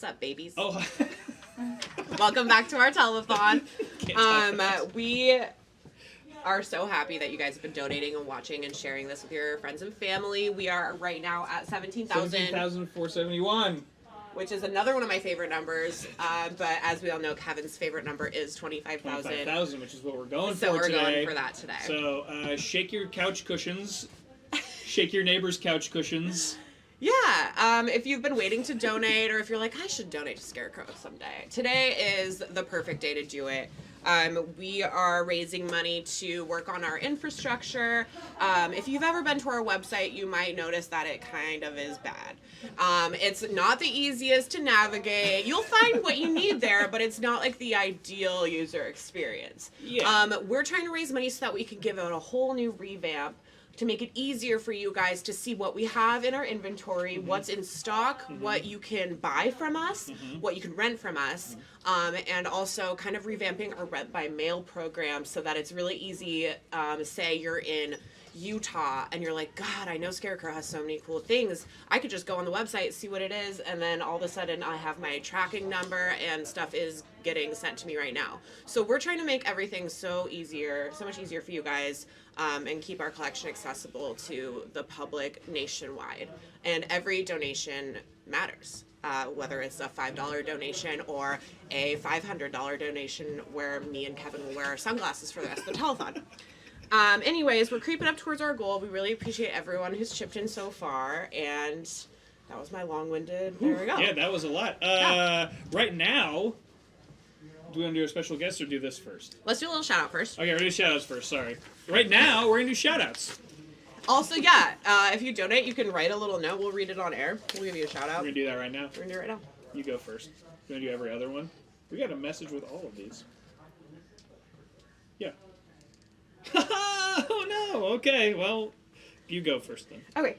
What's up, babies? Oh. Welcome back to our telethon. We are so happy that you guys have been donating and watching and sharing this with your friends and family. We are right now at 17,471. Which is another one of my favorite numbers. But as we all know, Kevin's favorite number is 25,000. 25,000, which is what we're going for today. So we're today. going for that today. So shake your couch cushions. Shake your neighbor's couch cushions. Yeah, if you've been waiting to donate, or if you're like, I should donate to Scarecrow someday, today is the perfect day to do it. We are raising money to work on our infrastructure. If you've ever been to our website, you might notice that it kind of is bad. It's not the easiest to navigate. You'll find what you need there, but it's not like the ideal user experience. Yeah. We're trying to raise money so that we can give it a whole new revamp to make it easier for you guys to see what we have in our inventory, what's in stock, what you can buy from us, what you can rent from us, and also kind of revamping our rent by mail program so that it's really easy. Say you're in Utah and you're like, God, I know Scarecrow has so many cool things. I could just go on the website, see what it is, and then all of a sudden I have my tracking number and stuff is getting sent to me right now. So we're trying to make everything so much easier for you guys, and keep our collection accessible to the public nationwide. And every donation matters. Whether it's a $5 donation or a $500 donation where me and Kevin will wear our sunglasses for the rest of the telethon. Anyways, we're creeping up towards our goal. We really appreciate everyone who's chipped in so far, and that was my long-winded. There we go. Yeah, that was a lot. Right now, do we want to do a special guest or do this first? Let's do a little shout-out first. Okay, we're going to do shout-outs first, sorry. Right now, we're going to do shout-outs. Also, yeah, if you donate, you can write a little note. We'll read it on air. We'll give you a shout-out. We're going to do that right now. We're going to do it right now. You go first. You want to do every other one? We got a message with all of these. Yeah. Oh, no. Okay, well, you go first then. Okay.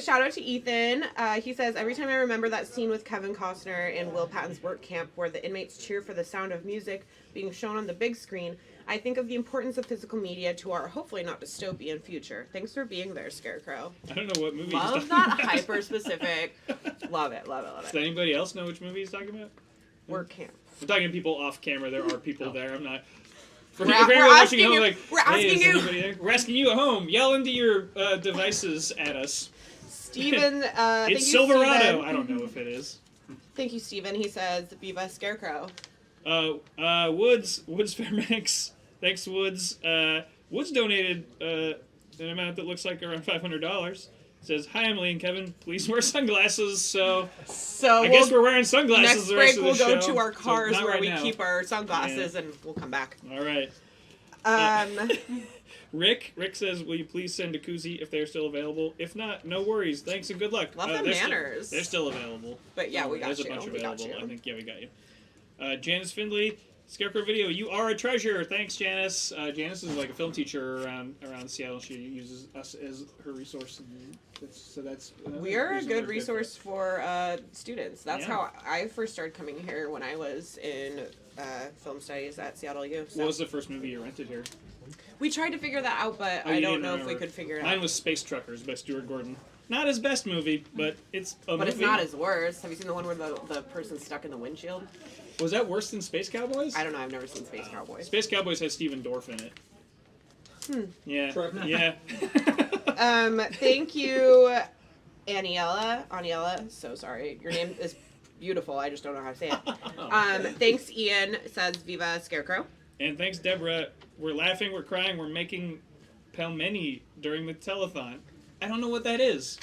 Shout out to Ethan. He says, every time I remember that scene with Kevin Costner in Will Patton's work camp where the inmates cheer for the sound of music being shown on the big screen, I think of the importance of physical media to our hopefully not dystopian future. Thanks for being there, Scarecrow. I don't know what movie he's Love talking that about. hyper-specific. Love it. Does anybody else know which movie he's talking about? Work camp. I'm talking to people off camera. There are people there. I'm not... We're asking you. We're asking you. We're asking you at home. Yell into your devices at us. Steven, it's Silverado. I don't know if it is. Thank you, Steven. He says, Viva Scarecrow. Woods Paramedics. Thanks, Woods. Woods donated an amount that looks like around $500. Says, hi, Emily and Kevin. Please wear sunglasses. So I guess we're wearing sunglasses the rest of the show. Next break, we'll go to our cars where we keep our sunglasses, and we'll come back. All right. Rick says, will you please send a koozie if they're still available? If not, no worries. Thanks and good luck. Love the manners. They're still available. But yeah, we got you. There's a bunch available. I think, yeah, we got you. Janice Findlay, Scarecrow Video, you are a treasure. Thanks, Janice. Janice is like a film teacher around Seattle. She uses us as her resource. We are a good resource for students. That's how I first started coming here when I was in film studies at Seattle U. So. What was the first movie you rented here? We tried to figure that out, but I don't know if we could figure it out. Mine was Space Truckers by Stuart Gordon. Not his best movie, but it's a movie. But it's not his worst. Have you seen the one where the person's stuck in the windshield? Was that worse than Space Cowboys? I don't know. I've never seen Space Cowboys. Space Cowboys has Stephen Dorff in it. Yeah. Yeah. Thank you, Aniela. So sorry. Your name is beautiful. I just don't know how to say it. Thanks, Ian. Says Viva Scarecrow. And thanks, Deborah. We're laughing, we're crying, we're making pelmeni during the telethon. I don't know what that is.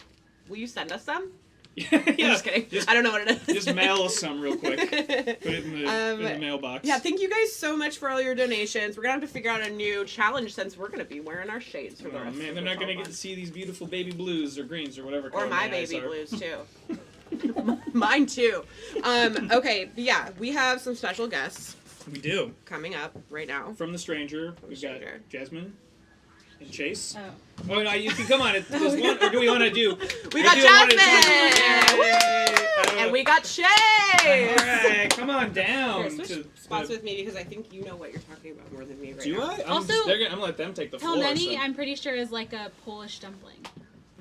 Will you send us some? Yeah. I'm just kidding. I don't know what it is. Just mail us some real quick. Put it in the mailbox. Yeah, thank you guys so much for all your donations. We're going to have to figure out a new challenge since we're going to be wearing our shades for the rest of the they're not going to get to see these beautiful baby blues or greens or whatever. Or my baby blues, too. Mine, too. Okay, yeah, we have some special guests. We do. Coming up right now. From the Stranger, we've got Jasmine and Chase. Oh, no, you can come on. There's one, or do we want to do? We got Jasmine! And we got Shay! Alright, come on down. Here, switch spots with me because I think you know what you're talking about more than me right now. Do I? I'm Also, going to let them take the floor. Pelmeni, I'm pretty sure, is like a Polish dumpling.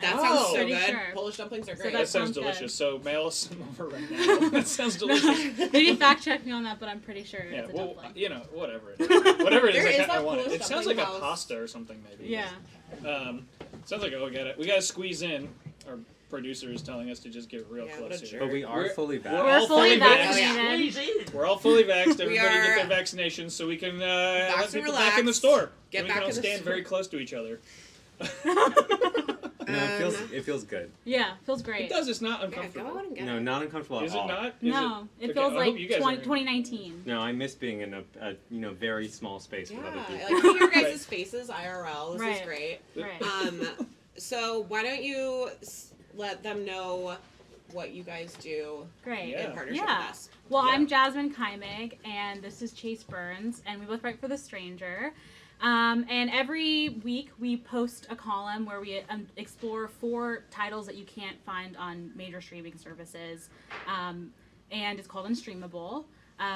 That Oh. sounds so Pretty good. sure. Polish dumplings are So great. That that sounds sounds good. delicious. So mail us some over right now. That sounds delicious. Maybe fact check me on that, but I'm pretty sure Yeah, it's a well, dumpling. you know, whatever it is. Whatever it is, There is I that want it. Polish It sounds like dumpling a house. pasta or something, maybe. Yeah. Sounds like, oh, we gotta squeeze in. Our producer is telling us to just get real Yeah, what close a here. But we are fully We're vaxxed. We're all fully vaxxed. vaccinated. We're all fully vaxxed. Everybody are get their vaccinations so we can let and people back in the relaxed. store. Get And we back can all in the stand store. very close to each other. No, it feels good. Yeah, feels It great. does. It's not Yeah, go uncomfortable. out and get No, it. not uncomfortable Is at it all. not? Is No, it okay, feels I like hope you guys are in- 2019. No, I miss being in a very small space Yeah, with other I people. like seeing your guys' Right. faces IRL. This is Right. great. Right. So why don't you let them know what you guys do Great. Yeah. in partnership Yeah. with us? Well, Yeah. I'm Jasmine Kaimig, and this is Chase Burns, and we both write for The Stranger. And every week we post a column where we explore 4 titles that you can't find on major streaming services, and it's called Unstreamable.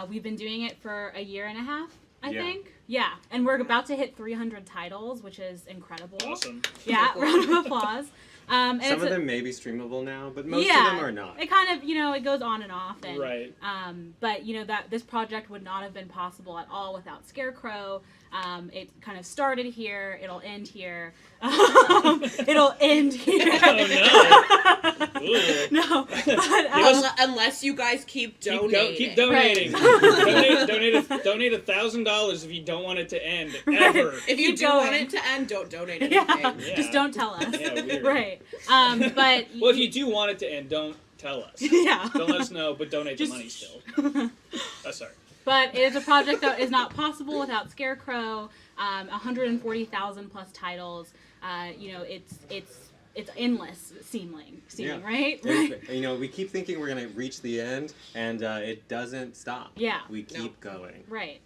We've been doing it for a year and a half, I Yeah. think. Yeah, and we're about to hit 300 titles, which is incredible. Awesome. Yeah, Cool. round of applause. And Some it's of a- them may be streamable now, but most yeah, of them are not. It kind of, it goes on and off. And, Right. But, that this project would not have been possible at all without Scarecrow. It kind of started here. It'll end here. It'll end here. Oh, no. Ooh. No. But, Unless you guys keep donating. Keep donating. Right. donate $1,000 if you don't want it to end ever. If you Keep do want going. it to end, don't donate anything. yeah. Yeah. Just don't tell us. Yeah, weird. Right. But Well, if you do want it to end, don't tell us. yeah. Don't let us know, but donate the Just- money still. Sorry. But it is a project that is not possible without Scarecrow. 140,000 plus titles. It's endless seeming, Yeah. right? And, we keep thinking we're going to reach the end, and it doesn't stop. Yeah. We keep going. Right.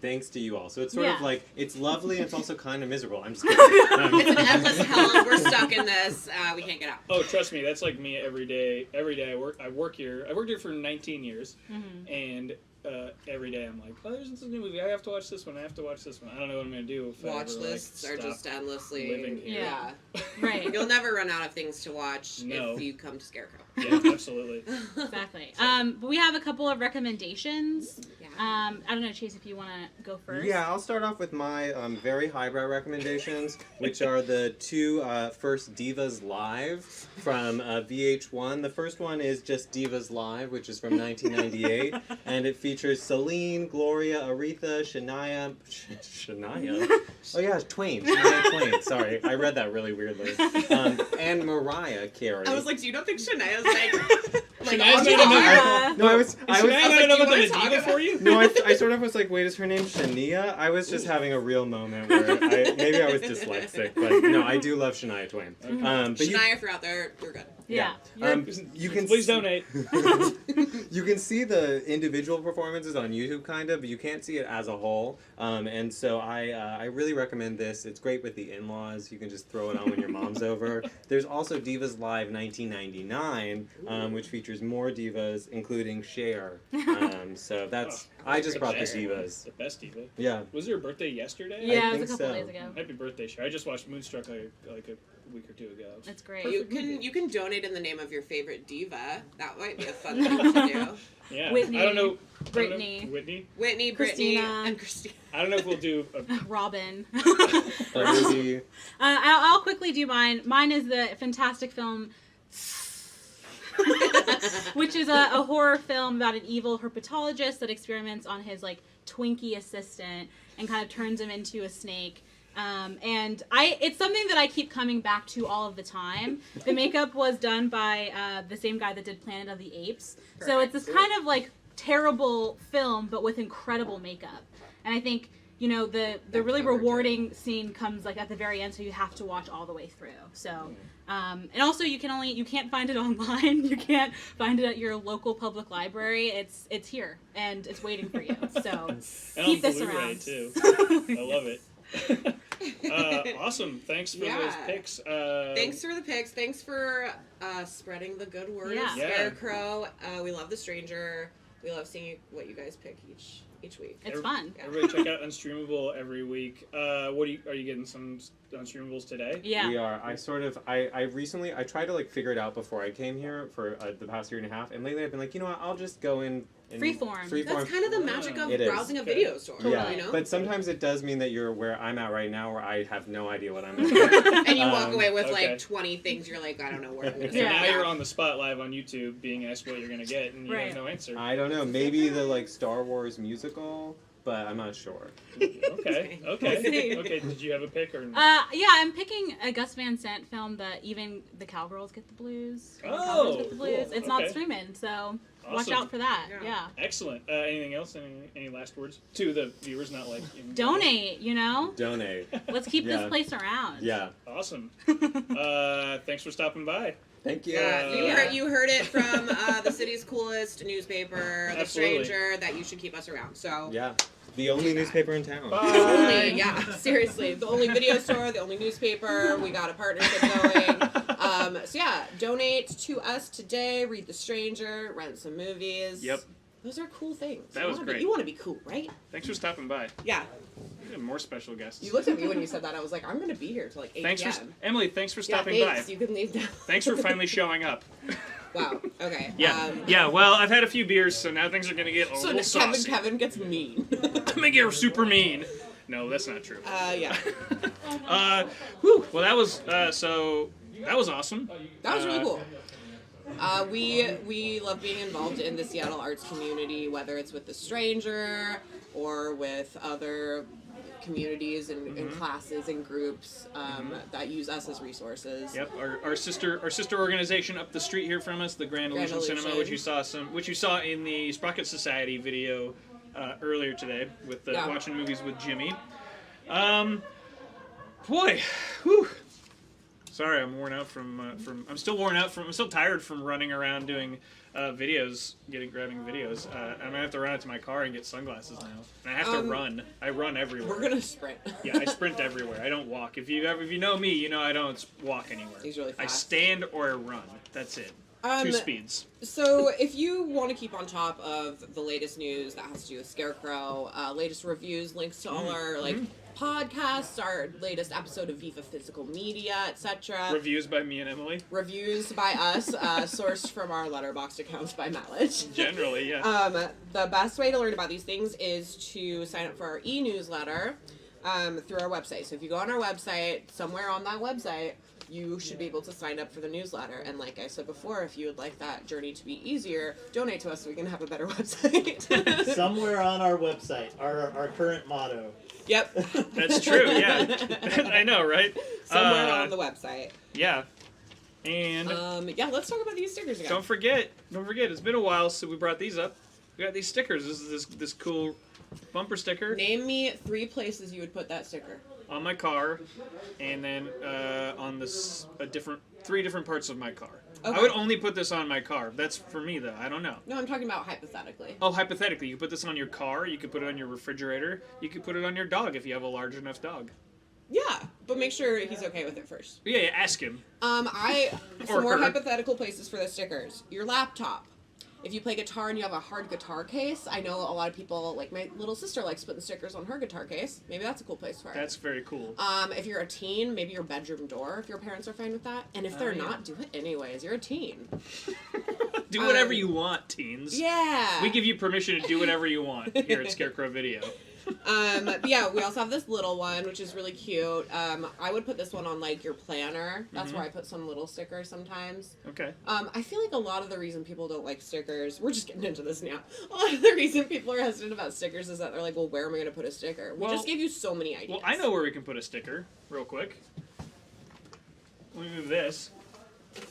Thanks to you all. So it's sort Yeah. of like, it's lovely and it's also kind of miserable. I'm just kidding. No, It's an endless hell. We're stuck in this. We can't get out. Oh, trust me, that's like me every day. Every day I work here. I worked here for 19 years, and every day I'm like, oh, there's this new movie. I have to watch this one. I have to watch this one. I don't know what I'm gonna do if Watch I ever, lists are stop just endlessly. living here. Yeah. Right. You'll never run out of things to watch No. if you come to Scarecrow. Yeah, absolutely. Exactly. But we have a couple of recommendations. Yeah. I don't know, Chase, if you want to go first. Yeah, I'll start off with my very highbrow recommendations, which are the 2 first Divas Live from VH1. The first one is just Divas Live, which is from 1998, and it features Celine, Gloria, Aretha, Shania. Oh yeah, Shania Twain. Sorry, I read that really weirdly. And Mariah Carey. I was like, do you not think Shania's like Shania's on not par? No, I was. Is Shania not like, enough you of wanna a talk diva about- for you? No, I sort of was like, wait, is her name Shania? I was just having a real moment where maybe I was dyslexic, but no, I do love Shania Twain. But you, Shania, if you're out there, you're good. Yeah. you can Please donate. You can see the individual performances on YouTube, kind of, but you can't see it as a whole. And so I really recommend this. It's great with the in-laws. You can just throw it on when your mom's over. There's also Divas Live 1999, which features more divas, including Cher. So that's I just brought the Cher. divas. The best diva. Yeah. Was her birthday yesterday? Yeah, I it was a think couple so. days ago. Happy birthday, Cher. I just watched Moonstruck like a week or 2 ago. That's great. You can donate in the name of your favorite diva. That might be a fun thing to do. Yeah. Whitney, I don't know. Brittany. Whitney. Whitney, Christina. Brittany, and Christina. I don't know if we'll do a Robin. Maybe. I'll quickly do mine. Mine is the fantastic film, which is a horror film about an evil herpetologist that experiments on his Twinkie assistant and kind of turns him into a snake. And it's something that I keep coming back to all of the time. The makeup was done by the same guy that did Planet of the Apes. So it's this kind of terrible film, but with incredible makeup. And I think, the really rewarding scene comes at the very end, so you have to watch all the way through. So, and also you can't find it online. You can't find it at your local public library. It's here and it's waiting for you. So and keep on this Blu-ray around. too. I love it. Awesome. Thanks for those picks. Thanks for the picks. Thanks for spreading the good word Yeah. of Scarecrow. We love The Stranger. We love seeing what you guys pick each each week. It's fun. Everybody check out Unstreamable every week. Are you getting some Unstreamables today? Yeah. We are. I recently tried to like figure it out before I came here for the past year and a half, and lately I've been like, you know what, I'll just go in Freeform. That's kind of the magic of It is. browsing a video store. Yeah, You know? but sometimes it does mean that you're where I'm at right now, where I have no idea what I'm at. And you walk away with okay. like 20 things. You're like, I don't know where I'm going to So Yeah. now you're on the spot live on YouTube being asked what you're going to get, and you have no answer. I don't know. Maybe the like Star Wars musical, but I'm not sure. Okay. see. Okay. Did you have a pick or? Yeah, I'm picking a Gus Van Sant film that even the cowgirls get the blues. The cowgirls get the blues. Cool. It's not Okay. streaming, so watch Awesome. out for that. Yeah. Yeah. Excellent. Anything else? Any last words to the viewers? Not like Donate, you know? Donate. Let's keep Yeah. this place around. Yeah. Awesome. Thanks for stopping by. Thank you. Yeah, you heard it from the city's coolest newspaper, The Absolutely. Stranger, that you should keep us around. So Yeah. The only newspaper in town. only, yeah, seriously, the only video store, the only newspaper. We got a partnership going. So yeah, donate to us today. Read The Stranger, rent some movies. Yep. Those are cool things. That was great. You want to be cool, right? Thanks for stopping by. Yeah. We have more special guests. You looked at me when you said that. I was like, I'm gonna be here till like 8 Thanks p.m. for Emily. Thanks for Yeah, stopping thanks. by. You can leave now. Thanks for finally showing up. Wow. Okay. Yeah. Yeah. Well, I've had a few beers, so now things are gonna get a So little saucy. Kevin gets mean. I'm gonna get super mean. No, that's not true. Yeah. Whew. Well, that was so. That was awesome. That was really cool. We love being involved in the Seattle arts community, whether it's with The Stranger or with other communities and classes and groups that use us as resources. Yep, our sister organization up the street here from us, the Grand Illusion Cinema, Illusion. which you saw in the Sprocket Society video earlier today with the watching movies with Jimmy. Boy, whew. Sorry, I'm worn out from. I'm still tired from running around doing grabbing videos. I'm gonna have to run out to my car and get sunglasses now. And I have to run. I run everywhere. We're gonna sprint. Yeah, I sprint everywhere. I don't walk. If you know me, you know I don't walk anywhere. He's really I fast. stand or I run. That's it. 2 speeds. So if you want to keep on top of the latest news that has to do with Scarecrow, latest reviews, links to all our podcasts, our latest episode of Viva Physical Media, etc. Reviews by me and Emily. Reviews by us, sourced from our letterboxd accounts by Mileage. Generally, yeah. The best way to learn about these things is to sign up for our e-newsletter through our website. So if you go on our website, somewhere on that website, you should be able to sign up for the newsletter. And like I said before, if you would like that journey to be easier, donate to us so we can have a better website. Somewhere on our website, our current motto. Yep. That's true, yeah. I know, right? Somewhere on the website. Yeah. And yeah, let's talk about these stickers again. don't forget, it's been a while since we brought these up. We got these stickers. This is this cool bumper sticker Name me 3 places you would put that sticker. on my car, and then on 3 different parts of my car. Okay. I would only put this on my car. That's for me, though. I don't know. No, I'm talking about hypothetically. Oh, hypothetically, you could put this on your car. You could put it on your refrigerator. You could put it on your dog if you have a large enough dog. Yeah, but make sure he's okay with it first. Yeah, ask him. Some Or more her. hypothetical places for the stickers. Your laptop. If you play guitar and you have a hard guitar case, I know a lot of people, like my little sister likes putting stickers on her guitar case. Maybe that's a cool place for it. That's very cool. If you're a teen, maybe your bedroom door, if your parents are fine with that. And if they're not, do it anyways. You're a teen. Do whatever you want, teens. Yeah. We give you permission to do whatever you want here at Scarecrow Video. But yeah, we also have this little one, which is really cute. I would put this one on like your planner. That's where I put some little stickers sometimes. Okay. I feel like a lot of the reason people don't like stickers, we're just getting into this now. A lot of the reason people are hesitant about stickers is that they're like, well, where am I going to put a sticker? We just gave you so many ideas. Well, I know where we can put a sticker, real quick. Let me move this.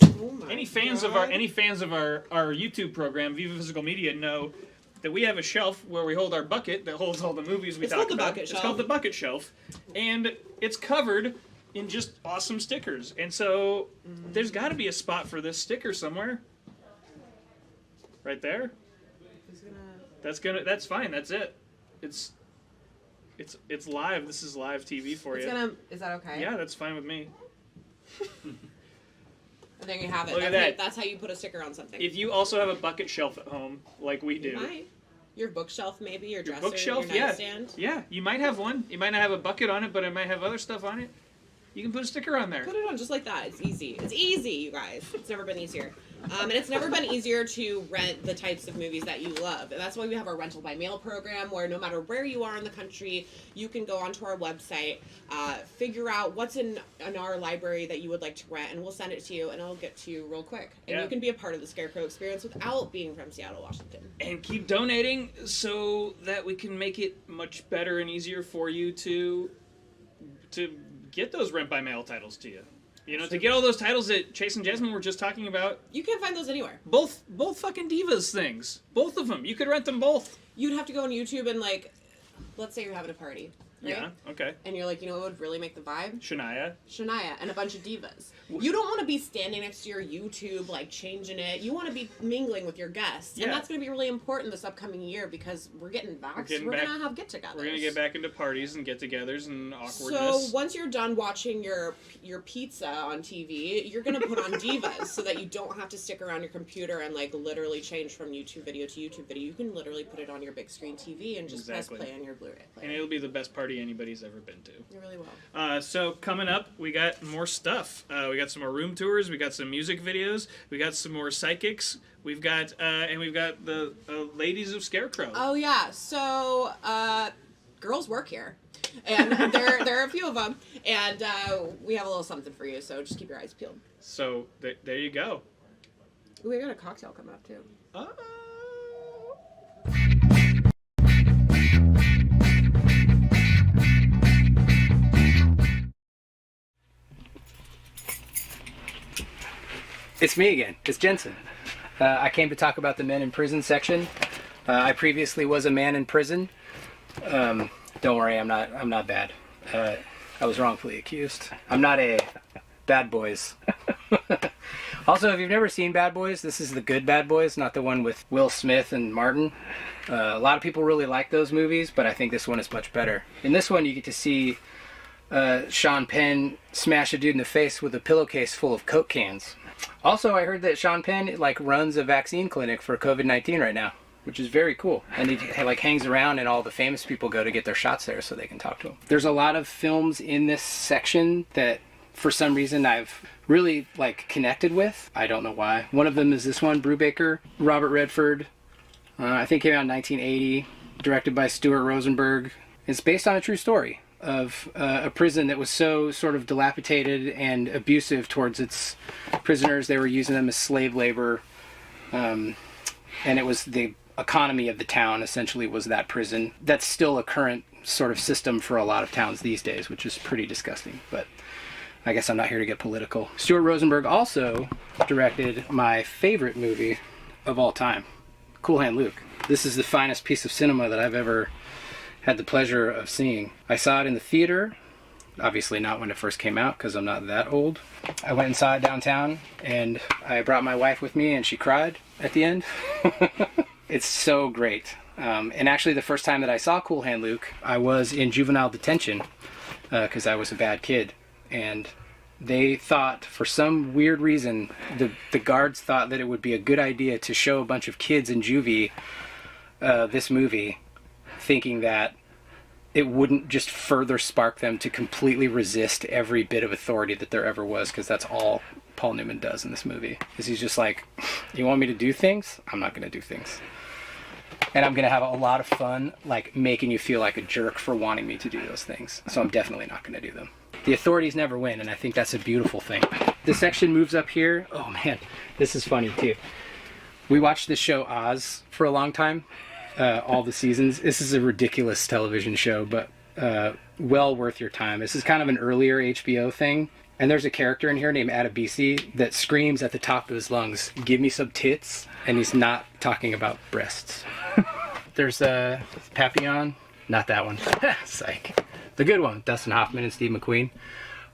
Oh my Any fans God. of our YouTube program, Viva Physical Media, know that we have a shelf where we hold our bucket that holds all the movies we It's talk called the about. bucket It's shelf. called the bucket shelf, and it's covered in just awesome stickers. And so there's got to be a spot for this sticker somewhere. Right there. That's fine. That's it. It's live. This is live TV for you. Is that okay? Yeah, that's fine with me. And there you have it. Look at That's that. That's how you put a sticker on something. If you also have a bucket shelf at home, like we do, Might. Your bookshelf, maybe your dresser, bookshelf, your nightstand. Yeah, you might have one. You might not have a bucket on it, but it might have other stuff on it. You can put a sticker on there. Put it on just like that. It's easy. It's easy, you guys. It's never been easier. And it's never been easier to rent the types of movies that you love. And that's why we have our rental by mail program, where no matter where you are in the country, you can go onto our website, figure out what's in our library that you would like to rent, and we'll send it to you, and it'll get to you real quick. And you can be a part of the Scarecrow experience without being from Seattle, Washington. And keep donating so that we can make it much better and easier for you to get those rent by mail titles to you. You know, to get all those titles that Chase and Jasmine were just talking about. You can't find those anywhere. Both fucking Divas things. Both of them. You could rent them both. You'd have to go on YouTube and, like, let's say you're having a party. Right? Yeah, okay. And you're like, you know what would really make the vibe? Shania and a bunch of divas. You don't want to be standing next to your YouTube, like, changing it. You want to be mingling with your guests. Yeah. And that's going to be really important this upcoming year because we're getting back. We're going to have get-togethers. We're going to get back into parties and get-togethers and awkwardness. So once you're done watching your pizza on TV, you're going to put on Divas so that you don't have to stick around your computer and, like, literally change from YouTube video to YouTube video. You can literally put it on your big screen TV and just press play on your Blu-ray player. And it'll be the best party anybody's ever been to. You really will. So coming up, we got more stuff. We got some more room tours. We got some music videos. We got some more psychics. We've got the ladies of Scarecrow. Oh yeah. So girls work here, and there are a few of them, and we have a little something for you. So just keep your eyes peeled. So there you go. Ooh, we got a cocktail coming up too. It's me again. It's Jensen. I came to talk about the men in prison section. I previously was a man in prison. Don't worry, I'm not bad. I was wrongfully accused. I'm not a Bad Boys. Also, if you've never seen Bad Boys, this is the good Bad Boys, not the one with Will Smith and Martin. A lot of people really like those movies, but I think this one is much better. In this one, you get to see Sean Penn smash a dude in the face with a pillowcase full of Coke cans. Also, I heard that Sean Penn runs a vaccine clinic for COVID-19 right now, which is very cool. And he hangs around, and all the famous people go to get their shots there so they can talk to him. There's a lot of films in this section that, for some reason, I've really connected with. I don't know why. One of them is this one, Brubaker, Robert Redford. I think came out in 1980, directed by Stuart Rosenberg. It's based on a true story of a prison that was so sort of dilapidated and abusive towards its prisoners. They were using them as slave labor, and it was the economy of the town essentially was that prison. That's still a current sort of system for a lot of towns these days, which is pretty disgusting, but I guess I'm not here to get political. Stuart Rosenberg also directed my favorite movie of all time, Cool Hand Luke. This is the finest piece of cinema that I've ever had the pleasure of seeing. I saw it in the theater, obviously not when it first came out because I'm not that old. I went and saw it downtown, and I brought my wife with me, and she cried at the end. It's so great. And actually the first time that I saw Cool Hand Luke, I was in juvenile detention because I was a bad kid. And they thought, for some weird reason, the guards thought that it would be a good idea to show a bunch of kids in juvie this movie, thinking that it wouldn't just further spark them to completely resist every bit of authority that there ever was, because that's all Paul Newman does in this movie. Is he's just like, you want me to do things? I'm not going to do things. And I'm going to have a lot of fun, making you feel like a jerk for wanting me to do those things. So I'm definitely not going to do them. The authorities never win, and I think that's a beautiful thing. This section moves up here. Oh man, this is funny too. We watched this show Oz for a long time. All the seasons. This is a ridiculous television show, but well worth your time. This is kind of an earlier HBO thing, and there's a character in here named Adebisi that screams at the top of his lungs, "Give me some tits," and he's not talking about breasts. There's Papillon, not that one. Psych. The good one, Dustin Hoffman and Steve McQueen.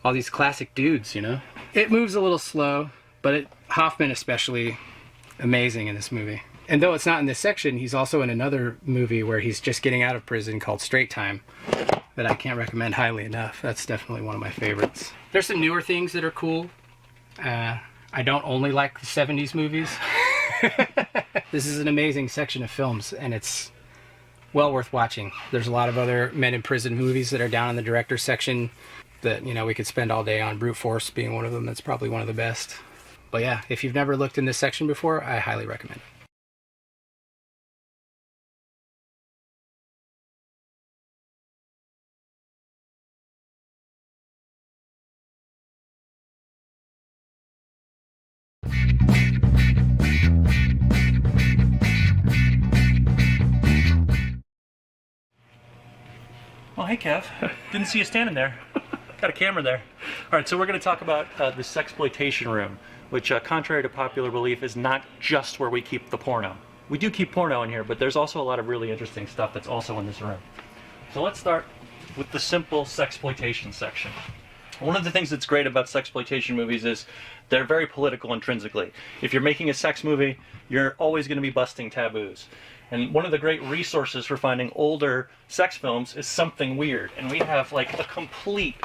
All these classic dudes, you know. It moves a little slow, but Hoffman especially amazing in this movie. And though it's not in this section, he's also in another movie where he's just getting out of prison called Straight Time that I can't recommend highly enough. That's definitely one of my favorites. There's some newer things that are cool. I don't only like the 70s movies. This is an amazing section of films, and it's well worth watching. There's a lot of other men in prison movies that are down in the director's section that, you know, we could spend all day on. Brute Force being one of them. That's probably one of the best. But yeah, if you've never looked in this section before, I highly recommend it. Oh, hey, Kev. Didn't see you standing there. Got a camera there. All right, so we're going to talk about the sexploitation room, which, contrary to popular belief, is not just where we keep the porno. We do keep porno in here, but there's also a lot of really interesting stuff that's also in this room. So let's start with the simple sexploitation section. One of the things that's great about sexploitation movies is they're very political intrinsically. If you're making a sex movie, you're always going to be busting taboos. And one of the great resources for finding older sex films is Something Weird. And we have like a complete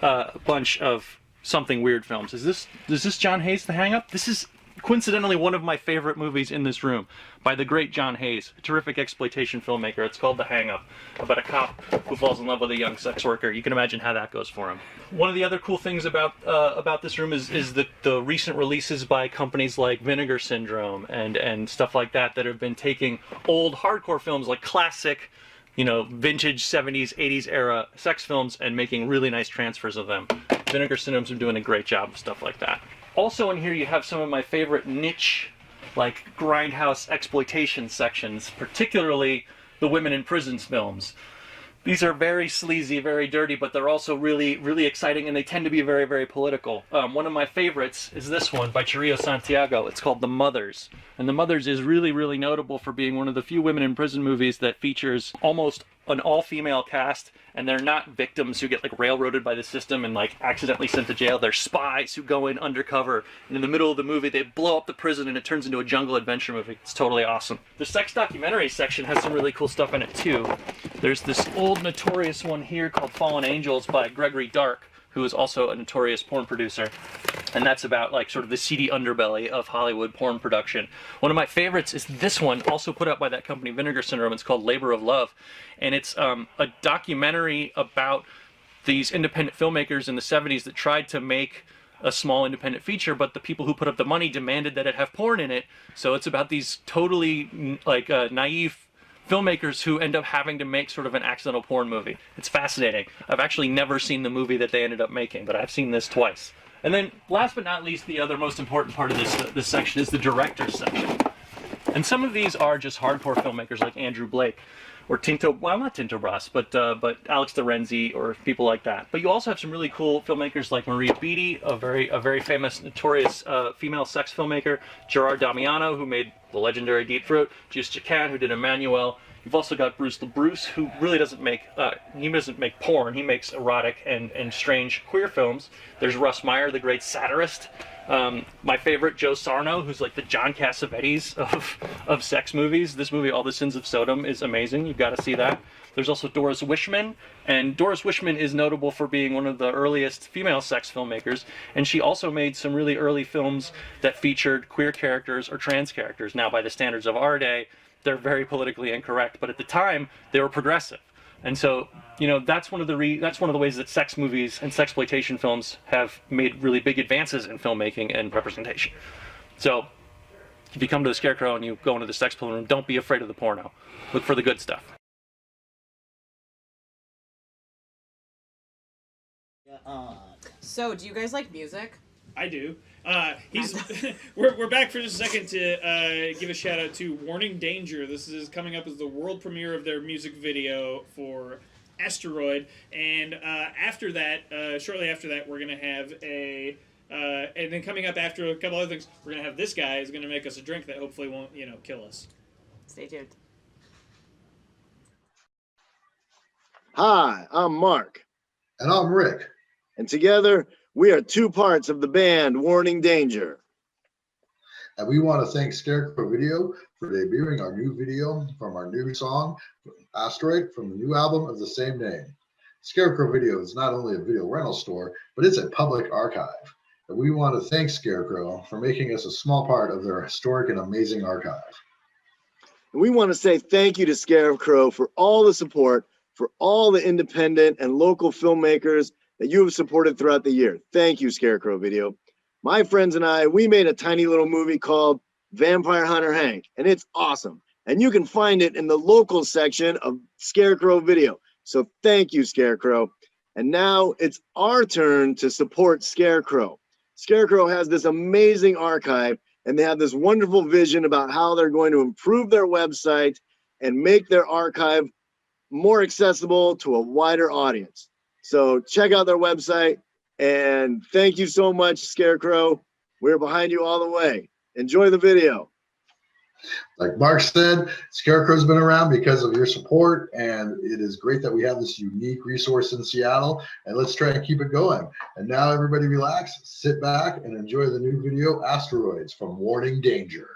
bunch of Something Weird films. Is this John Hayes' The Hang-Up? This is coincidentally one of my favorite movies in this room by the great John Hayes, a terrific exploitation filmmaker. It's called The Hang-Up, about a cop who falls in love with a young sex worker. You can imagine how that goes for him. One of the other cool things about this room is the recent releases by companies like Vinegar Syndrome and stuff like that have been taking old hardcore films like classic, you know, vintage 70s, 80s era sex films and making really nice transfers of them. Vinegar Syndrome's been doing a great job of stuff like that. Also in here you have some of my favorite niche, like grindhouse exploitation sections, particularly the women in prisons films. These are very sleazy, very dirty, but they're also really, really exciting, and they tend to be very, very political. One of my favorites is this one by Chirio Santiago. It's called The Mothers. And The Mothers is really, really notable for being one of the few women in prison movies that features almost an all-female cast, and they're not victims who get like railroaded by the system and like accidentally sent to jail. They're spies who go in undercover, and in the middle of the movie they blow up the prison and it turns into a jungle adventure movie. It's totally awesome. The sex documentary section has some really cool stuff in it too. There's this old notorious one here called Fallen Angels by Gregory Dark, who is also a notorious porn producer. And that's about like sort of the seedy underbelly of Hollywood porn production. One of my favorites is this one, also put out by that company Vinegar Syndrome. It's called Labor of Love. And it's a documentary about these independent filmmakers in the 70s that tried to make a small independent feature, but the people who put up the money demanded that it have porn in it. So it's about these totally like naive filmmakers who end up having to make sort of an accidental porn movie. It's fascinating. I've actually never seen the movie that they ended up making, but I've seen this twice. And then, last but not least, the other most important part of this section is the director's section. And some of these are just hardcore filmmakers like Andrew Blake, or not Tinto Brass, but Alex de Renzi, or people like that. But you also have some really cool filmmakers like Maria Beatty, a very famous, notorious female sex filmmaker, Gerard Damiano, who made the legendary Deep Throat, Jus Jacan, who did Emmanuel. You've also got Bruce LaBruce, who really doesn't make porn. He makes erotic and strange queer films. There's Russ Meyer, the great satirist. My favorite, Joe Sarno, who's like the John Cassavetes of sex movies. This movie, All the Sins of Sodom, is amazing. You've got to see that. There's also Doris Wishman, and Doris Wishman is notable for being one of the earliest female sex filmmakers, and she also made some really early films that featured queer characters or trans characters. Now, by the standards of our day, they're very politically incorrect, but at the time, they were progressive. And so, you know, that's one of the ways that sex movies and sexploitation films have made really big advances in filmmaking and representation. So, if you come to the Scarecrow and you go into the sex film room, don't be afraid of the porno. Look for the good stuff. So, do you guys like music? I do. We're back for just a second to give a shout out to Warning Danger. This is coming up as the world premiere of their music video for Asteroid, and after that, shortly after that, we're gonna have and then coming up after a couple other things, we're gonna have this guy who's gonna make us a drink that hopefully won't, kill us. Stay tuned. Hi, I'm Mark. And I'm Rick. And together, we are two parts of the band Warning Danger. And we want to thank Scarecrow Video for debuting our new video from our new song, Asteroid, from the new album of the same name. Scarecrow Video is not only a video rental store, but it's a public archive. And we want to thank Scarecrow for making us a small part of their historic and amazing archive. And we want to say thank you to Scarecrow for all the support, for all the independent and local filmmakers that you have supported throughout the year. Thank you, Scarecrow Video. My friends and I, we made a tiny little movie called Vampire Hunter Hank, and it's awesome. And you can find it in the local section of Scarecrow Video. So thank you, Scarecrow. And now it's our turn to support Scarecrow. Scarecrow has this amazing archive, and they have this wonderful vision about how they're going to improve their website and make their archive more accessible to a wider audience. So check out their website, and thank you so much, Scarecrow. We're behind you all the way. Enjoy the video. Like Mark said, Scarecrow's been around because of your support, and it is great that we have this unique resource in Seattle, and let's try and keep it going. And now everybody relax, sit back, and enjoy the new video, Asteroids from Warning Danger.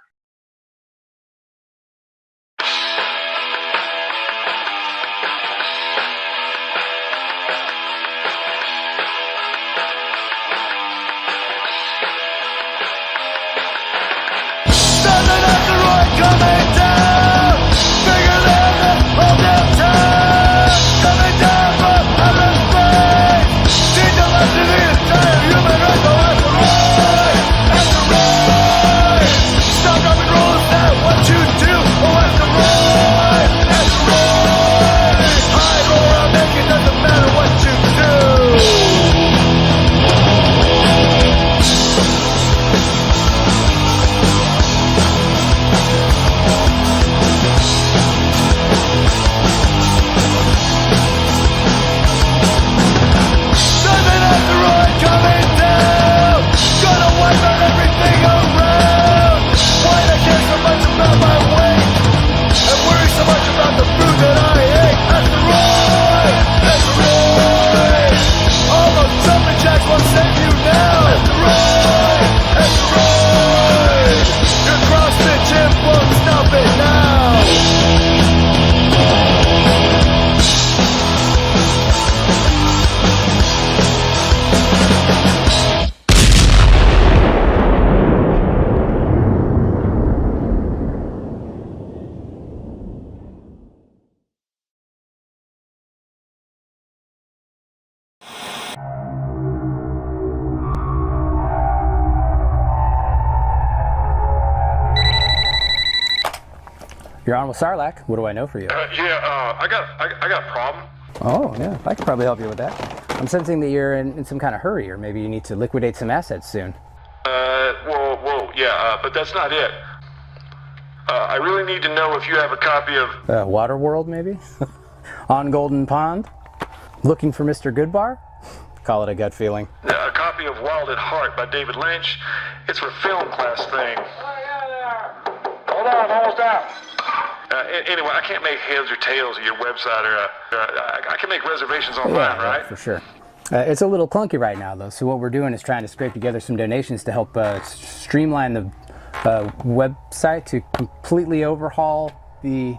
Coming down, bigger than the whole damn town. Coming down from heaven's space. Teach a lesson the entire human race. Oh, asteroid, asteroid. Stop dropping rules, that what you do. Oh, asteroid, asteroid. Hide or I'll make it, doesn't matter what you do. Coming down, gonna wipe out everything around. Why I care so much about my weight and worry so much about the food that I ate? Asteroid, asteroid. All those jumping jacks won't save you now. Asteroid, asteroid. Your CrossFit gym won't stop it now. You're on with Sarlacc. What do I know for you? I got a problem. Oh, yeah. I could probably help you with that. I'm sensing that you're in some kind of hurry, or maybe you need to liquidate some assets soon. But that's not it. I really need to know if you have a copy of... Waterworld, maybe? On Golden Pond? Looking for Mr. Goodbar? Call it a gut feeling. A copy of Wild at Heart by David Lynch. It's for film class thing. Hold on, almost out. Anyway, I can't make heads or tails of your website, or I can make reservations online, right? For sure. It's a little clunky right now, though, so what we're doing is trying to scrape together some donations to help streamline the website, to completely overhaul the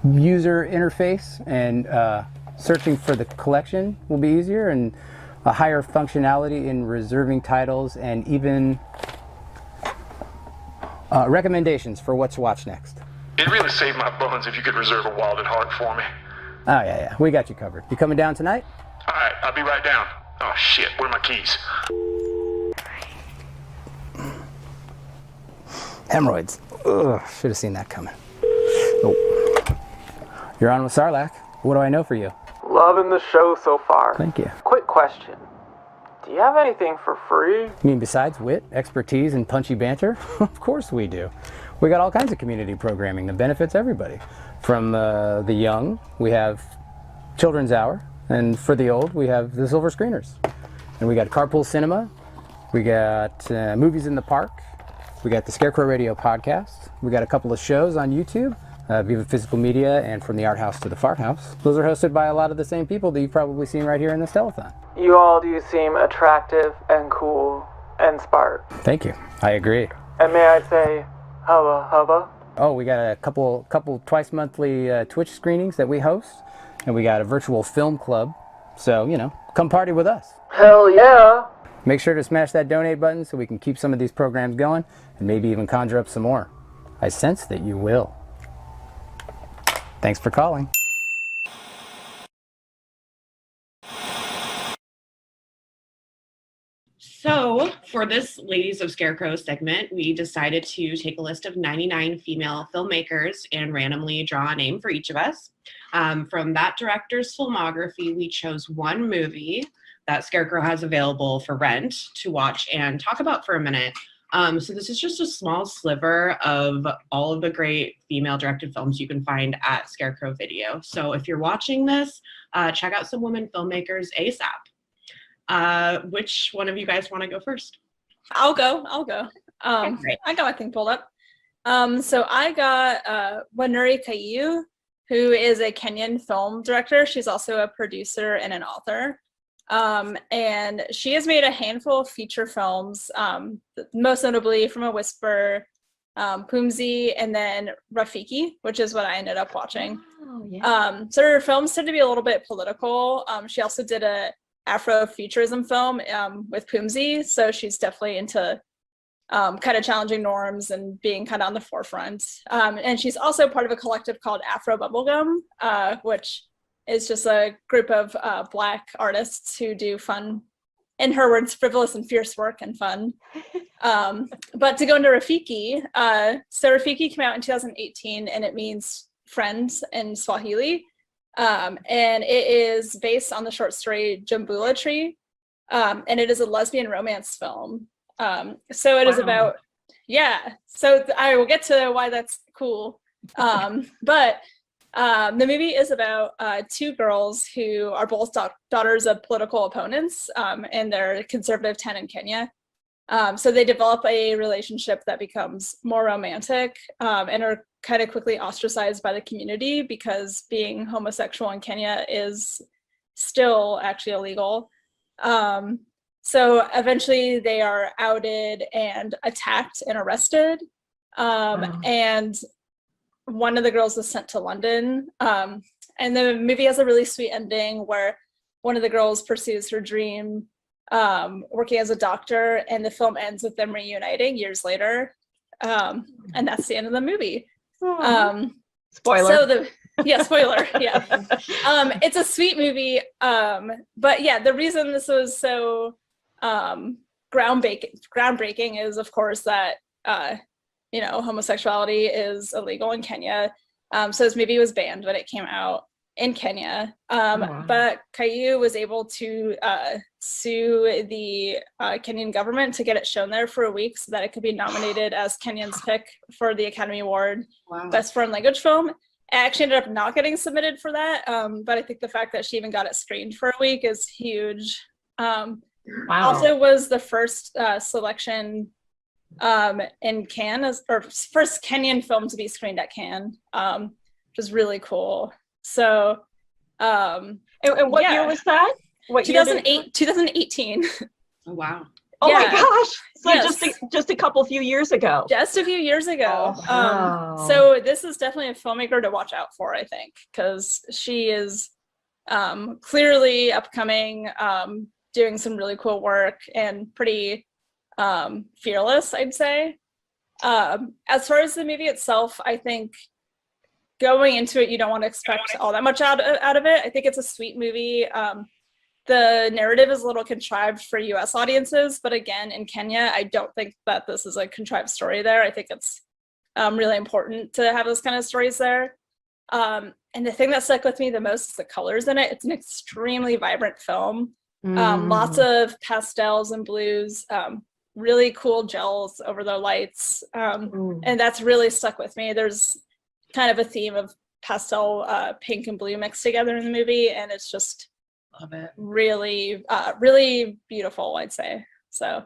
user interface, and searching for the collection will be easier, and a higher functionality in reserving titles, and even recommendations for what to watch next. It'd really save my bones if you could reserve a Wild at Heart for me. Oh, yeah. We got you covered. You coming down tonight? All right, I'll be right down. Oh, shit, where are my keys? Hemorrhoids. Ugh, should have seen that coming. Oh. You're on with Sarlacc. What do I know for you? Loving the show so far. Thank you. Quick question. Do you have anything for free? You mean besides wit, expertise, and punchy banter? Of course we do. We got all kinds of community programming that benefits everybody. From the young, we have Children's Hour, and for the old, we have the Silver Screeners. And we got Carpool Cinema, we got Movies in the Park, we got the Scarecrow Radio podcast, we got a couple of shows on YouTube, Viva Physical Media, and From the Art House to the Fart House. Those are hosted by a lot of the same people that you've probably seen right here in this telethon. You all do seem attractive and cool and smart. Thank you. I agree. And may I say, hubba? Oh, we got a couple twice monthly Twitch screenings that we host, and we got a virtual film club. So, come party with us. Hell yeah! Make sure to smash that donate button so we can keep some of these programs going, and maybe even conjure up some more. I sense that you will. Thanks for calling. So, for this Ladies of Scarecrow segment, we decided to take a list of 99 female filmmakers and randomly draw a name for each of us. From that director's filmography, we chose one movie that Scarecrow has available for rent to watch and talk about for a minute. So this is just a small sliver of all of the great female-directed films you can find at Scarecrow Video. So if you're watching this, check out some women filmmakers ASAP. Which one of you guys want to go first? I'll go. Great. I got my thing pulled up. So I got Wanuri Kaiu, who is a Kenyan film director. She's also a producer and an author. And she has made a handful of feature films, most notably From a Whisper, Pumzi, and then Rafiki, which is what I ended up watching. Oh, yeah. So her films tend to be a little bit political. She also did a Afrofuturism film with Pumzi, so she's definitely into kind of challenging norms and being kind of on the forefront. And she's also part of a collective called Afro Bubblegum, which is just a group of Black artists who do fun, in her words, frivolous and fierce work and fun. But to go into Rafiki, so Rafiki came out in 2018, and it means friends in Swahili. And it is based on the short story Jumbula Tree, and it is a lesbian romance film. So it is about, so I will get to why that's cool. But the movie is about two girls who are both daughters of political opponents, and they're conservative 10 in Kenya. So they develop a relationship that becomes more romantic, and are kind of quickly ostracized by the community because being homosexual in Kenya is still actually illegal. So eventually they are outed and attacked and arrested. And one of the girls is sent to London. And the movie has a really sweet ending where one of the girls pursues her dream working as a doctor, and the film ends with them reuniting years later. And that's the end of the movie. Spoiler. So spoiler. Yeah. It's a sweet movie. But yeah, the reason this was so groundbreaking is, of course, that homosexuality is illegal in Kenya. So this movie was banned when it came out in Kenya. But Kaiu was able to sue the Kenyan government to get it shown there for a week so that it could be nominated as Kenyan's pick for the Academy Award Best Foreign Language Film. It actually ended up not getting submitted for that, but I think the fact that she even got it screened for a week is huge. Also was the first selection in Cannes, or first Kenyan film to be screened at Cannes, which is really cool. So, and what year was that? What 2018. Oh, wow. Oh my gosh! So just a few years ago. Just a few years ago. Oh, wow. So this is definitely a filmmaker to watch out for, I think, because she is clearly upcoming, doing some really cool work and pretty fearless, I'd say. As far as the movie itself, I think going into it, you don't want to expect all that much out of it. I think it's a sweet movie. The narrative is a little contrived for US audiences, but again, in Kenya, I don't think that this is a contrived story there. I think it's really important to have those kind of stories there. And the thing that stuck with me the most is the colors in it. It's an extremely vibrant film. Lots of pastels and blues, really cool gels over the lights. And that's really stuck with me. There's kind of a theme of pastel pink and blue mixed together in the movie, and it's just love it. Really, really beautiful, I'd say. So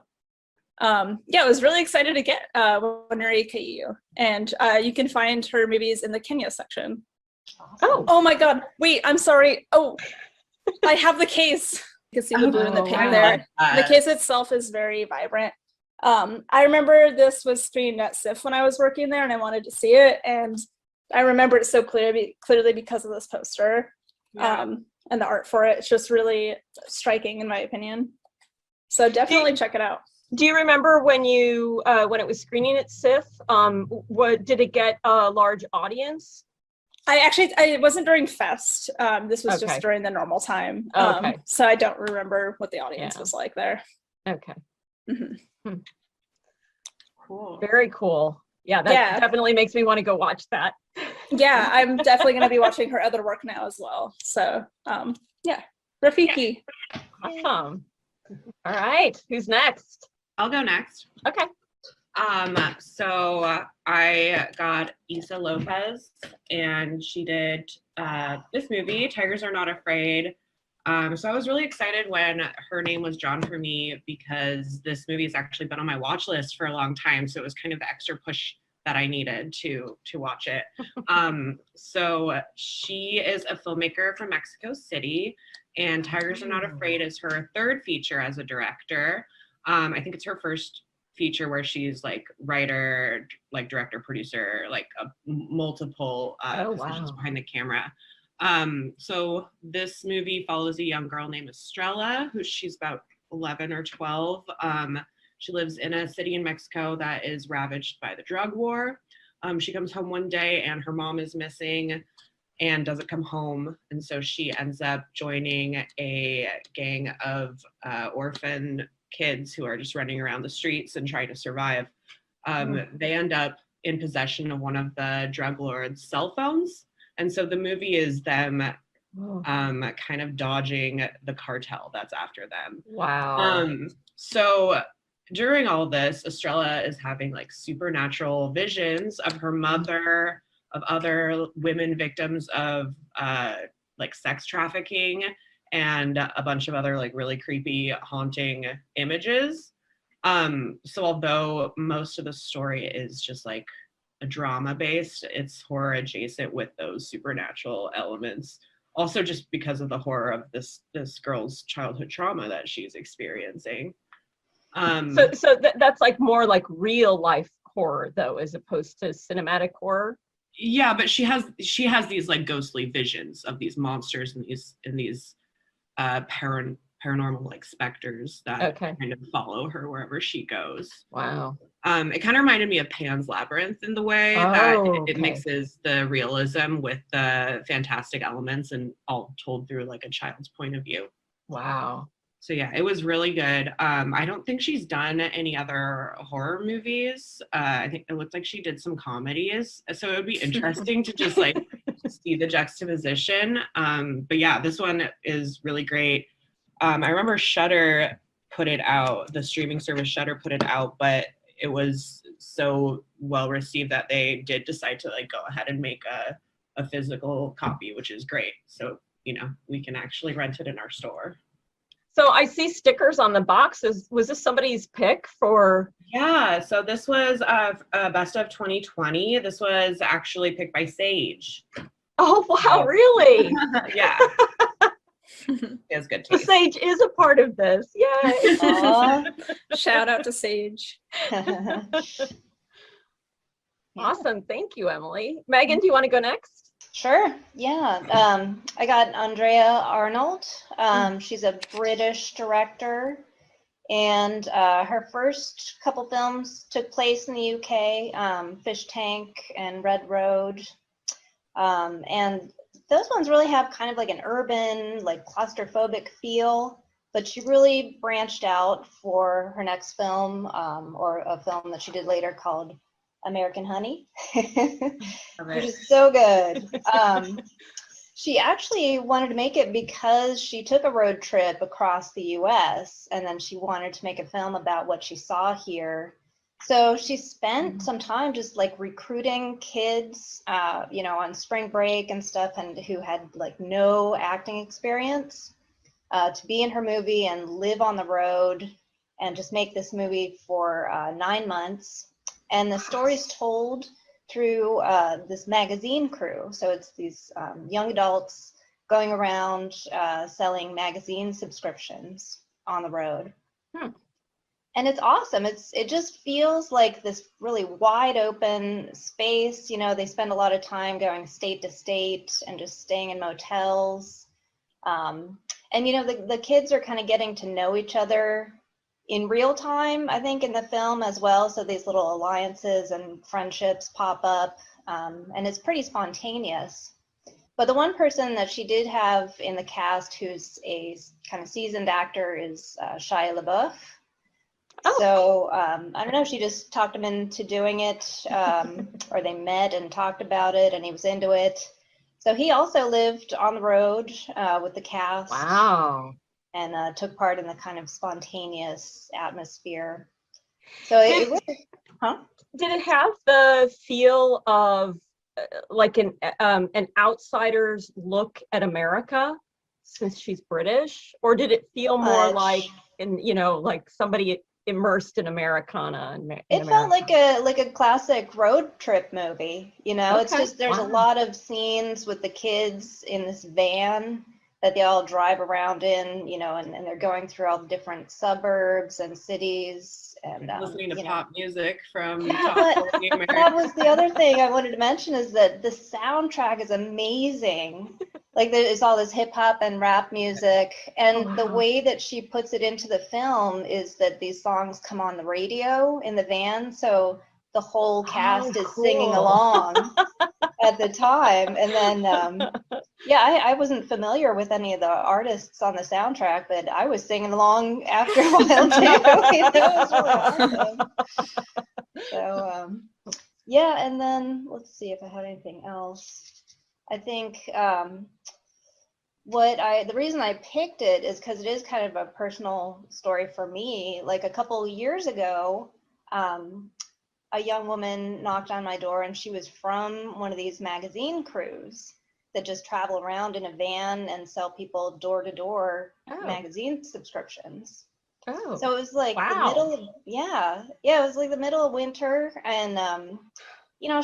I was really excited to get Wanuri Kaiu, and you can find her movies in the Kenya section. Oh my god, wait, I'm sorry. Oh, I have the case. You can see the blue and the pink there. The case itself is very vibrant. I remember this was screened at SIF when I was working there, and I wanted to see it, and I remember it so clearly because of this poster. And the art for it. It's just really striking in my opinion. So definitely check it out. Do you remember when you when it was screening at SIFF? What did it get a large audience? It wasn't during Fest. This was Okay. just during the normal time. Okay. So I don't remember what the audience was like there. Okay. Mhm. Cool. Very cool. Yeah, that definitely makes me want to go watch that. Yeah, I'm definitely going to be watching her other work now as well. So, yeah, Rafiki. Awesome. All right, who's next? I'll go next. Okay. So I got Issa Lopez, and she did this movie, Tigers Are Not Afraid. So I was really excited when her name was drawn for me, because this movie has actually been on my watch list for a long time. So it was kind of the extra push that I needed to watch it. So she is a filmmaker from Mexico City, and Tigers Are Not Afraid is her third feature as a director. I think it's her first feature where she's like writer, like director, producer, like multiple positions behind the camera. So this movie follows a young girl named Estrella, she's about 11 or 12. She lives in a city in Mexico that is ravaged by the drug war. She comes home one day and her mom is missing and doesn't come home. And so she ends up joining a gang of orphan kids who are just running around the streets and trying to survive. They end up in possession of one of the drug lord's cell phones. And so the movie is them kind of dodging the cartel that's after them. Wow. So during all this, Estrella is having like supernatural visions of her mother, of other women victims of like sex trafficking, and a bunch of other like really creepy, haunting images. So although most of the story is just like a drama based, it's horror adjacent with those supernatural elements. Also just because of the horror of this girl's childhood trauma that she's experiencing. So that's like more like real life horror though, as opposed to cinematic horror. Yeah, but she has these like ghostly visions of these monsters and these paranormal like specters that kind of follow her wherever she goes. Wow. It kind of reminded me of Pan's Labyrinth in the way that it mixes the realism with the fantastic elements, and all told through like a child's point of view. Wow. So yeah, it was really good. I don't think she's done any other horror movies. I think it looked like she did some comedies. So it would be interesting to just like see the juxtaposition. But yeah, this one is really great. I remember Shudder put it out, the streaming service Shudder put it out, but it was so well received that they did decide to like go ahead and make a physical copy, which is great. So, you know, we can actually rent it in our store. So I see stickers on the boxes. Was this somebody's pick for? Yeah, so this was Best of 2020. This was actually picked by Sage. Oh, wow, really? Yeah. He has good taste. Sage is a part of this. Yay. Shout out to Sage. Awesome. Thank you, Emily. Megan, do you want to go next? Sure. Yeah. I got Andrea Arnold. She's a British director, and her first couple films took place in the UK, Fish Tank and Red Road. And those ones really have kind of like an urban, like claustrophobic feel, but she really branched out for her next film, or a film that she did later called American Honey, which is so good. She actually wanted to make it because she took a road trip across the US, and then she wanted to make a film about what she saw here. So she spent some time just like recruiting kids, you know, on spring break and stuff, and who had like no acting experience, to be in her movie and live on the road and just make this movie for 9 months. And the story's told through this magazine crew. So it's these young adults going around selling magazine subscriptions on the road. And it's awesome. It just feels like this really wide open space. You know, they spend a lot of time going state to state and just staying in motels. And, you know, the kids are kind of getting to know each other in real time, I think, in the film as well. So these little alliances and friendships pop up, and it's pretty spontaneous. But the one person that she did have in the cast who's a kind of seasoned actor is Shia LaBeouf. So I don't know, she just talked him into doing it, or they met and talked about it, and he was into it. So he also lived on the road with the cast. Wow. And took part in the kind of spontaneous atmosphere. So it was, Did it have the feel of like an outsider's look at America, since she's British, or did it feel more like like somebody immersed in Americana? It felt like a classic road trip movie. It's just there's a lot of scenes with the kids in this van that they all drive around in, and they're going through all the different suburbs and cities and listening to pop music from that was the other thing I wanted to mention, is that the soundtrack is amazing. Like there's all this hip hop and rap music, and the way that she puts it into the film is that these songs come on the radio in the van, so the whole cast is singing along at the time. And then I wasn't familiar with any of the artists on the soundtrack, but I was singing along after a while too. That was really awesome. So and then let's see if I had anything else. I think the reason I picked it is because it is kind of a personal story for me. Like a couple years ago, a young woman knocked on my door, and she was from one of these magazine crews that just travel around in a van and sell people door to door magazine subscriptions. So it was like the middle of, it was like the middle of winter, and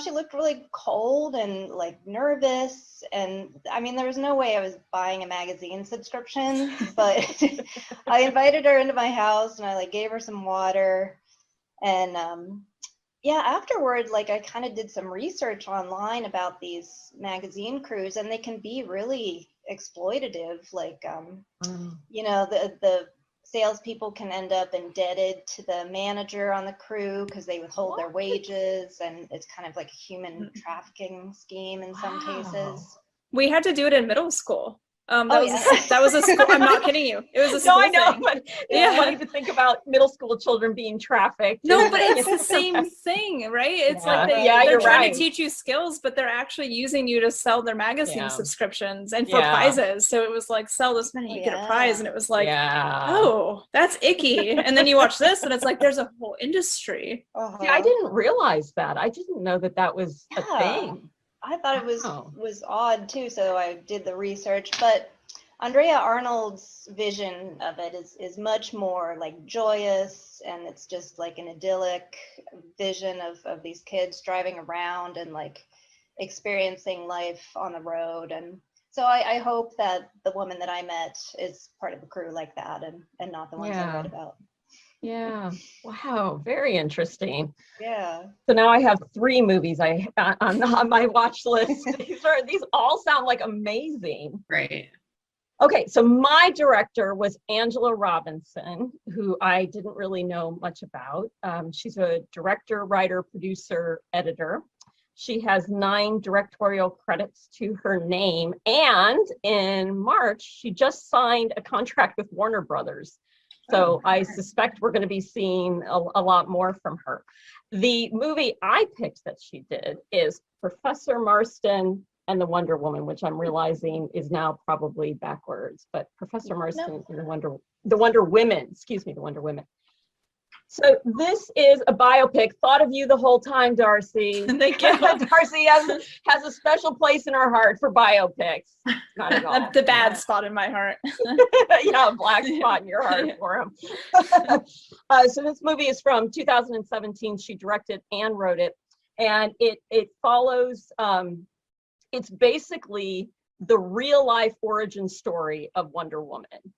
she looked really cold and like nervous, and I mean there was no way I was buying a magazine subscription, but I invited her into my house, and I like gave her some water, and afterward, like I kind of did some research online about these magazine crews, and they can be really exploitative. Like, the salespeople can end up indebted to the manager on the crew because they withhold their wages, and it's kind of like a human trafficking scheme in some cases. We had to do it in middle school. That was a school. I'm not kidding you. It was a school I know, thing. but it's funny to think about middle school children being trafficked. No, but it's the same thing, right? It's like they're trying to teach you skills, but they're actually using you to sell their magazine subscriptions and for prizes. So it was like, sell this many, you get a prize, and it was like, oh, that's icky. And then you watch this, and it's like there's a whole industry. See, I didn't realize that. I didn't know that was a thing. I thought it was odd too, so I did the research. But Andrea Arnold's vision of it is much more like joyous, and it's just like an idyllic vision of these kids driving around and like experiencing life on the road. And so I hope that the woman that I met is part of the crew like that, and not the ones I read about. Yeah. Wow. Very interesting. Yeah. So now I have 3 movies on my watch list. These all sound like amazing. Right. Okay. So my director was Angela Robinson, who I didn't really know much about. She's a director, writer, producer, editor. She has 9 directorial credits to her name. And in March, she just signed a contract with Warner Brothers. So I suspect we're going to be seeing a lot more from her. The movie I picked that she did is Professor Marston and the Wonder Woman, which I'm realizing is now probably backwards, but Professor Marston and the Wonder Women. So this is a biopic. Thought of you the whole time, Darcy. Thank you. Darcy has a special place in her heart for biopics. Not at all. The bad spot in my heart. A black spot in your heart for him. So this movie is from 2017. She directed and wrote it, and it follows. It's basically the real life origin story of Wonder Woman,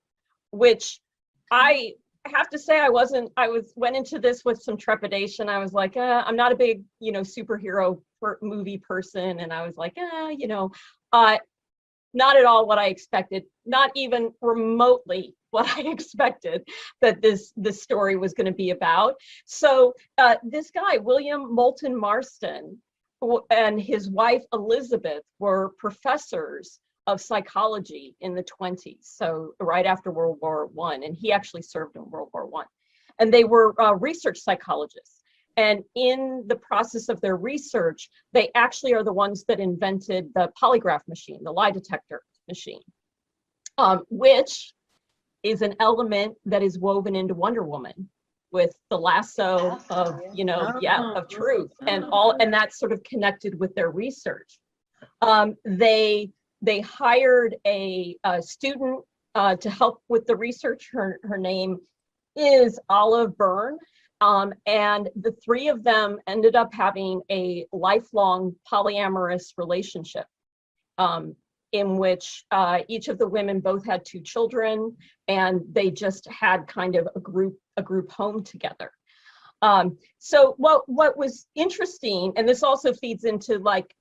which I have to say I went into this with some trepidation. I was like, I'm not a big, superhero movie person. And I was like, not at all what I expected, not even remotely what I expected that this story was going to be about. So this guy, William Moulton Marston, and his wife Elizabeth were professors of psychology in the 20s, so right after World War I, and he actually served in World War I. And they were research psychologists. And in the process of their research, they actually are the ones that invented the polygraph machine, the lie detector machine, which is an element that is woven into Wonder Woman with the lasso of, of truth and that's sort of connected with their research. They hired a student to help with the research. Her name is Olive Byrne. And the three of them ended up having a lifelong polyamorous relationship in which each of the women both had 2 children, and they just had kind of a group home together. So what was interesting, and this also feeds into like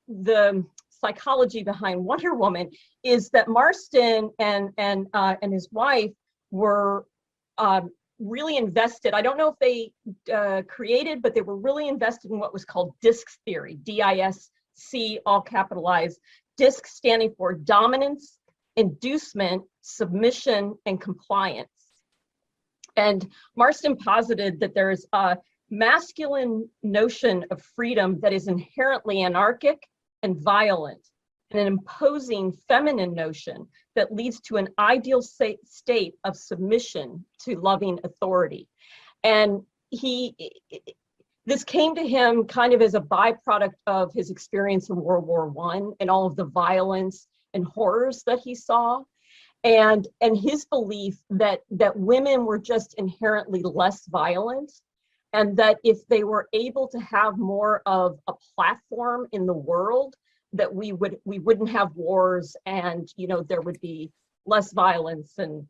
the psychology behind Wonder Woman, is that Marston and his wife were really invested. I don't know if they created, but they were really invested in what was called DISC theory, D-I-S-C, all capitalized. DISC standing for dominance, inducement, submission, and compliance. And Marston posited that there's a masculine notion of freedom that is inherently anarchic and violent, and an imposing feminine notion that leads to an ideal state of submission to loving authority. And this came to him kind of as a byproduct of his experience in World War I and all of the violence and horrors that he saw. And his belief that women were just inherently less violent, and that if they were able to have more of a platform in the world, that we wouldn't have wars, and there would be less violence, and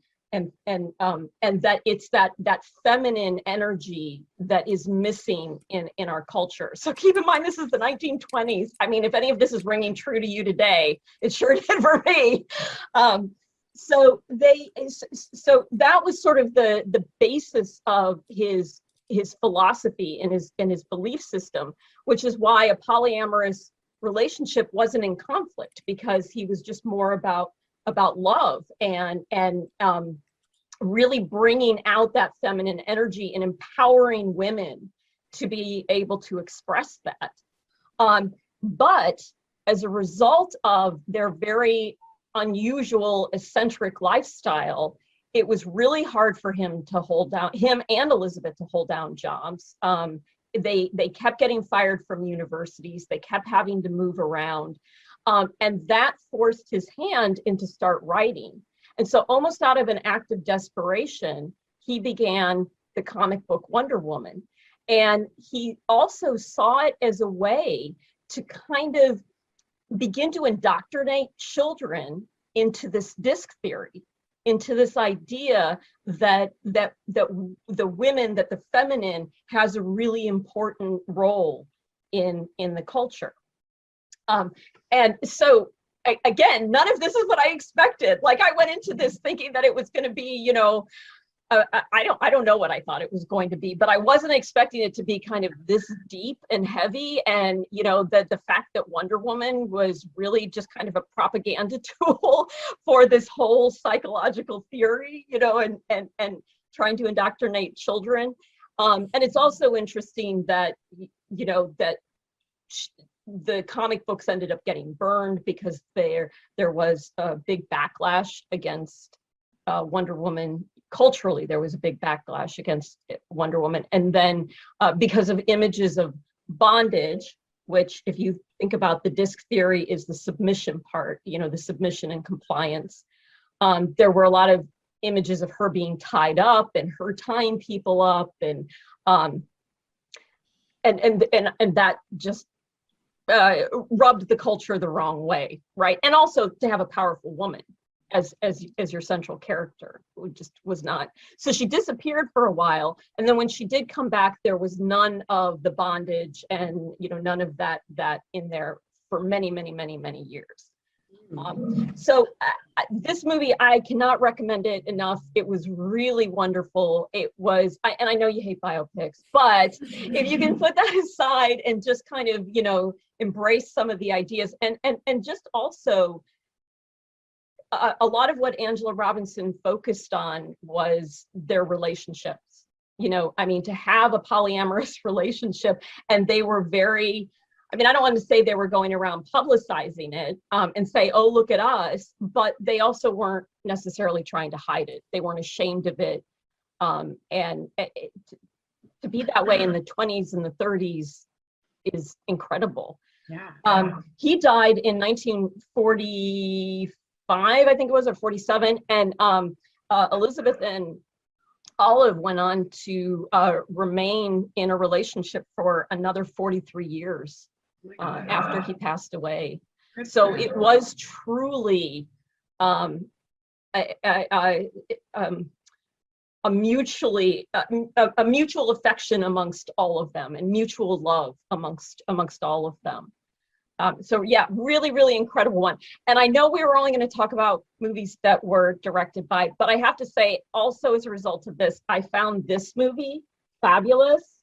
that it's that feminine energy that is missing in our culture. So keep in mind, this is the 1920s. I mean, if any of this is ringing true to you today, it sure did for me. So that was sort of the basis of his philosophy and his belief system, which is why a polyamorous relationship wasn't in conflict, because he was just more about love and really bringing out that feminine energy and empowering women to be able to express that. But as a result of their very unusual, eccentric lifestyle, it was really hard for him and Elizabeth to hold down jobs. They kept getting fired from universities. They kept having to move around. And that forced his hand into start writing. And so almost out of an act of desperation, he began the comic book Wonder Woman. And he also saw it as a way to kind of begin to indoctrinate children into this DISC theory, into this idea that the women, that the feminine has a really important role in the culture. And so again, none of this is what I expected. Like, I went into this thinking that it was going to be, I don't know what I thought it was going to be, but I wasn't expecting it to be kind of this deep and heavy. And the fact that Wonder Woman was really just kind of a propaganda tool for this whole psychological theory, and trying to indoctrinate children. And it's also interesting that that the comic books ended up getting burned because there was a big backlash against Wonder Woman. Culturally, there was a big backlash against Wonder Woman. And then because of images of bondage, which, if you think about the DISC theory, is the submission part, the submission and compliance. There were a lot of images of her being tied up and her tying people up, and that just rubbed the culture the wrong way, right? And also to have a powerful woman as your central character, who just was not. So she disappeared for a while, and then when she did come back, there was none of the bondage and none of that in there for many years. So this movie, I cannot recommend it enough. It was really wonderful. It was, and I know you hate biopics, but if you can put that aside and just kind of, embrace some of the ideas and just also a lot of what Angela Robinson focused on was their relationships. To have a polyamorous relationship, and they were very, I don't want to say they were going around publicizing it and say, oh, look at us, but they also weren't necessarily trying to hide it. They weren't ashamed of it. To be that way in the 20s and the 30s is incredible. Yeah. He died in 1945, I think it was, or 47. And Elizabeth and Olive went on to remain in a relationship for another 43 years after he passed away. So it was truly a mutual affection amongst all of them, and mutual love amongst all of them. So yeah, really, really incredible one. And I know we were only going to talk about movies that were directed by, but I have to say also as a result of this, I found this movie fabulous,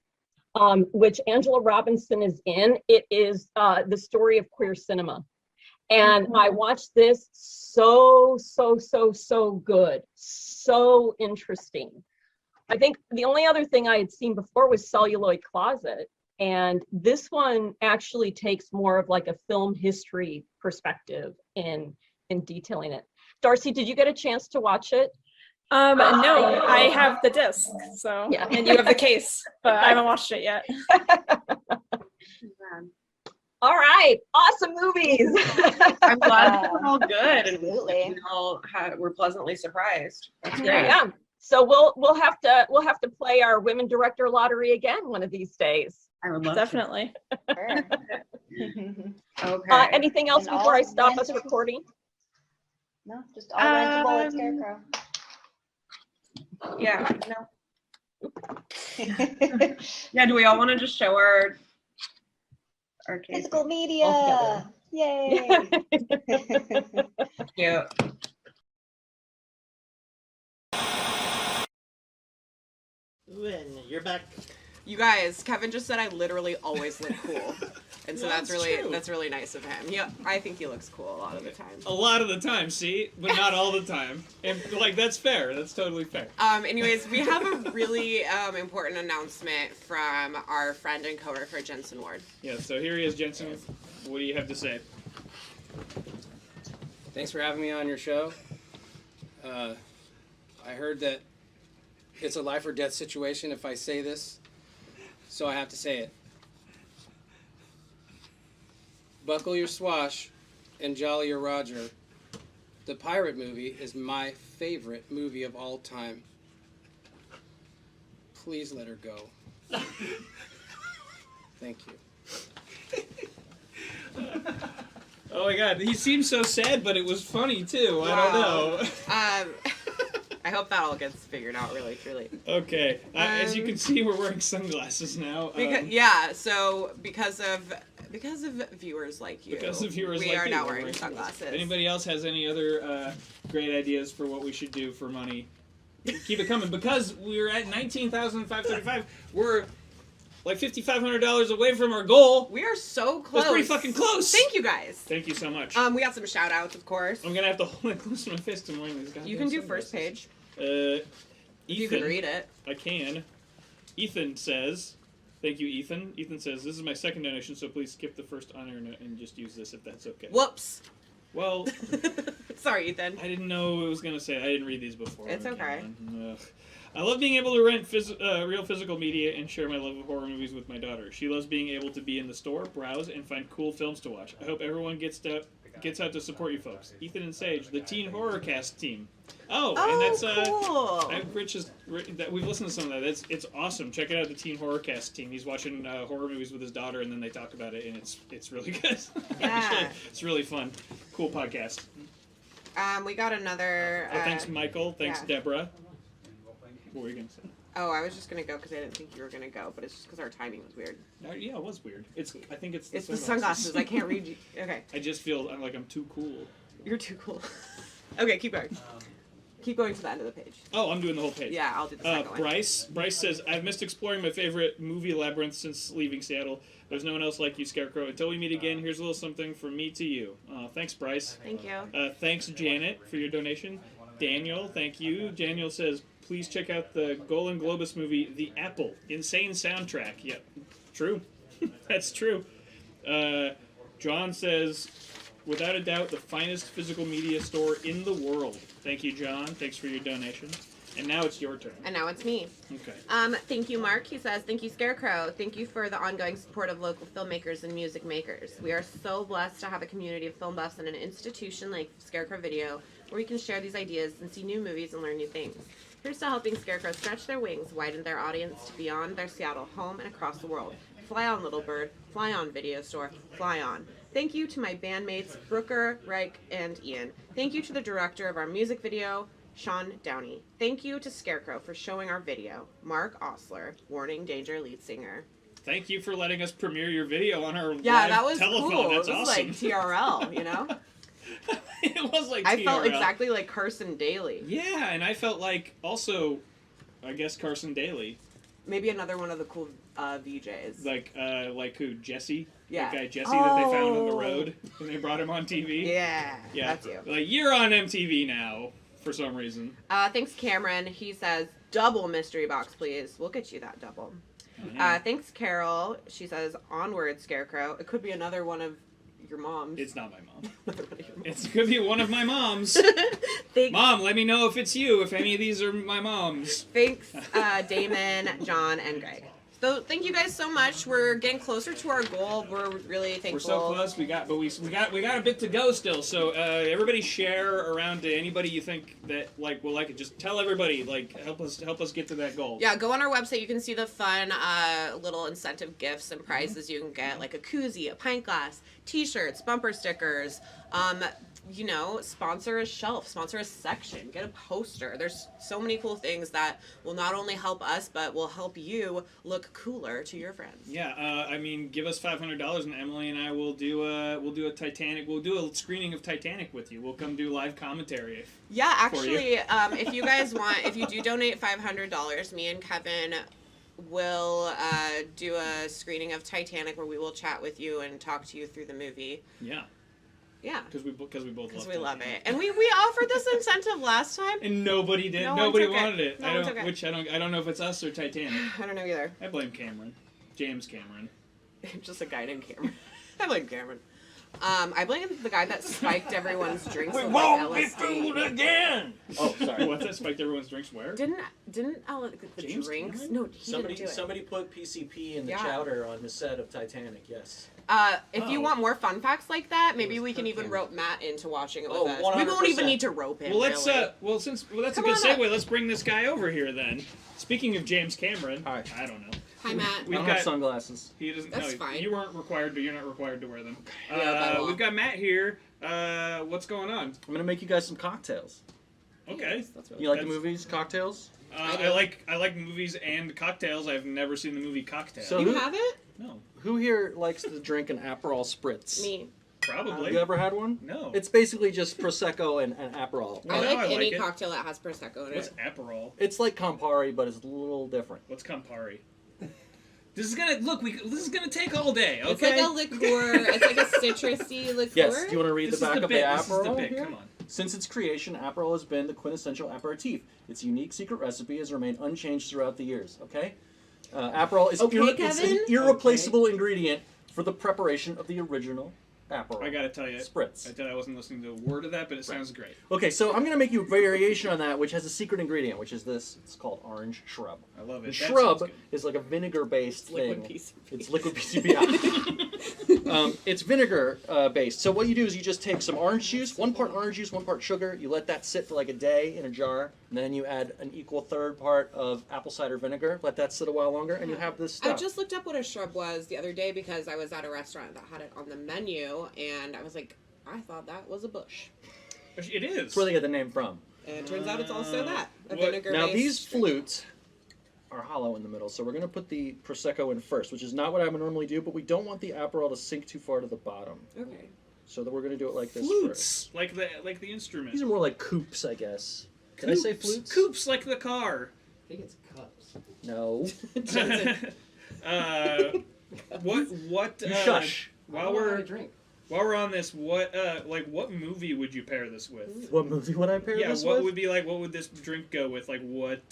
which Angela Robinson is in. It is the story of queer cinema. And I watched this, so good, so interesting. I think the only other thing I had seen before was Celluloid Closet. And this one actually takes more of like a film history perspective in detailing it. Darcy, did you get a chance to watch it? No, I have the disc, so yeah. And you have the case, but I haven't watched it yet. All right, awesome movies. I'm glad we're all good Absolutely. and we all were pleasantly surprised. That's great. Yeah. So we'll have to play our women director lottery again one of these days. I would love Definitely. Sure. Okay. Anything else And before I all stop us rentable- recording? No, just all rentable at Scarecrow. Yeah. No. Yeah. Do we all want to just show our case? Physical media. Altogether. Yay. Cute. And you're back. You guys, Kevin just said I literally always look cool. And so Well, that's true. really nice of him. Yeah, I think he looks cool a lot of the time. A lot of the time, see? But not all the time. And, that's fair. That's totally fair. Anyways, we have a really important announcement from our friend and coworker, Jensen Ward. Yeah, so here he is, Jensen. What do you have to say? Thanks for having me on your show. I heard that it's a life or death situation if I say this, so I have to say it. Buckle your swash and jolly your Roger. The pirate movie is my favorite movie of all time. Please let her go. Thank you. Oh my god, he seemed so sad, but it was funny too. Wow. I don't know. I hope that all gets figured out really, truly. Okay, as you can see, we're wearing sunglasses now. Because of viewers like you, we are now wearing sunglasses. If anybody else has any other great ideas for what we should do for money, keep it coming. Because we're at $19,535, we're like $5,500 away from our goal. We are so close. That's pretty fucking close. Thank you guys. Thank you so much. We got some shout outs, of course. I'm gonna have to hold it close to my fist and wearing these goddamn You can do sunglasses. first page. Ethan, You can read it. I can. Ethan says, thank you, Ethan. Ethan says, this is my second donation, so please skip the first honor and just use this if that's okay. Whoops. Well, sorry, Ethan. I didn't know what it was going to say. I didn't read these before. It's okay. Ugh. I love being able to rent real physical media and share my love of horror movies with my daughter. She loves being able to be in the store, browse, and find cool films to watch. I hope everyone gets out to support you folks. Ethan and Sage, the Teen Horror Cast team. Oh, and that's cool. We've listened to some of that. It's awesome. Check it out, the Teen Horror Cast team. He's watching horror movies with his daughter, and then they talk about it, and it's really good. Yeah. It's really fun. Cool podcast. We got another. Thanks, Michael. Thanks, yeah. Deborah. What were you gonna say? Oh, I was just gonna go because I didn't think you were gonna go, but it's just because our timing was weird. Yeah, it was weird. I think it's the sunglasses. I can't read you. Okay. I just feel like I'm too cool. You're too cool. Okay, keep going. Keep going to the end of the page. Oh, I'm doing the whole page. Yeah, I'll do the second one. Bryce says, I've missed exploring my favorite movie labyrinth since leaving Seattle. There's no one else like you, Scarecrow. Until we meet again, here's a little something from me to you. Thanks, Bryce. Thank you. Thanks, Janet, for your donation. Daniel, thank you. Daniel says, please check out the Golan Globus movie, The Apple. Insane soundtrack. Yep, true. That's true. John says, without a doubt, the finest physical media store in the world. Thank you, John. Thanks for your donation. And now it's your turn. And now it's me. Okay. Thank you, Mark. He says, thank you, Scarecrow. Thank you for the ongoing support of local filmmakers and music makers. We are so blessed to have a community of film buffs and an institution like Scarecrow Video where we can share these ideas and see new movies and learn new things. Here's to helping Scarecrow stretch their wings, widen their audience to beyond their Seattle home and across the world. Fly on, Little Bird. Fly on, Video Store. Fly on. Thank you to my bandmates, Brooker, Reich, and Ian. Thank you to the director of our music video, Sean Downey. Thank you to Scarecrow for showing our video, Mark Osler, Warning Danger lead singer. Thank you for letting us premiere your video on our live that was telethon. cool. That's it was awesome. like TRL, you know? It was like I TRL. felt exactly like Carson Daly. Yeah, and I felt like also, I guess, Carson Daly. Maybe another one of the cool VJs. Like who? Jesse? Yeah. That guy Jesse that they found on the road and they brought him on TV? Yeah, that's you. Like, you're on MTV now, for some reason. Thanks, Cameron. He says, double mystery box, please. We'll get you that double. Yeah. Thanks, Carol. She says, onward, Scarecrow. It could be another one of your moms. It's not my mom. It could be one of my moms. Thanks. Mom, let me know if it's you, if any of these are my moms. Thanks, Damon, John, and Greg. So thank you guys so much. We're getting closer to our goal. We're really thankful. We're so close. We got a bit to go still. So everybody share around to anybody you think that will like it. Just tell everybody. Help us get to that goal. Yeah, go on our website. You can see the fun little incentive gifts and prizes you can get, like a koozie, a pint glass, T-shirts, bumper stickers. Sponsor a shelf, sponsor a section, get a poster. There's so many cool things that will not only help us, but will help you look cooler to your friends. Yeah, give us $500 and Emily and I will do a Titanic. We'll do a screening of Titanic with you. We'll come do live commentary. Yeah, actually, if you guys want, if you do donate $500, me and Kevin will do a screening of Titanic where we will chat with you and talk to you through the movie. Yeah. Yeah. Because we both love it. And we offered this incentive last time. And nobody did. No Nobody one took wanted it. No I one don't took it. I don't know if it's us or Titanic. I don't know either. I blame Cameron. James Cameron. Just a guy named Cameron. I blame Cameron. I blame the guy that spiked everyone's drinks with LSD. again! Oh, sorry. What? That spiked everyone's drinks where? Didn't the James drinks? Cameron? No, he didn't do it. Somebody put PCP in the chowder on the set of Titanic. Yes. If you want more fun facts like that, maybe we can even rope Matt into watching it with us. 100%. We won't even need to rope him. Well, let's really. that's Come a good on segue. up. Let's bring this guy over here then. Speaking of James Cameron, Hi. I don't know. Hi, Matt. I don't have sunglasses. He doesn't. That's no, fine. You weren't required to. You're not required to wear them. Yeah, by law. We've got Matt here. What's going on? I'm gonna make you guys some cocktails. Okay. That's really You like the movies, cocktails? I like movies and cocktails. I've never seen the movie Cocktail. So You who, have it? No. who here likes to drink an Aperol spritz? Me. Probably. You ever had one? No. It's basically just Prosecco and Aperol. I like any it. cocktail that has Prosecco in What's it. Aperol? It's like Campari, but it's a little different. What's Campari? This is gonna This is gonna take all day. Okay. It's like a liqueur. It's like a citrusy liqueur. Yes, do you want to read This the is back the of bit. the This is the Aperol? bit. here? Come on. Since its creation, Aperol has been the quintessential aperitif. Its unique secret recipe has remained unchanged throughout the years. Okay, Aperol is Okay, it's an Kevin? irreplaceable ingredient for the preparation of the original Aperol. I gotta tell you, Spritz. I wasn't listening to a word of that, but it sounds great. Okay, so I'm going to make you a variation on that, which has a secret ingredient, which is this. It's called orange shrub. I love it. The That shrub sounds good. is like a vinegar-based Liquid thing. PCP. It's liquid PCP. It's vinegar-based. So what you do is you just take some orange juice, 1 part orange juice, 1 part sugar. You let that sit for like a day in a jar, and then you add an equal third part of apple cider vinegar. Let that sit a while longer, and you have this I stuff. just looked up what a shrub was the other day because I was at a restaurant that had it on the menu, and I was like, I thought that was a bush. It is. That's where they get the name from. And it turns out it's also that. A what- vinegar Now these flutes are hollow in the middle, so we're going to put the Prosecco in first, which is not what I would normally do, but we don't want the Aperol to sink too far to the bottom. Okay. So that we're gonna do it like this Flutes, like the instrument. These are more like coops, I guess. Did I say flutes? Coops, like the car. I think it's cups. No. What? You shush. While we're on this, what movie would you pair this with? What movie would I pair this with? Yeah, what would be like? What would this drink go with? Like what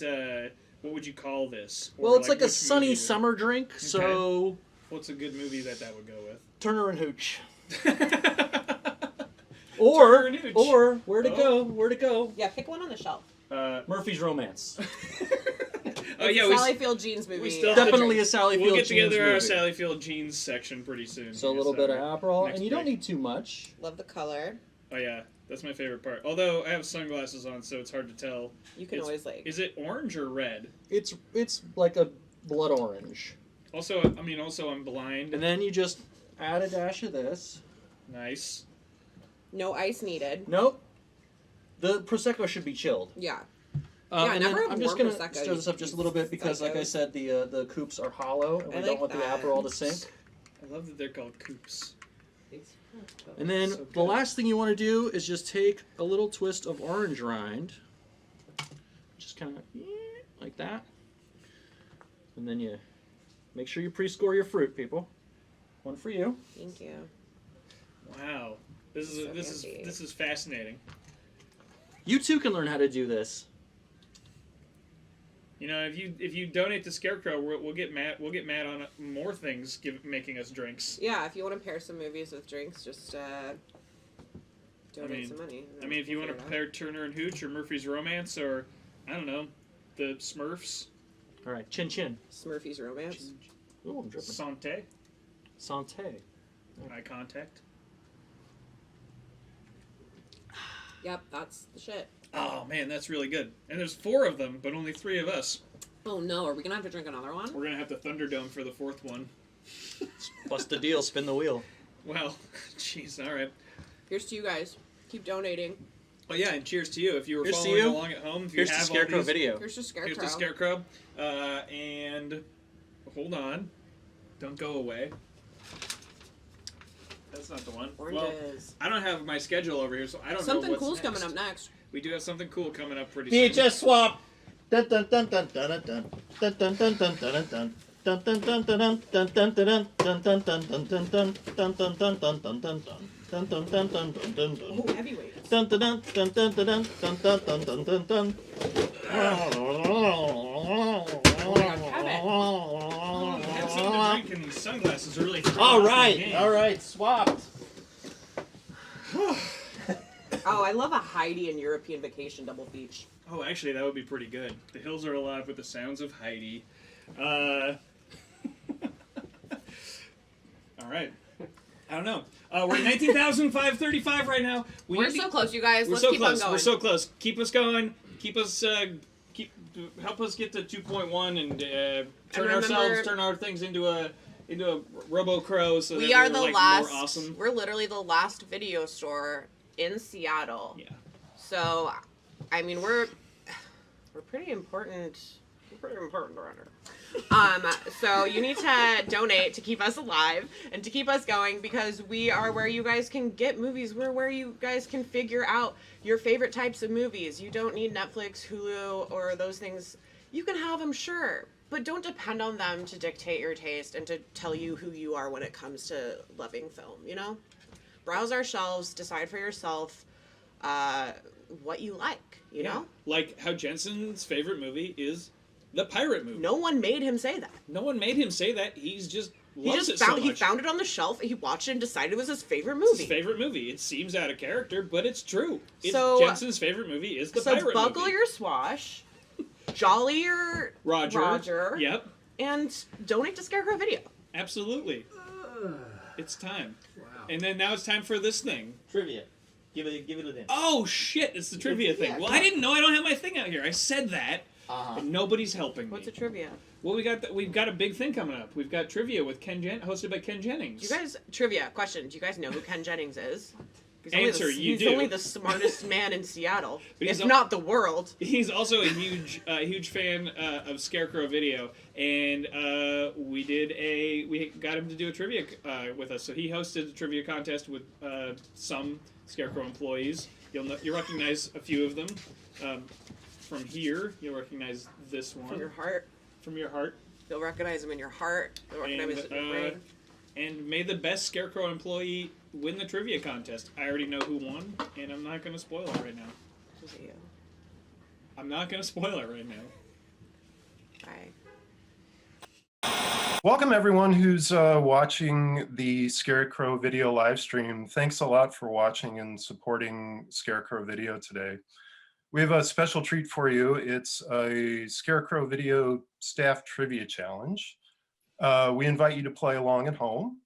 would you call this? Or Well, it's like a which sunny movie summer drink, Okay. so What's a good movie that would go with? Turner and Hooch. Turner and Hooch. Or where to go? Where to go? Yeah, pick one on the shelf. Murphy's Romance. Oh yeah, Sally Field Jeans movie. We still Definitely a Sally Field We'll get Jeans together our movie. Sally Field Jeans section pretty soon. So a little bit of Aperol, and you don't need too much. Love the color. Oh yeah, that's my favorite part. Although I have sunglasses on, so it's hard to tell. You can always like. Is it orange or red? It's like a blood orange. Also, I'm blind. And then you just add a dash of this. Nice. No ice needed. Nope. The prosecco should be chilled. Yeah. And never then have I'm just warm gonna Prosecco. stir this up just a little bit because, like I said, the coops are hollow, and we I don't like want the that. Aperol to sink. I love that they're called coops. And then So the last thing you want to do is just take a little twist of orange rind, just kind of like that, and then you make sure you pre-score your fruit, people. One for you. Thank you. Wow, this is fascinating. You too can learn how to do this. You know, if you donate to Scarecrow, we'll get mad on more things making us drinks. Yeah, if you want to pair some movies with drinks, just donate some money. I mean, if you want to pair Turner and Hooch or Murphy's Romance or I don't know, the Smurfs. All right, chin chin. Smurfy's Romance. Ooh, I'm dripping. Santé. Santé. Eye contact. Yep, that's the shit. Oh man, that's really good. And there's 4 of them, but only 3 of us. Oh no, are we gonna have to drink another one? We're gonna have to Thunderdome for the 4th one. Bust the deal, spin the wheel. Well, jeez, all right. Here's to you guys. Keep donating. Oh yeah, and cheers to you if you were Here's to following you. along at home. If Here's you the have Scarecrow all these, video. Here's to Scarecrow. Here's the Scarecrow. And hold on, don't go away. That's not the one. Oranges. Well, I don't have my schedule over here, so I don't know Something what's cool's next. coming up next. We do have something cool coming up pretty VHS soon. swap. Dun dun dun dun dun dun dun dun dun dun dun dun. Dun dun dun dun dun dun dun dun dun dun dun dun dun dun dun dun dun dun dun dun. Dun dun dun dun dun dun dun. Oh, heavyweights. Dun dun dun dun dun dun dun dun dun dun dun dun. Have something to drink, and these sunglasses are really. All right, swapped. Oh, I love a Heidi and European Vacation double beach. Oh, actually, that would be pretty good. The hills are alive with the sounds of Heidi. All right. I don't know. We're at 19,535 right now. We're so close, you guys. We're Let's so keep close. on going. We're so close. Keep us going. Keep us. Help us get to 2.1 and turn our things into a Robo Crow so We that are we're the like last. more awesome. We're literally the last video store in Seattle. Yeah. So, I mean, we're pretty important. We're pretty important around here. So you need to donate to keep us alive and to keep us going because we are where you guys can get movies. We're where you guys can figure out your favorite types of movies. You don't need Netflix, Hulu, or those things. You can have them, sure, but don't depend on them to dictate your taste and to tell you who you are when it comes to loving film, you know? Browse our shelves, decide for yourself what you like, you know? Like how Jensen's favorite movie is the pirate movie. No one made him say that. No one made him say that. He's just loves it so found much. he found it on the shelf, he watched it and decided it was his favorite It's movie. his favorite movie. It seems out of character, but it's true. So- Jensen's favorite movie is the pirate buckle movie. your swash, jolly your Roger. Yep. And donate to Scarecrow Video. Absolutely. It's time. Wow. And then now it's time for this thing. Trivia. Give it a dance. Oh shit! It's the trivia thing. Well, I didn't know. I don't have my thing out here. I said that, and nobody's helping me. What's a trivia? Well, we've got a big thing coming up. We've got trivia with hosted by Ken Jennings. Do you guys trivia question? Do you guys know who Ken Jennings is? He's only the smartest man in Seattle, But if not the world. He's also a huge fan of Scarecrow Video, and we got him to do a trivia with us. So he hosted a trivia contest with some Scarecrow employees. You'll recognize a few of them from here. You'll recognize this one From your heart. From your heart. You'll recognize him in your heart. You'll recognize him in your brain. And may the best Scarecrow employee win the trivia contest. I already know who won, and I'm not going to spoil it right now. I'm not going to spoil it right now. Bye. Welcome everyone who's watching the Scarecrow Video live stream. Thanks a lot for watching and supporting Scarecrow Video today. We have a special treat for you. It's a Scarecrow Video staff trivia challenge. We invite you to play along at home.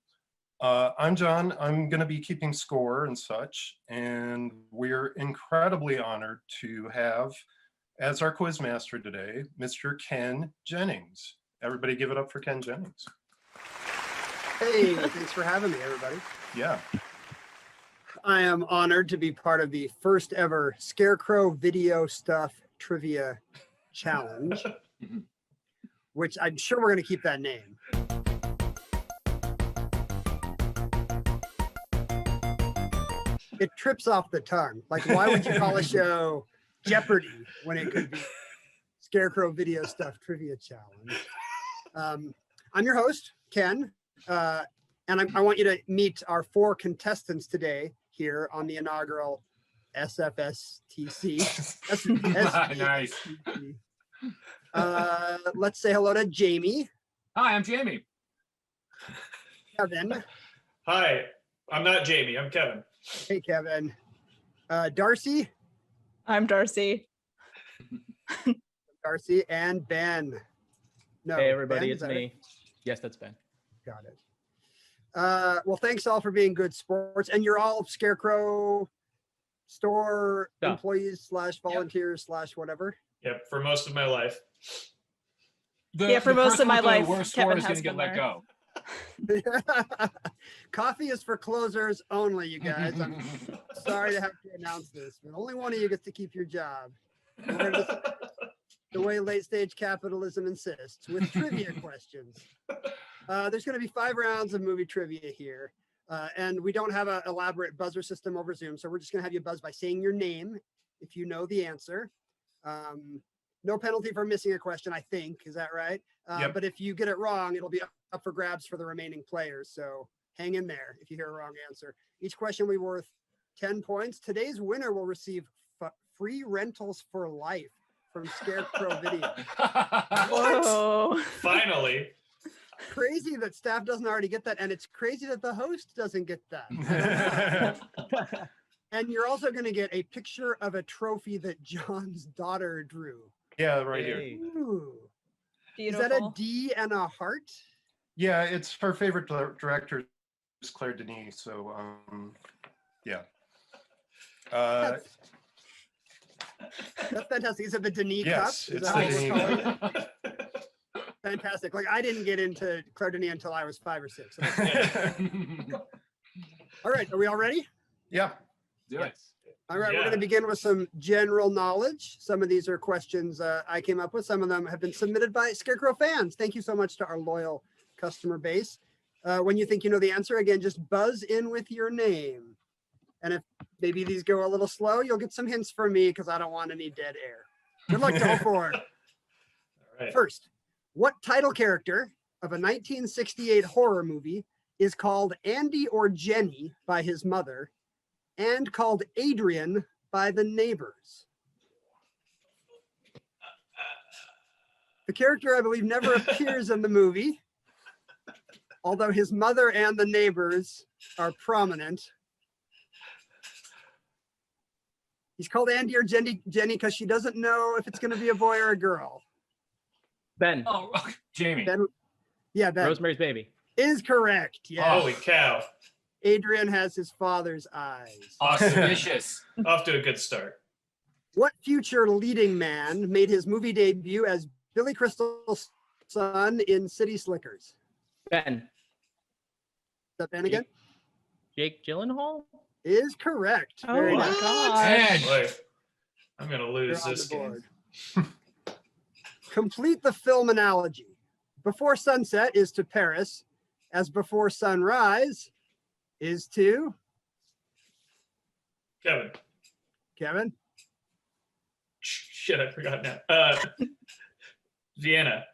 I'm John. I'm going to be keeping score and such, and we're incredibly honored to have, as our quiz master today, Mr. Ken Jennings. Everybody give it up for Ken Jennings. Hey, thanks for having me, everybody. Yeah. I am honored to be part of the first ever Scarecrow Video Stuff Trivia Challenge, which I'm sure we're going to keep that name. It trips off the tongue. Like, why would you call a show Jeopardy when it could be Scarecrow Video Stuff Trivia Challenge? I'm your host, Ken, and I want you to meet our 4 contestants today here on the inaugural SFSTC. Nice. Let's say hello to Jamie. Hi, I'm Jamie. Kevin. Hi, I'm not Jamie, I'm Kevin. Hey, Kevin. Darcy. I'm Darcy. Darcy and Ben. No, hey, everybody, Ben, it's me. Yes, that's Ben. Got it. Well, thanks all for being good sports. And you're all Scarecrow store employees / volunteers / whatever. Yep, for most of my life. For most of my life, worst Kevin score is has going to get been let there. go. Coffee is for closers only, you guys. I'm sorry to have to announce this, but only one of you gets to keep your job. The way late stage capitalism insists, with trivia questions. There's going to be 5 rounds of movie trivia here, and we don't have an elaborate buzzer system over Zoom, so we're just going to have you buzz by saying your name if you know the answer. No penalty for missing a question, I think. Is that right? Yep. But if you get it wrong, it'll be up for grabs for the remaining players. So hang in there if you hear a wrong answer. Each question will be worth 10 points. Today's winner will receive free rentals for life from Scarecrow Video. Whoa. Finally. Crazy that staff doesn't already get that, and it's crazy that the host doesn't get that. And you're also going to get a picture of a trophy that John's daughter drew. Yeah, right here. Ooh. Beautiful. Is that a D and a heart? Yeah, it's her favorite director is Claire Denis. So, yeah. That's fantastic. Is it the Denis yes, Cup? It's the Denis Cup. Fantastic. Like, I didn't get into Claire Denis until I was 5 or 6. All right, are we all ready? Yeah. Do it. All right, we're going to begin with some general knowledge. Some of these are questions I came up with. Some of them have been submitted by Scarecrow fans. Thank you so much to our loyal customer base. When you think you know the answer, again, just buzz in with your name. And if maybe these go a little slow, you'll get some hints from me because I don't want any dead air. Good luck to all 4. All right. First, what title character of a 1968 horror movie is called Andy or Jenny by his mother and called Adrian by the neighbors? The character, I believe, never appears in the movie, although his mother and the neighbors are prominent. He's called Andy or Jenny because she doesn't know if it's going to be a boy or a girl. Ben. Oh, Jamie. Ben, yeah, Ben. Rosemary's Baby. Is correct. Yeah. Holy cow. Adrian has his father's eyes. Auspicious. Off to a good start. What future leading man made his movie debut as Billy Crystal's son in City Slickers? Ben. Is that Ben again? Jake Gyllenhaal? is correct. Oh Very my nice. gosh. Boy, I'm gonna You're lose on this the game. board. Complete the film analogy. Before sunset is to Paris, as before sunrise is to Kevin. Kevin. Shit, I forgot now. Vienna.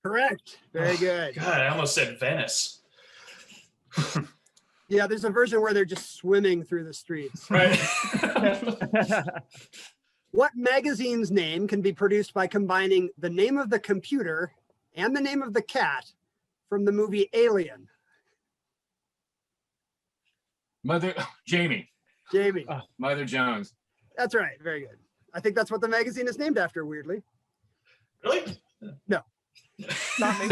Correct. Very Oh, good. God, I almost said Venice. Yeah, there's a version where they're just swimming through the streets. Right. What magazine's name can be produced by combining the name of the computer and the name of the cat from the movie Alien? Jamie. Jamie. Mother Jones. That's right. Very good. I think that's what the magazine is named after, weirdly. Really? No. Not me.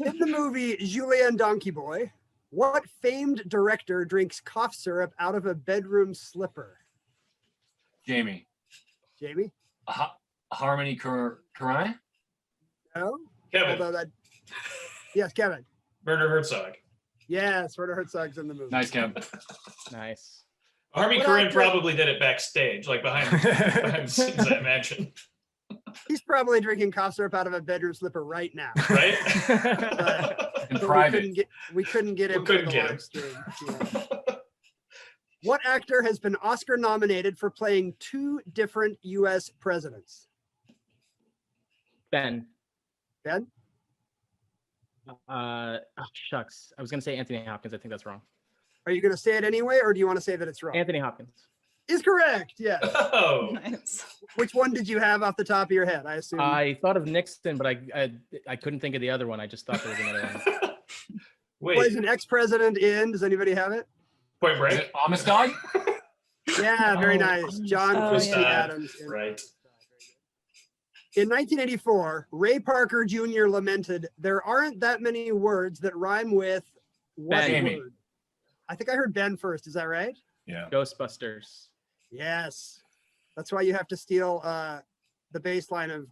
In the movie Julia and Donkey Boy, what famed director drinks cough syrup out of a bedroom slipper? Jamie. Jamie? Harmony Korine? No? Kevin. Although that... Yes, Kevin. Werner Herzog. Yes, Werner Herzog's in the movie. Nice, Kevin. Nice. Harvey What Korine actor- probably did it backstage, like behind the scenes, I imagine. He's probably drinking cough syrup out of a bedroom slipper right now. Right? In But private. we couldn't get him We for couldn't the get him. live stream. Yeah. What actor has been Oscar nominated for playing 2 different U.S. presidents? Ben. Ben? Shucks. I was gonna say Anthony Hopkins. I think that's wrong. Are you going to say it anyway, or do you want to say that it's wrong? Anthony Hopkins. Is correct. Yes. Oh. Nice. Which one did you have off the top of your head? I assume. I thought of Nixon, but I couldn't think of the other one. I just thought there was another one. Wait. Plays an ex-president in. Does anybody have it? Point Break? Amistad? Yeah, very Oh, nice. John oh, Quincy yeah. Adams. Right. In 1984, Ray Parker Jr. lamented, "There aren't that many words that rhyme with what Ben. word?" I think I heard Ben first. Is that right? Yeah. Ghostbusters. Yes. That's why you have to steal the bass line of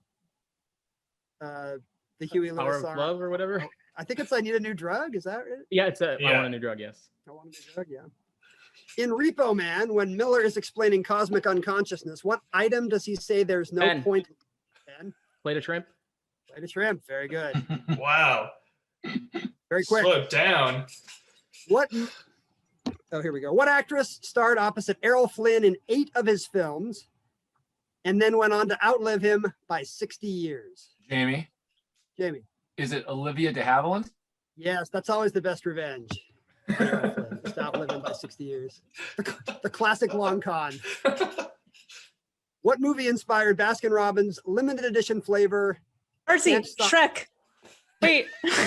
the Huey Power Lewis of song. Love or whatever. I think it's I Need a New Drug. Is that it? Yeah, it's I Yeah. Want a New Drug. Yes. I Want a New Drug, yeah. In Repo Man, when Miller is explaining cosmic unconsciousness, what item does he say there's no Ben. point? Ben? Plate of shrimp. Plate of shrimp. Very good. Wow. Very quick. Slow down. What? Oh, here we go. What actress starred opposite Errol Flynn in 8 of his films and then went on to outlive him by 60 years? Jamie. Jamie. Is it Olivia de Havilland? Yes, that's always the best revenge. Errol Flynn, just outlive him by 60 years. The classic long con. What movie inspired Baskin-Robbins limited edition flavor? Darcy, Can't Stop- Shrek. Wait,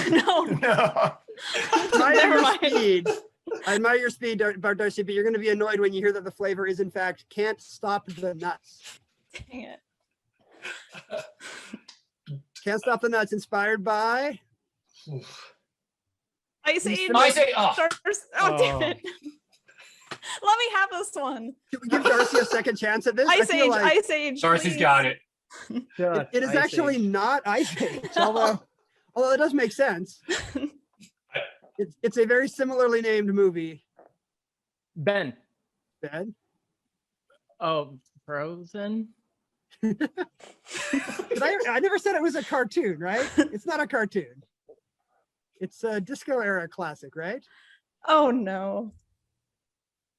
no. No. Never mind. Speed. I admire your speed, Darcy, but you're going to be annoyed when you hear that the flavor is, in fact, Can't Stop the Nuts. Dang it. Can't Stop the Nuts, inspired by... Ice Age. Ice Age. Oh. Oh, damn it. Let me have this one. Should we give Darcy a second chance at this? Ice I feel Age, like Ice Age. Darcy's please. got it. it is actually not Ice Age, although it does make sense. It's a very similarly named movie. Ben. Ben? Oh, Frozen. I never said it was a cartoon, right? It's not a cartoon. It's a disco era classic, right? Oh, no.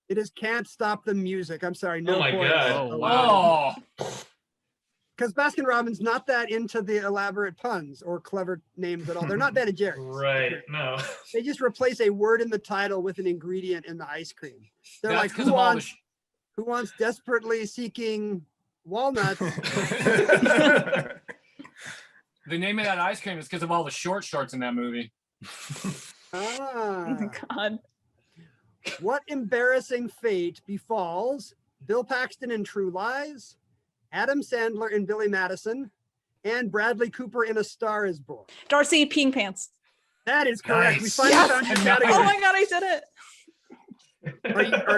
It is Can't Stop the Music. I'm sorry. No Oh my points. God. Oh, wow. Because Baskin-Robbins not that into the elaborate puns or clever names at all. They're not Ben and Jerry's. Right. No. They just replace a word in the title with an ingredient in the ice cream. They're That's like, 'cause who of all the wants, who wants desperately seeking walnuts? The name of that ice cream is because of all the short shorts in that movie. Ah. Oh, God. What embarrassing fate befalls Bill Paxton in True Lies, Adam Sandler in Billy Madison, and Bradley Cooper in A Star Is Born? Darcy, peeing pants. That is correct. We Nice. finally Yes. found your Oh category. my God, I did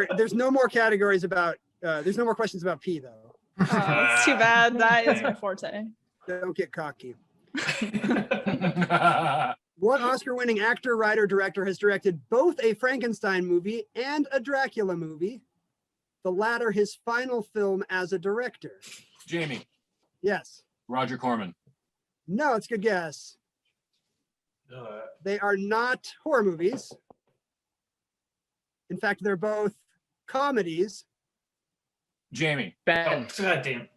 it. There's no more categories about, there's no more questions about pee, though. Oh, it's too bad. That is my forte. Don't get cocky. What Oscar-winning actor, writer, director has directed both a Frankenstein movie and a Dracula movie? The latter his final film as a director. Jamie. Yes. Roger Corman. No, it's a good guess. They are not horror movies. In fact, they're both comedies. Jamie. Ben. Oh, God damn.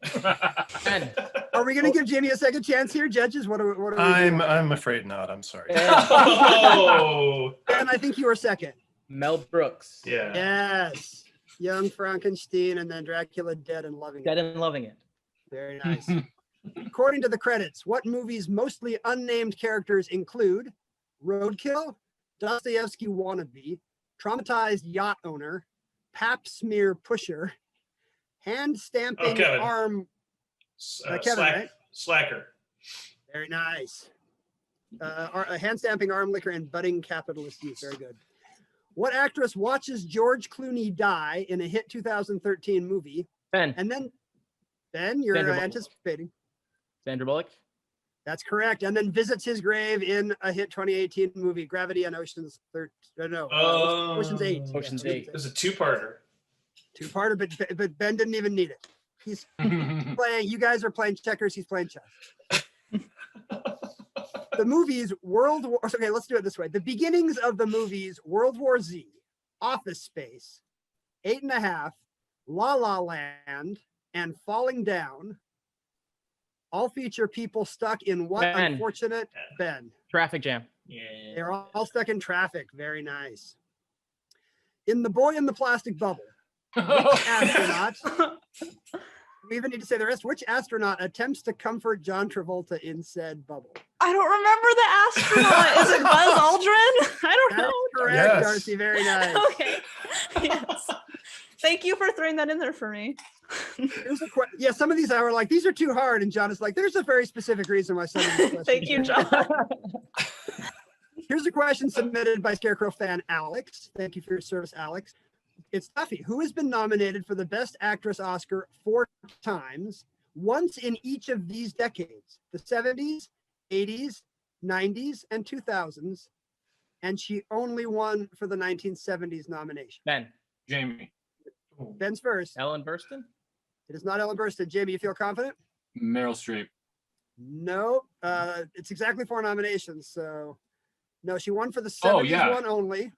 Ben. Are we going to give Jamie a second chance here, judges? What are we doing? I'm afraid not. I'm sorry. Oh. And I think you were second. Mel Brooks. Yeah. Yes. Young Frankenstein and then Dracula Dead and Loving It. Dead and Loving It. Very nice. According to the credits, what movies' mostly unnamed characters include Roadkill, Dostoevsky Wannabe, Traumatized Yacht Owner, Pap Smear Pusher, Hand Stamping Kevin. Arm. Kevin, right? Slacker. Very nice. Hand Stamping Arm Liquor and Budding Capitalist Youth. Very good. What actress watches George Clooney die in a hit 2013 movie? Ben. And then, Ben, you're Sandra Bullock. anticipating. Sandra Bullock. That's correct. And then visits his grave in a hit 2018 movie, Gravity on Ocean's 8. Ocean's Yeah, 8. It was a two-parter. Two-parter, but Ben didn't even need it. He's playing, you guys are playing checkers, he's playing chess. The movies okay, let's do it this way. The beginnings of the movies World War Z, Office Space, 8.5, La La Land, and Falling Down all feature people stuck in what Ben. unfortunate Ben? Traffic Jam. Yeah. They're all stuck in traffic. Very nice. In The Boy in the Plastic Bubble, which astronaut, we even need to say the rest, which astronaut attempts to comfort John Travolta in said bubble? I don't remember the astronaut. Is it Buzz Aldrin? I don't That's know. correct, Yes. Darcy. Very nice. Okay. Yes. Thank you for throwing that in there for me. Here's a yeah, some of these I were like, these are too hard. And John is like, there's a very specific reason why some of these questions. Thank you, John. Here's a question submitted by Scarecrow fan Alex. Thank you for your service, Alex. It's Tuffy. Who has been nominated for the Best Actress Oscar 4 times, once in each of these decades? The 70s, 80s, 90s, and 2000s. And she only won for the 1970s nomination. Ben. Jamie. Ben's first. Ellen Burstyn. It is not Ellen Burstyn. Jamie, you feel confident? Meryl Streep. No. It's exactly 4 nominations. So, no, she won for the 70s one only,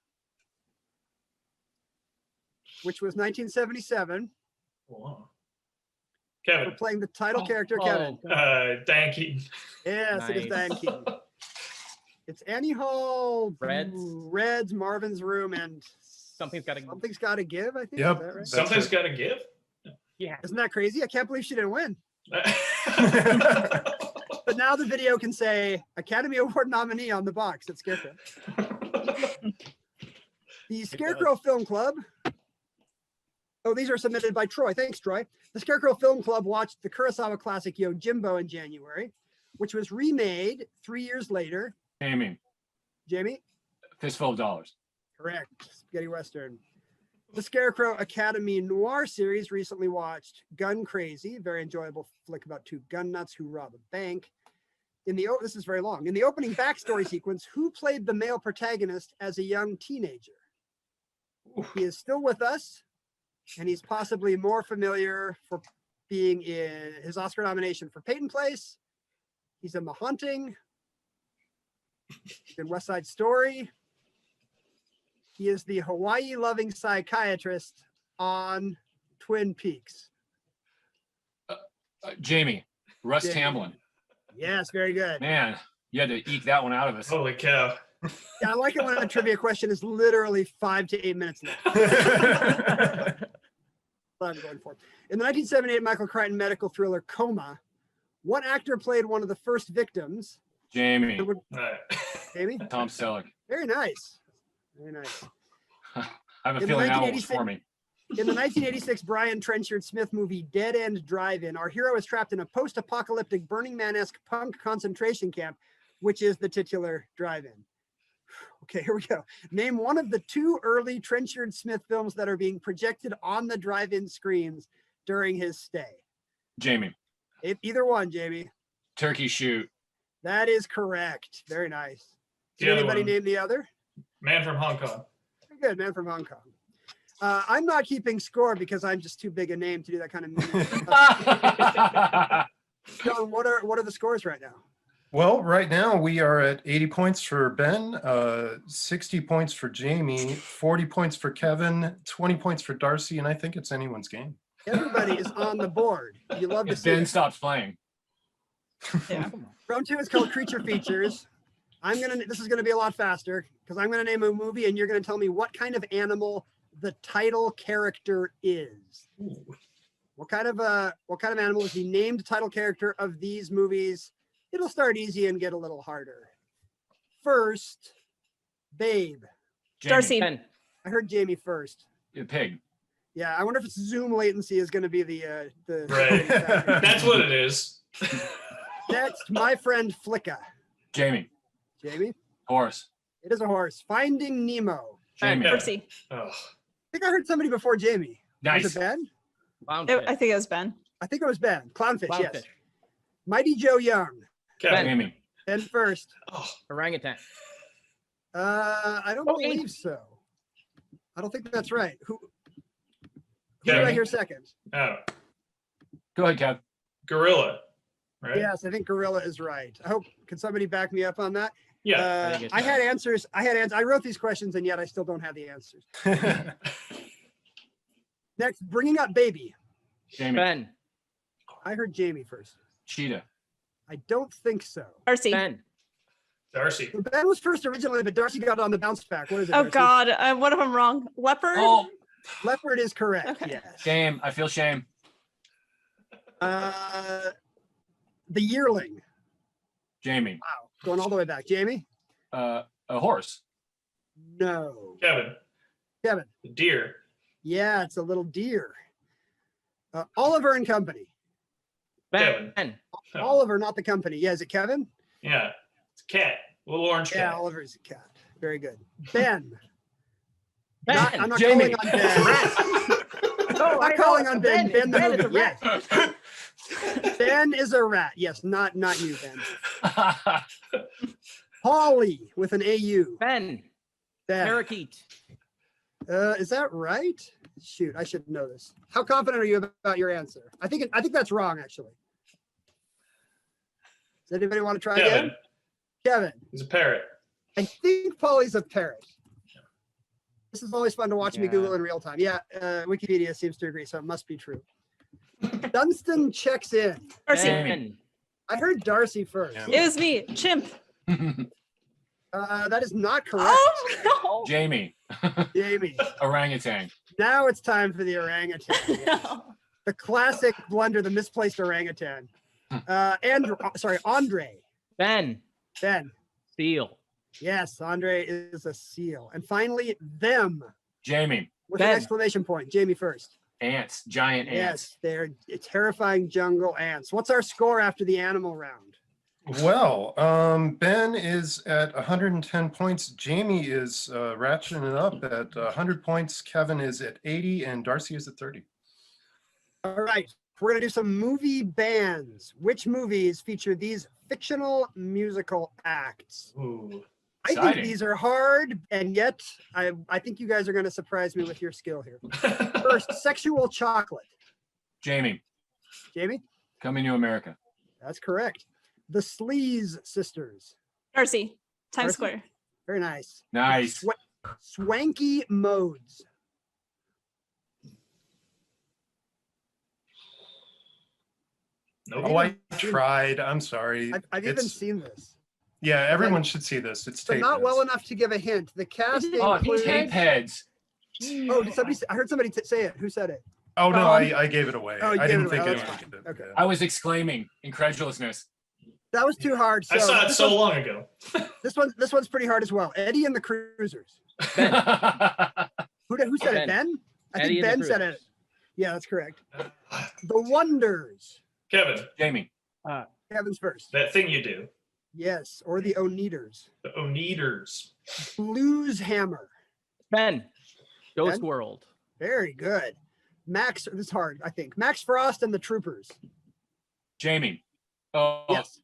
which was 1977. Wow. For Kevin. playing the title character, Kevin. Diane Keaton. Yes, it is Nice. Diane Keaton. It's Annie Hall, Reds. Marvin's Room, and Something's Gotta Give, I think. Yep. Is that right? Something's got to give. Yeah. Isn't that crazy? I can't believe she didn't win. But now the video can say Academy Award nominee on the box at Scarecrow. The Scarecrow Film Club. Oh, these are submitted by Troy. Thanks, Troy. The Scarecrow Film Club watched the Kurosawa classic Yojimbo in January, which was remade 3 years later. Jamie? Fistful of Dollars. Correct. Spaghetti Western. The Scarecrow Academy Noir series recently watched Gun Crazy, very enjoyable flick about 2 gun nuts who rob a bank. This is very long. In the opening backstory sequence, who played the male protagonist as a young teenager? He is still with us, and he's possibly more familiar for being in his Oscar nomination for Peyton Place. He's in The Haunting. He's in West Side Story. He is the Hawaii-loving psychiatrist on Twin Peaks. Jamie. Russ Jamie. Tamblyn. Yes, very good. Man, you had to eke that one out of us. Holy cow. Yeah, I like it when a trivia question is literally 5 to 8 minutes long. What I'm going for. In the 1978 Michael Crichton medical thriller Coma, what actor played one of the first victims? Jamie. Jamie? Tom Selleck. Very nice. Very nice. I have a feeling that one was for me. In the 1986 Brian Trenchard Smith movie Dead End Drive-In, our hero is trapped in a post-apocalyptic Burning Man-esque punk concentration camp, which is the titular drive-in. Okay, here we go. Name one of the 2 early Trenchard Smith films that are being projected on the drive-in screens during his stay. Jamie. Either one, Jamie. Turkey Shoot. That is correct. Very nice. The Did other anybody one. name the other? Man from Hong Kong. Good, Man from Hong Kong. I'm not keeping score because I'm just too big a name to do that kind of John, what are the scores right now? Well, right now we are at 80 points for Ben, 60 points for Jamie, 40 points for Kevin, 20 points for Darcy, and I think it's anyone's game. Everybody is on the board. You love to If see Ben it. stops playing. Yeah. Round 2 is called Creature Features. This is gonna be a lot faster because I'm gonna name a movie and you're gonna tell me what kind of animal the title character is. What kind of animal is the named title character of these movies? It'll start easy and get a little harder. First, Babe. Jamie. Darcy. Ben. I heard Jamie first. A pig. Yeah, I wonder if it's Zoom latency is going to be the Right. That's what it is. Next, My Friend Flicka. Jamie. Jamie. Horse. It is a horse. Finding Nemo. Jamie. Darcy. Oh. I think I heard somebody before Jamie. Nice. Was it Ben? Clownfish. I think it was Ben. I think it was Ben. Clownfish, yes. Clownfish. Mighty Joe Young. Kevin. Jamie. Ben first. Orangutan. I don't believe so. I don't think that's right. Who did Kevin. I hear second? Oh. Go ahead, Kev. Gorilla. Right? Yes, I think Gorilla is right. I hope, can somebody back me up on that? Yeah. I think it's I had answers. I wrote these questions and yet I still don't have the answers. Next, Bringing Up Baby. Jamie. Ben. I heard Jamie first. Cheetah. I don't think so. Darcy. Ben. Darcy. Ben was first originally, but Darcy got on the bounce back. What is it? Oh Darcy? God, what if I'm wrong? Leopard. Oh, Leopard is correct. Okay. Yes. shame. I feel shame. The Yearling. Jamie. Wow, going all the way back. Jamie? A horse. No. Kevin. Kevin? Deer. Yeah, it's a little deer. Oliver and Company. Kevin. Ben. Oh. Oliver, not the company. Yeah, is it Kevin? Yeah. It's a cat. Little orange Yeah, cat. Oliver's a cat. Very good. Ben. Ben. I'm not Jamie. calling on Ben. I'm not calling on Ben. Ben the Ben is a movie. Yes. Ben is a rat. Yes, not you, Ben. Holly with an AU. Ben. Ben. Parakeet. Is that right? Shoot, I should know this. How confident are you about your answer? I think that's wrong, actually. Does anybody want to try Kevin. again? Kevin. He's a parrot. I think Polly's a parrot. This is always fun to watch me Google in real time. Yeah, Wikipedia seems to agree, so it must be true. Dunstan checks in. Darcy. Ben. I heard Darcy first. It was me. Chimp. That is not correct. Oh no. Jamie. Jamie. Orangutan. Now it's time for the orangutan. Yes. The classic blunder, the misplaced orangutan. Andre. Ben. Ben. Seal. Yes, Andre is a seal. And finally, them. Jamie. With an Ben. exclamation point. Jamie first. Ants. Giant ants. Yes, they're terrifying jungle ants. What's our score after the animal round? Well, Ben is at 110 points. Jamie is ratcheting it up at 100 points. Kevin is at 80, and Darcy is at 30. All right, we're going to do some movie bands. Which movies feature these fictional musical acts? Ooh. I Exciting. think these are hard, and yet I think you guys are going to surprise me with your skill here. First, Sexual Chocolate. Jamie. Jamie? Coming to America. That's correct. The Sleaze Sisters. Darcy. Times Darcy? Square. Very nice. Nice. Swanky Modes. Nope. Oh, I tried. I'm sorry. I've even It's- seen this. Yeah, everyone should see this. It's But tape not heads. well enough to give a hint. The cast Oh, includes... tape heads. Oh, did somebody? I heard somebody say it. Who said it? Oh no, Ron? I gave it away. Oh, you I gave didn't it think away. Oh, anyone that's could. fine. Okay. I was exclaiming incredulousness. That was too hard. So I saw it this so one- long ago. This one's pretty hard as well. Eddie and the Cruisers. Ben. Who said it? Ben. Ben? I Eddie think and the Ben said Cruisers. it. Yeah, that's correct. The Wonders. Kevin. Jamie. Kevin's first. That thing you do. Yes, or the Oneaters. The Oneaters. Blues Hammer. Ben. Ghost Ben? World. Very good. Max. This is hard. I think Max Frost and the Troopers. Jamie. Oh, Yes.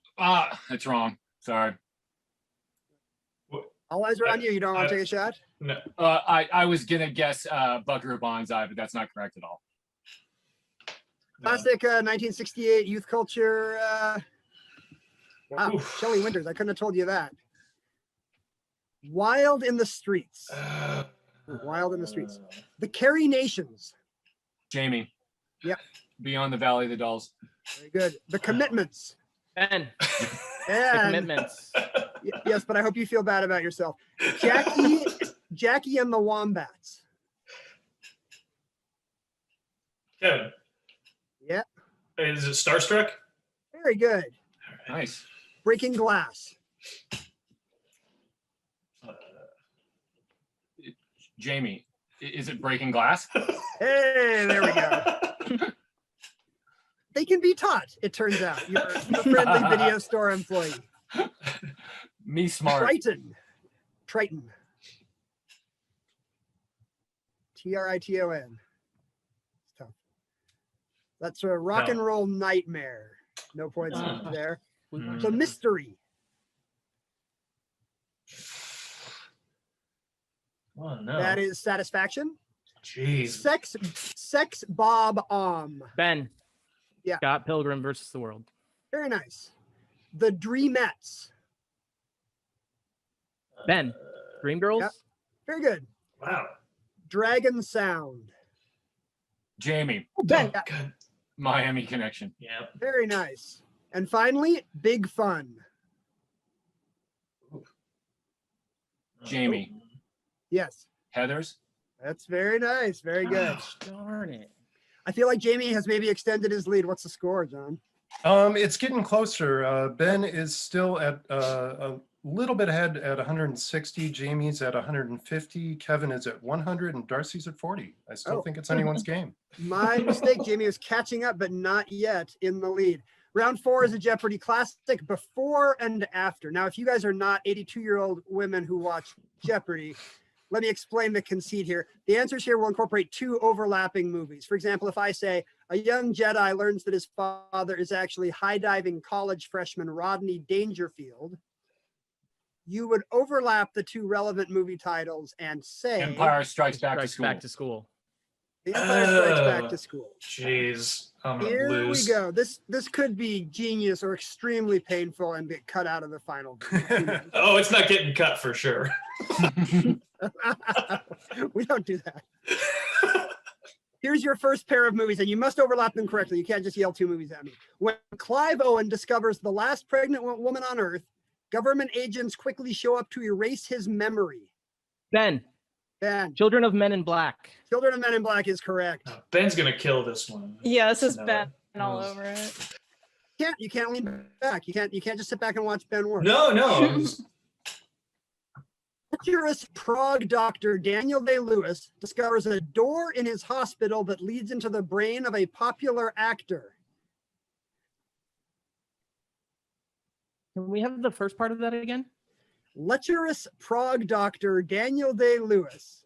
that's wrong. Sorry. All eyes are on you. You don't want to take a shot? No. I was gonna guess Buckaroo Banzai, but that's not correct at all. Classic 1968 youth culture. Wow, Shelley Winters. I couldn't have told you that. Wild in the Streets. Wild in the Streets. The Carrie Nations. Jamie. Yep. Beyond the Valley of the Dolls. Very good. The Commitments. Ben. The And Commitments. yes, but I hope you feel bad about yourself. Jackie and the Wombats. Kevin. Yeah. Is it Starstruck? Very good. Nice. Breaking Glass. Jamie, is it Breaking Glass? Hey, there we go. They can be taught, it turns out. You're a friendly video store employee. Me smart. Triton. Triton. Triton. It's tough. That's a rock and roll nightmare. No points there. So mystery. Oh, no. That is Satisfaction. Jeez. Sex Bob Ben. Yeah. Scott Pilgrim versus the World. Very nice. The Dreamettes. Ben. Dreamgirls. Yep. Very good. Wow. Dragon Sound. Jamie. Ben. Miami Connection. Yeah. Very nice. And finally, Big Fun. Jamie. Yes. Heathers. That's very nice. Very good. Darn it. I feel like Jamie has maybe extended his lead. What's the score, John? It's getting closer. Ben is still at a little bit ahead at 160. Jamie's at 150. Kevin is at 100, and Darcy's at 40. I still think it's anyone's game. My mistake. Jamie is catching up, but not yet in the lead. Round 4 is a Jeopardy classic, before and after. Now, if you guys are not 82-year-old women who watch Jeopardy, let me explain the conceit here. The answers here will incorporate 2 overlapping movies. For example, if I say, a young Jedi learns that his father is actually high-diving college freshman Rodney Dangerfield, you would overlap the 2 relevant movie titles and say... Empire Strikes Back to School. Back to School. The Empire Strikes Back to School. Jeez. I'm gonna Here lose. we go. This could be genius or extremely painful and get cut out of the final. Oh, it's not getting cut for sure. We don't do that. Here's your first pair of movies, and you must overlap them correctly. You can't just yell 2 movies at me. When Clive Owen discovers the last pregnant woman on Earth, government agents quickly show up to erase his memory. Ben. Ben. Children of Men in Black. Children of Men in Black is correct. Ben's gonna kill this one. Yeah, this is No. Ben all over it. You can't lean back. You can't just sit back and watch Ben work. No. Dangerous Prague doctor Daniel Day-Lewis discovers a door in his hospital that leads into the brain of a popular actor. Can we have the first part of that again? Lecherous Prague doctor Daniel Day-Lewis.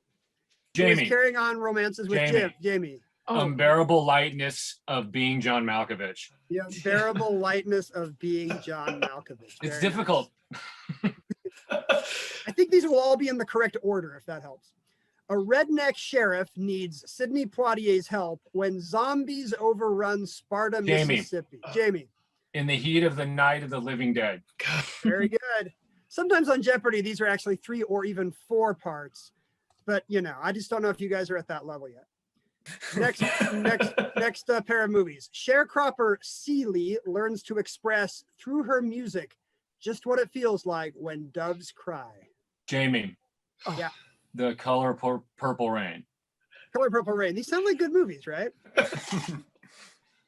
Who is Jamie. carrying on romances with Jamie. Jamie. Unbearable lightness of being John Malkovich. The unbearable lightness of being John Malkovich. It's Very difficult. I think these will all be in the correct order, if that helps. A redneck sheriff needs Sidney Poitier's help when zombies overrun Sparta, Jamie. Mississippi. Jamie. In the Heat of the Night of the Living Dead. Very good. Sometimes on Jeopardy, these are actually 3 or even 4 parts. But, I just don't know if you guys are at that level yet. Next pair of movies. Sharecropper Seeley learns to express through her music just what it feels like when doves cry. Jamie. Yeah. The Color Purple Rain. Color Purple Rain. These sound like good movies, right?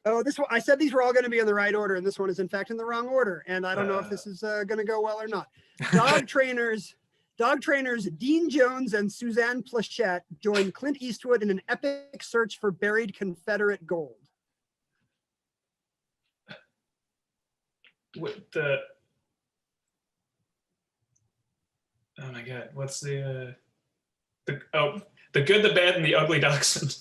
Oh, this one, I said these were all going to be in the right order, and this one is in fact in the wrong order. And I don't know if this is going to go well or not. Dog trainers Dean Jones and Suzanne Plachette join Clint Eastwood in an epic search for buried Confederate gold. What oh my God! What's the Good, the Bad, and the Ugly Dachshund?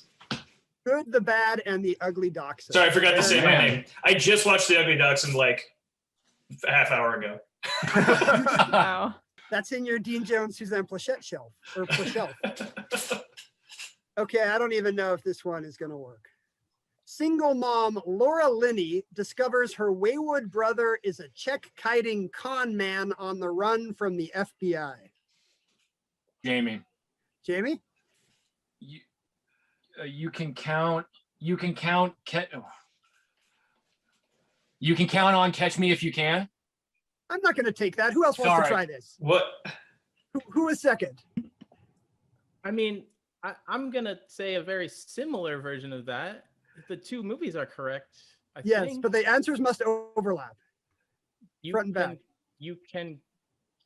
Good, the Bad, and the Ugly Dachshund. Sorry, I forgot to say my name. I just watched the Ugly Dachshund like a half hour ago. Wow. That's in your Dean Jones Suzanne Plachette shelf or shelf. Okay, I don't even know if this one is going to work. Single mom Laura Linney discovers her wayward brother is a check-kiting con man on the run from the FBI. Jamie. Jamie? You can count. You can count. You can count on Catch Me If You Can. I'm not going to take that. Who else wants to try this? What? Who is second? I mean, I'm gonna say a very similar version of that. The two movies are correct. I Yes, think. but the answers must overlap. You front and back. You can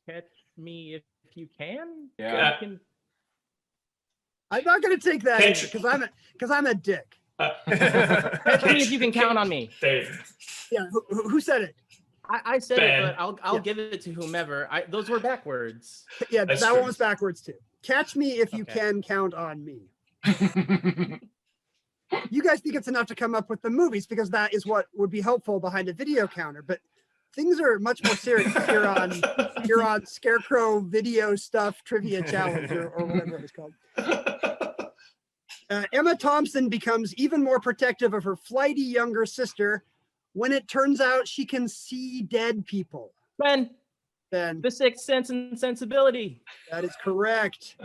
catch me if you can. Yeah. You can- I'm not going to take that because I'm a dick. Catch me if you can count on me. Yeah, who said it? I said Ben. it, but I'll give it to whomever. Those were backwards. Yeah, That's that true. one was backwards too. Catch me if you Okay. can count on me. You guys think it's enough to come up with the movies because that is what would be helpful behind a video counter, but things are much more serious here on Scarecrow Video Stuff Trivia Challenge or whatever it was called. Emma Thompson becomes even more protective of her flighty younger sister when it turns out she can see dead people. Ben. The Sixth Sense and Sensibility. That is correct.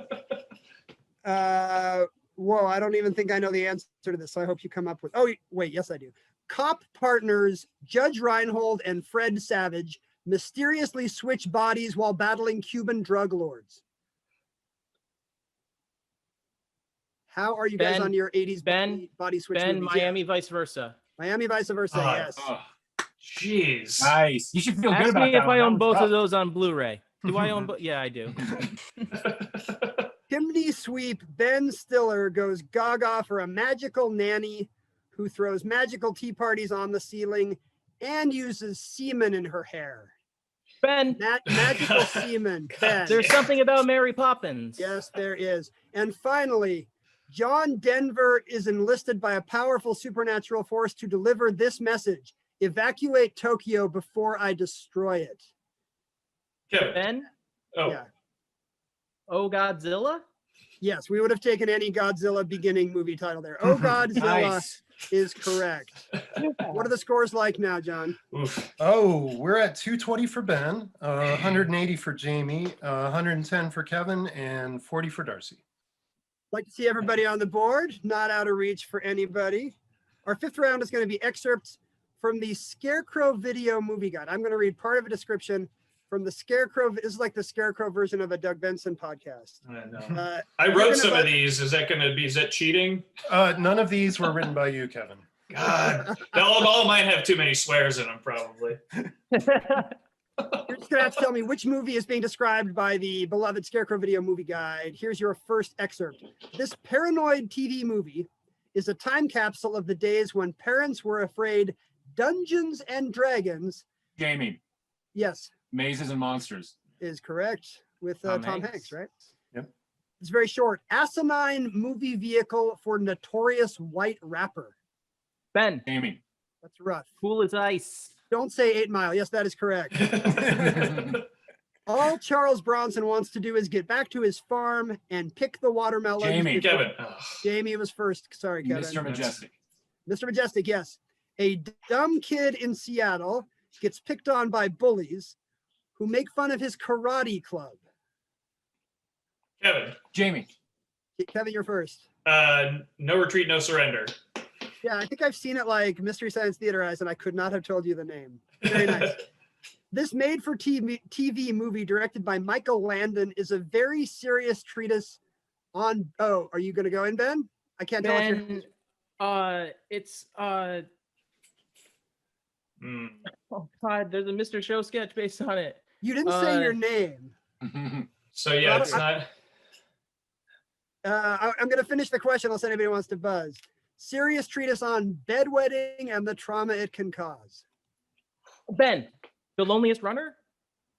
Whoa, I don't even think I know the answer to this, so I hope you come up with. Oh, wait, yes, I do. Cop partners Judge Reinhold and Fred Savage mysteriously switch bodies while battling Cuban drug lords. How are you guys on your 80s body switch Ben, movies? Miami, Vice Versa. Miami Vice Versa, yes. Jeez. Nice. You should feel good Ask about me that if one. I That own was both tough. of those on Blu-ray. Do I own both? Yeah, I do. Chimney sweep Ben Stiller goes gaga for a magical nanny who throws magical tea parties on the ceiling and uses semen in her hair. Ben. Magical semen. Ben. There's something about Mary Poppins. Yes, there is. And finally, John Denver is enlisted by a powerful supernatural force to deliver this message: evacuate Tokyo before I destroy it. Ben? Oh. Yeah. Oh, Godzilla? Yes, we would have taken any Godzilla beginning movie title there. Oh, Godzilla Nice. is correct. What are the scores like now, John? Oh, we're at 220 for Ben, 180 for Jamie, 110 for Kevin, and 40 for Darcy. Like to see everybody on the board, not out of reach for anybody. Our fifth round is going to be excerpts from the Scarecrow Video Movie Guide. I'm going to read part of a description from the Scarecrow. This is like the Scarecrow version of a Doug Benson podcast. I wrote some of these. Is that cheating? None of these were written by you, Kevin. God, all mine have too many swears in them, probably. You're just going to have to tell me which movie is being described by the beloved Scarecrow Video Movie Guide. Here's your first excerpt. This paranoid TV movie is a time capsule of the days when parents were afraid Dungeons and Dragons. Jamie. Yes. Mazes and Monsters. Is correct with Tom Hanks. Hanks, right? Yep. It's very short. Asinine movie vehicle for notorious white rapper. Ben. Jamie. That's rough. Cool as ice. Don't say 8 Mile. Yes, that is correct. All Charles Bronson wants to do is get back to his farm and pick the watermelons. Jamie. Kevin. Jamie was first. Sorry, Kevin. Mr. Majestic. Mr. Majestic, yes. A dumb kid in Seattle gets picked on by bullies who make fun of his karate club. Kevin. Jamie. Kevin, you're first. No Retreat, No Surrender. Yeah, I think I've seen it like Mystery Science Theaterized, and I could not have told you the name. Very nice. This made-for-TV movie directed by Michael Landon is a very serious treatise on... Oh, are you going to go in, Ben? I can't tell. Ben, it's oh God, there's a Mr. Show sketch based on it. You didn't say your name. So yeah, it's not. I'm going to finish the question unless anybody wants to buzz. Serious treatise on bedwetting and the trauma it can cause. Ben, The Loneliest Runner?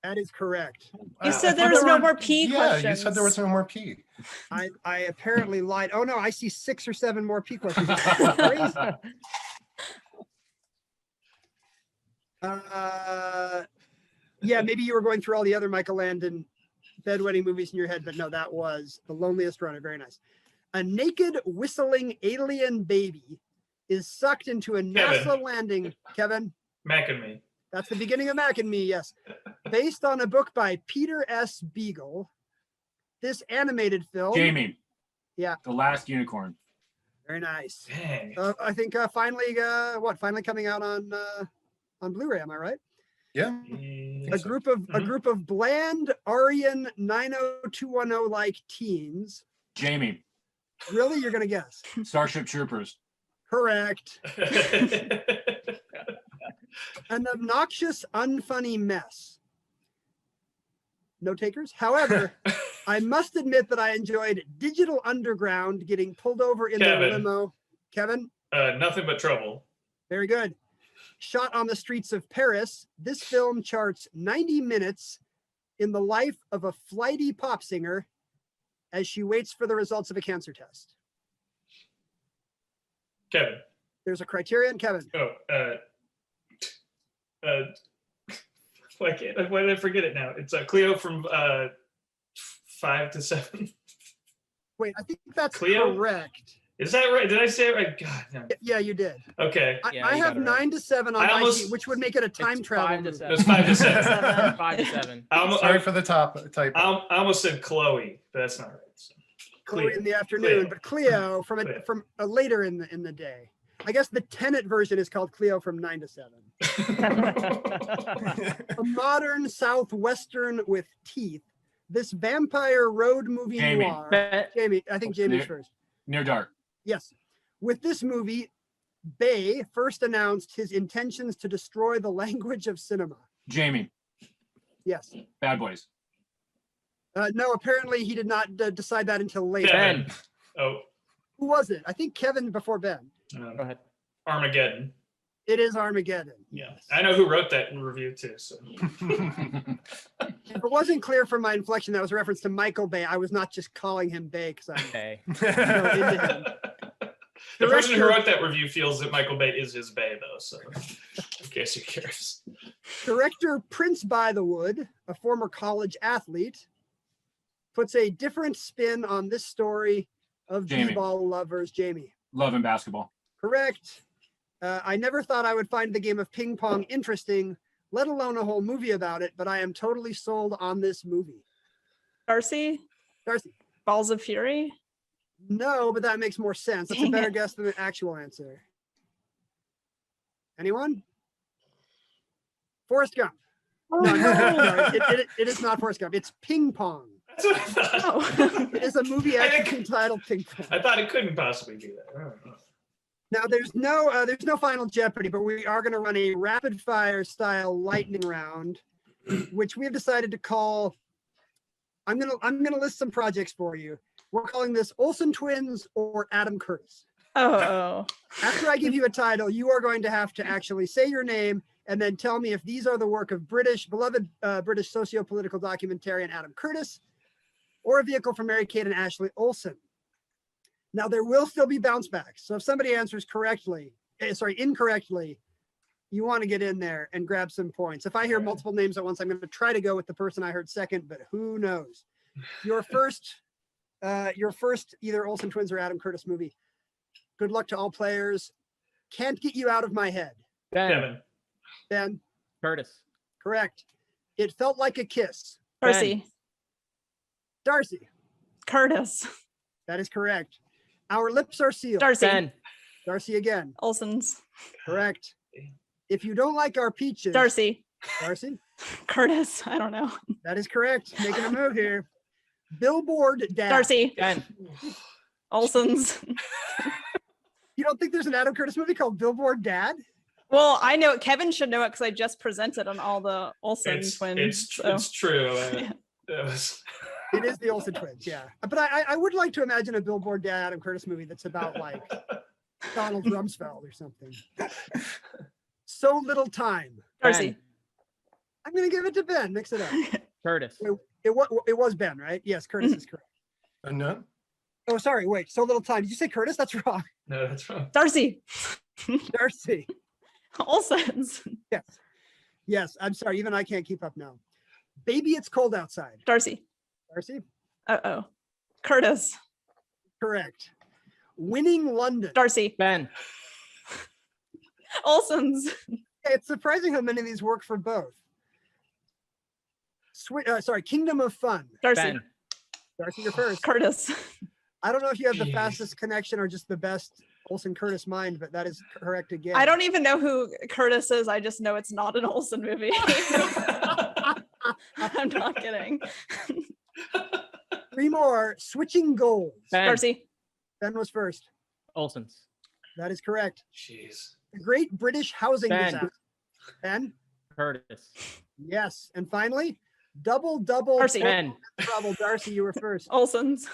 That is correct. You said there was no more P questions. Yeah, you said there was no more P. I apparently lied. Oh no, I see 6 or 7 more P questions. Crazy. Yeah, maybe you were going through all the other Michael Landon bedwetting movies in your head, but no, that was The Loneliest Runner. Very nice. A naked whistling alien baby is sucked into a NASA landing. Kevin? Mac and Me. That's the beginning of Mac and Me, yes. Based on a book by Peter S. Beagle. This animated film. Jamie. Yeah. The Last Unicorn. Very nice. Dang. I think finally coming out on Blu-ray, am I right? Yeah. A group of bland Aryan 90210 like teens. Jamie. Really? You're gonna guess? Starship Troopers. Correct. An obnoxious, unfunny mess. No takers. However, I must admit that I enjoyed Digital Underground getting pulled over in their limo. Kevin? Nothing But Trouble. Very good. Shot on the streets of Paris, this film charts 90 minutes in the life of a flighty pop singer as she waits for the results of a cancer test. Kevin. There's a criterion, Kevin. Why did I forget it now? It's Cleo from 5 to 7. Wait, I think that's Cleo? correct. Is that right? Did I say it right? God, no. Yeah, you did. Okay. I have 9 to 7 on my sheet, which would make it a time travel. It was 5 to 7. 5 to 7. Sorry for the typo. I almost said Chloe, but that's not right. So. Chloe in the afternoon, but Cleo from later in the day. I guess the Tenet version is called Cleo from 9 to 7. A modern Southwestern with teeth. This vampire road movie Jamie. noir. Jamie, I think Jamie's first. Near Dark. Yes. With this movie, Bay first announced his intentions to destroy the language of cinema. Jamie. Yes. Bad Boys. No, apparently he did not decide that until later. Ben. Oh. Who was it? I think Kevin before Ben. Go ahead. Armageddon. It is Armageddon. Yes. I know who wrote that review too. So. If it wasn't clear from my inflection that was a reference to Michael Bay, I was not just calling him Bay because I'm Bay. into him. The person who wrote that review feels that Michael Bay is his Bay, though. So, in case you're curious. Director Prince Bythewood, a former college athlete, puts a different spin on this story of Jamie. b-ball lovers. Jamie. Love and Basketball. Correct. I never thought I would find the game of ping pong interesting, let alone a whole movie about it, but I am totally sold on this movie. Darcy? Darcy. Balls of Fury? No, but that makes more sense. That's a better guess than the actual answer. Anyone? Forrest Gump. No, it is not Forrest Gump. It's Ping Pong. That's what I thought. It is a movie actually entitled Ping Pong. I thought it couldn't possibly be that. I don't know. Now there's no Final Jeopardy, but we are going to run a rapid fire style lightning round, which we have decided to call. I'm gonna list some projects for you. We're calling this Olsen Twins or Adam Curtis. Oh. After I give you a title, you are going to have to actually say your name and then tell me if these are the work of beloved British socio-political documentarian Adam Curtis, or a vehicle for Mary-Kate and Ashley Olsen. Now there will still be bounce backs. So if somebody answers incorrectly, you want to get in there and grab some points. If I hear multiple names at once, I'm going to try to go with the person I heard second, but who knows? Your first either Olsen Twins or Adam Curtis movie. Good luck to all players. Can't get you out of my head. Ben. Ben. Curtis. Correct. It felt like a kiss. Darcy. Darcy. Curtis. That is correct. Our lips are sealed. Darcy. Ben. Darcy again. Olsen's. Correct. If you don't like our peaches. Darcy. Darcy. Curtis. I don't know. That is correct. Making a move here. Billboard Dad. Darcy. Ben. Olsen's. You don't think there's an Adam Curtis movie called Billboard Dad? Well, I know it. Kevin should know it because I just presented on all the Olsen twins. It's true. It is the Olsen twins, yeah. But I would like to imagine a Billboard Dad Adam Curtis movie that's about like Donald Rumsfeld or something. So Little Time. Darcy. I'm going to give it to Ben. Mix it up. Curtis. It was Ben, right? Yes, Curtis is correct. No. Oh, sorry. Wait. So Little Time. Did you say Curtis? That's wrong. No, that's wrong. Darcy. Darcy. Olsen's. Yes. I'm sorry. Even I can't keep up now. Baby, It's Cold Outside. Darcy. Darcy? Uh-oh. Curtis. Correct. Winning London. Darcy. Ben. Olsen's. It's surprising how many of these work for both. Kingdom of Fun. Darcy. Ben. Darcy, you're first. Curtis. I don't know if you have the fastest connection or just the best Olsen Curtis mind, but that is correct again. I don't even know who Curtis is. I just know it's not an Olsen movie. I'm not kidding. 3 more. Switching Goals. Ben. Darcy. Ben was first. Olsen's. That is correct. Jeez. The Great British Housing Ben. Disaster. Ben? Curtis. Yes. And finally, Double Double. Darcy. Ben. Trouble. Darcy, you were first. Olsen's.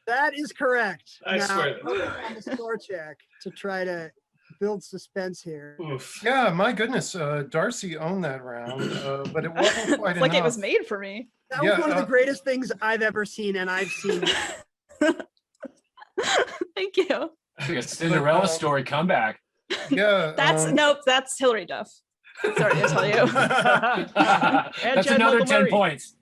That is correct. I swear. On the score check to try to build suspense here. Oof. Yeah, my goodness, Darcy owned that round, but it wasn't quite It's like enough. it was made for me. That was one of the greatest things I've ever seen, and I've seen. Thank you. It's like a Cinderella story comeback. Yeah. That's nope. That's Hillary Duff. Sorry to tell you. That's another 10 points.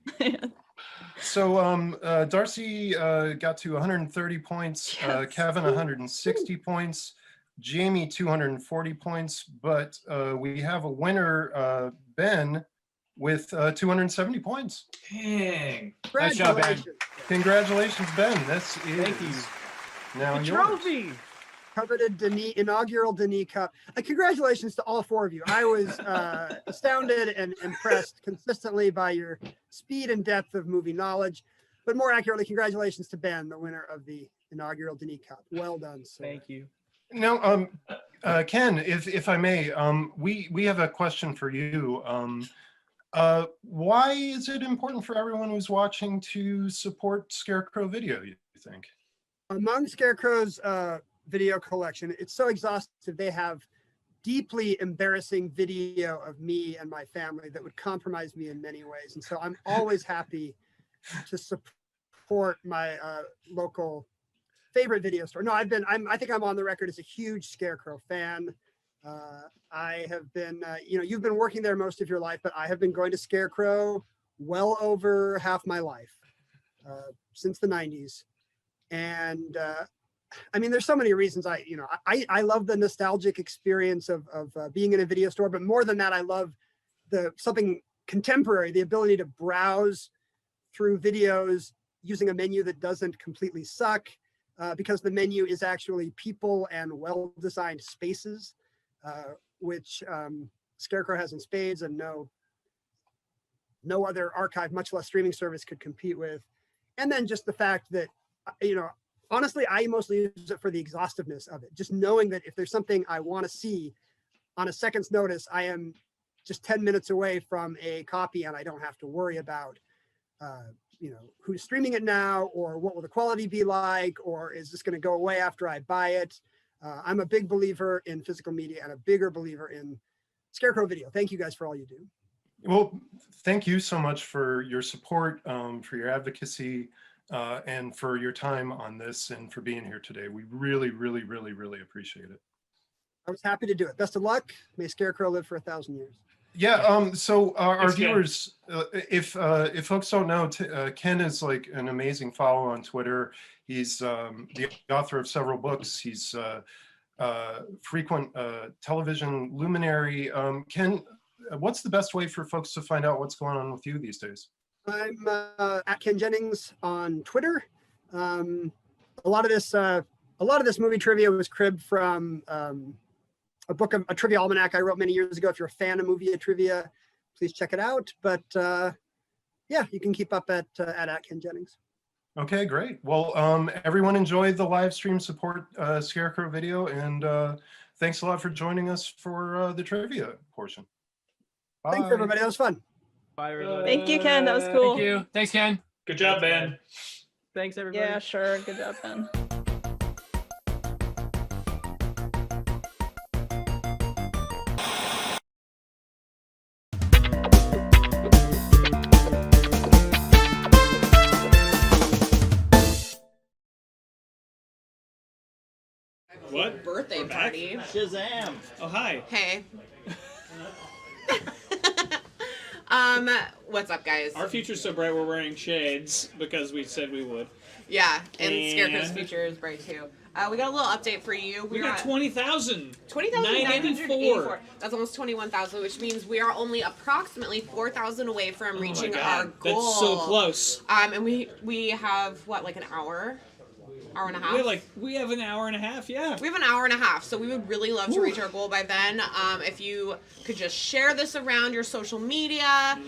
So Darcy got to 130 points, Kevin 160 points, Jamie 240 points, but we have a winner, Ben, with 270 points. Dang. Nice job, Ben. Congratulations, Ben. This is Thank you. now The yours. trophy. Coveted inaugural Denis Cup. Congratulations to all 4 of you. I was astounded and impressed consistently by your speed and depth of movie knowledge. But more accurately, congratulations to Ben, the winner of the inaugural Denis Cup. Well done, sir. Thank you. Now, Ken, if I may, we have a question for you. Why is it important for everyone who's watching to support Scarecrow Video, you think? Among Scarecrow's video collection, it's so exhaustive. They have deeply embarrassing video of me and my family that would compromise me in many ways. And so I'm always happy to support my local favorite video store. No, I think I'm on the record as a huge Scarecrow fan. I have been, you've been working there most of your life, but I have been going to Scarecrow well over half my life, since the 90s. And there's so many reasons I love the nostalgic experience of being in a video store, but more than that, I love something contemporary, the ability to browse through videos using a menu that doesn't completely suck, because the menu is actually people and well-designed spaces, which Scarecrow has in spades and no other archive, much less streaming service, could compete with. And then just the fact that, honestly, I mostly use it for the exhaustiveness of it. Just knowing that if there's something I want to see on a second's notice, I am just 10 minutes away from a copy and I don't have to worry about, who's streaming it now, or what will the quality be like, or is this going to go away after I buy it? I'm a big believer in physical media and a bigger believer in Scarecrow Video. Thank you guys for all you do. Well, thank you so much for your support, for your advocacy, and for your time on this, and for being here today. We really, really, really, really appreciate it. I was happy to do it. Best of luck. May Scarecrow live for 1,000 years. Yeah. So our Thanks, Ken. viewers, if folks don't know, Ken is like an amazing follow on Twitter. He's the author of several books. He's frequent television luminary. Ken, what's the best way for folks to find out what's going on with you these days? I'm at Ken Jennings on Twitter. A lot of this movie trivia was cribbed from a trivia almanac I wrote many years ago. If you're a fan of movie trivia, please check it out. But yeah, you can keep up at Ken Jennings. Okay, great. Well, everyone enjoy the live stream, support Scarecrow Video, and thanks a lot for joining us for the trivia portion. Bye. Thanks, everybody. That was fun. Bye, everybody. Thank you, Ken. That was cool. Thank you. Thanks, Ken. Good job, Ben. Thanks, everybody. Yeah, sure. Good job, Ben. What? Birthday party. Shazam! Oh, hi. Hey. What's up, guys? Our future's so bright we're wearing shades because we said we would. Yeah, and Scarecrow's future is bright too. We got a little update for you. We got 20,000. 20,984. That's almost 21,000, which means we are only approximately 4,000 away from reaching our goal. That's so close. And we have what, like an hour and a half? We have an hour and a half, yeah. We have an hour and a half, so we would really love to reach our goal by then. If you could just share this around your social media,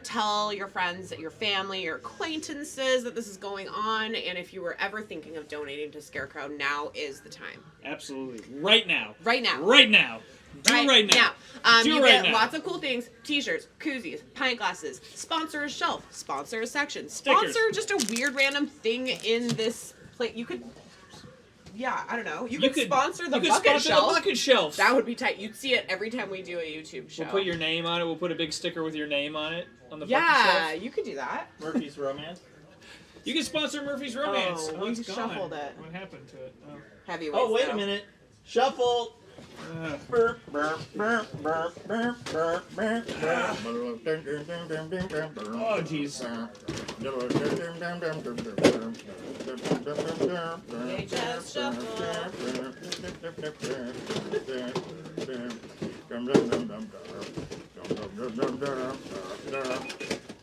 tell your friends, your family, your acquaintances that this is going on, and if you were ever thinking of donating to Scarecrow, now is the time. Absolutely. Right now. Right now. Right now. Do it right now. You get lots of cool things: t-shirts, koozies, pint glasses, sponsor a shelf, sponsor a section, sponsor just a weird random thing in this plate. You could, I don't know. You could sponsor the bucket shelf. That would be tight. You'd see it every time we do a YouTube show. We'll put your name on it. We'll put a big sticker with your name on it on the bucket Yeah, shelf. you could do that. Murphy's Romance. You can sponsor Murphy's Romance. Oh, we it's gone. shuffled it. What happened to it? Oh. Heavyweights. Oh, wait a though. minute. Shuffle. Oh, jeez.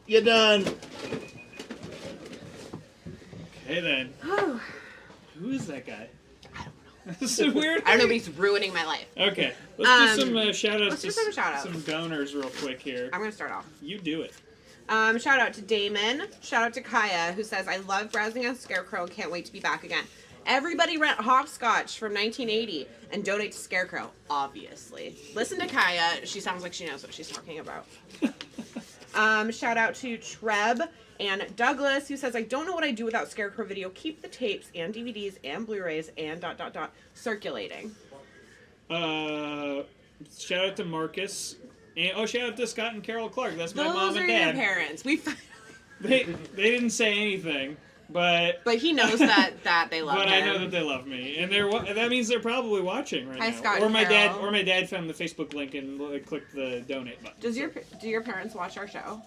You're done. Oh. Okay, then. Who is that guy? This is weird. I don't know, but he's ruining my life. Okay, let's do some shout-outs Let's do some shout-outs. some donors real quick here. I'm going to start off. You do it. Shout out to Damon. Shout out to Kaya, who says, I love browsing on Scarecrow and can't wait to be back again. Everybody rent Hopscotch from 1980 and donate to Scarecrow, obviously. Listen to Kaya. She sounds like she knows what she's talking about. Shout out to Treb and Douglas, who says, I don't know what I'd do without Scarecrow Video. Keep the tapes and DVDs and Blu-rays and ... circulating. Shout out to Marcus. And shout out to Scott and Carol Clark. That's my Those mom are and dad. your parents. They didn't say anything, but he knows that they love but him. I know that they love me, and that means they're probably watching right Hi, now. Scott or and my Carol. dad, found the Facebook link and clicked the donate button. Do your parents watch our show?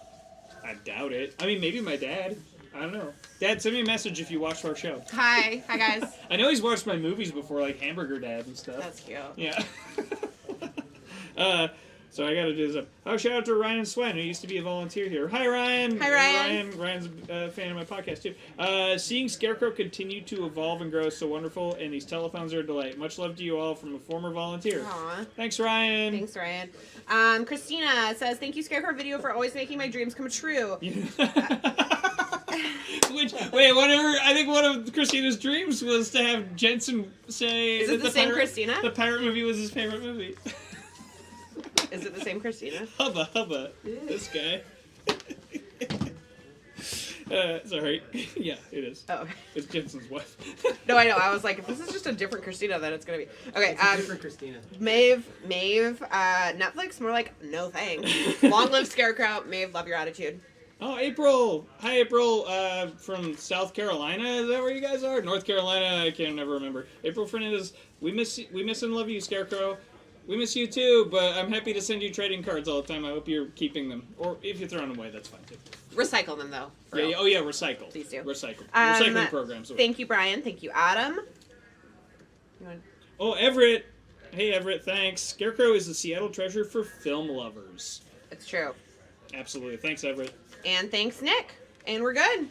I doubt it. I mean, maybe my dad. I don't know. Dad, send me a message if you watched our show. Hi guys. I know he's watched my movies before, like Hamburger Dad and stuff. That's cute. Yeah. So I gotta do this. Shout out to Ryan and Swen, who used to be a volunteer here. Hi, Ryan. Hi, Ryan. Ryan's a fan of my podcast too. Seeing Scarecrow continue to evolve and grow is so wonderful, and these telethons are a delight. Much love to you all from a former volunteer. Aw. Thanks, Ryan. Thanks, Ryan. Christina says, thank you, Scarecrow Video, for always making my dreams come true. I think one of Christina's dreams was to have Jensen say... Is it the same Christina? The pirate movie was his favorite movie. Is it the same Christina? Hubba. This guy. Sorry. Yeah, it is. Oh. It's Jensen's wife. No, I know. I was like, if this is just a different Christina, then it's going to be... Okay, It's a different Christina. Maeve, Netflix, more like, no thanks. Long live Scarecrow. Maeve, love your attitude. Oh, April. Hi, April. From South Carolina. Is that where you guys are? North Carolina. I can't never remember. April Fernandez. We miss and love you, Scarecrow. We miss you too, but I'm happy to send you trading cards all the time. I hope you're keeping them. Or if you're throwing them away, that's fine too. Recycle them, though. Yeah. Oh, yeah, recycle. Please do. Recycle. Recycling programs. Thank you, Brian. Thank you, Adam. Oh, Everett. Hey, Everett, thanks. Scarecrow is the Seattle treasure for film lovers. It's true. Absolutely. Thanks, Everett. And thanks, Nick. And we're good.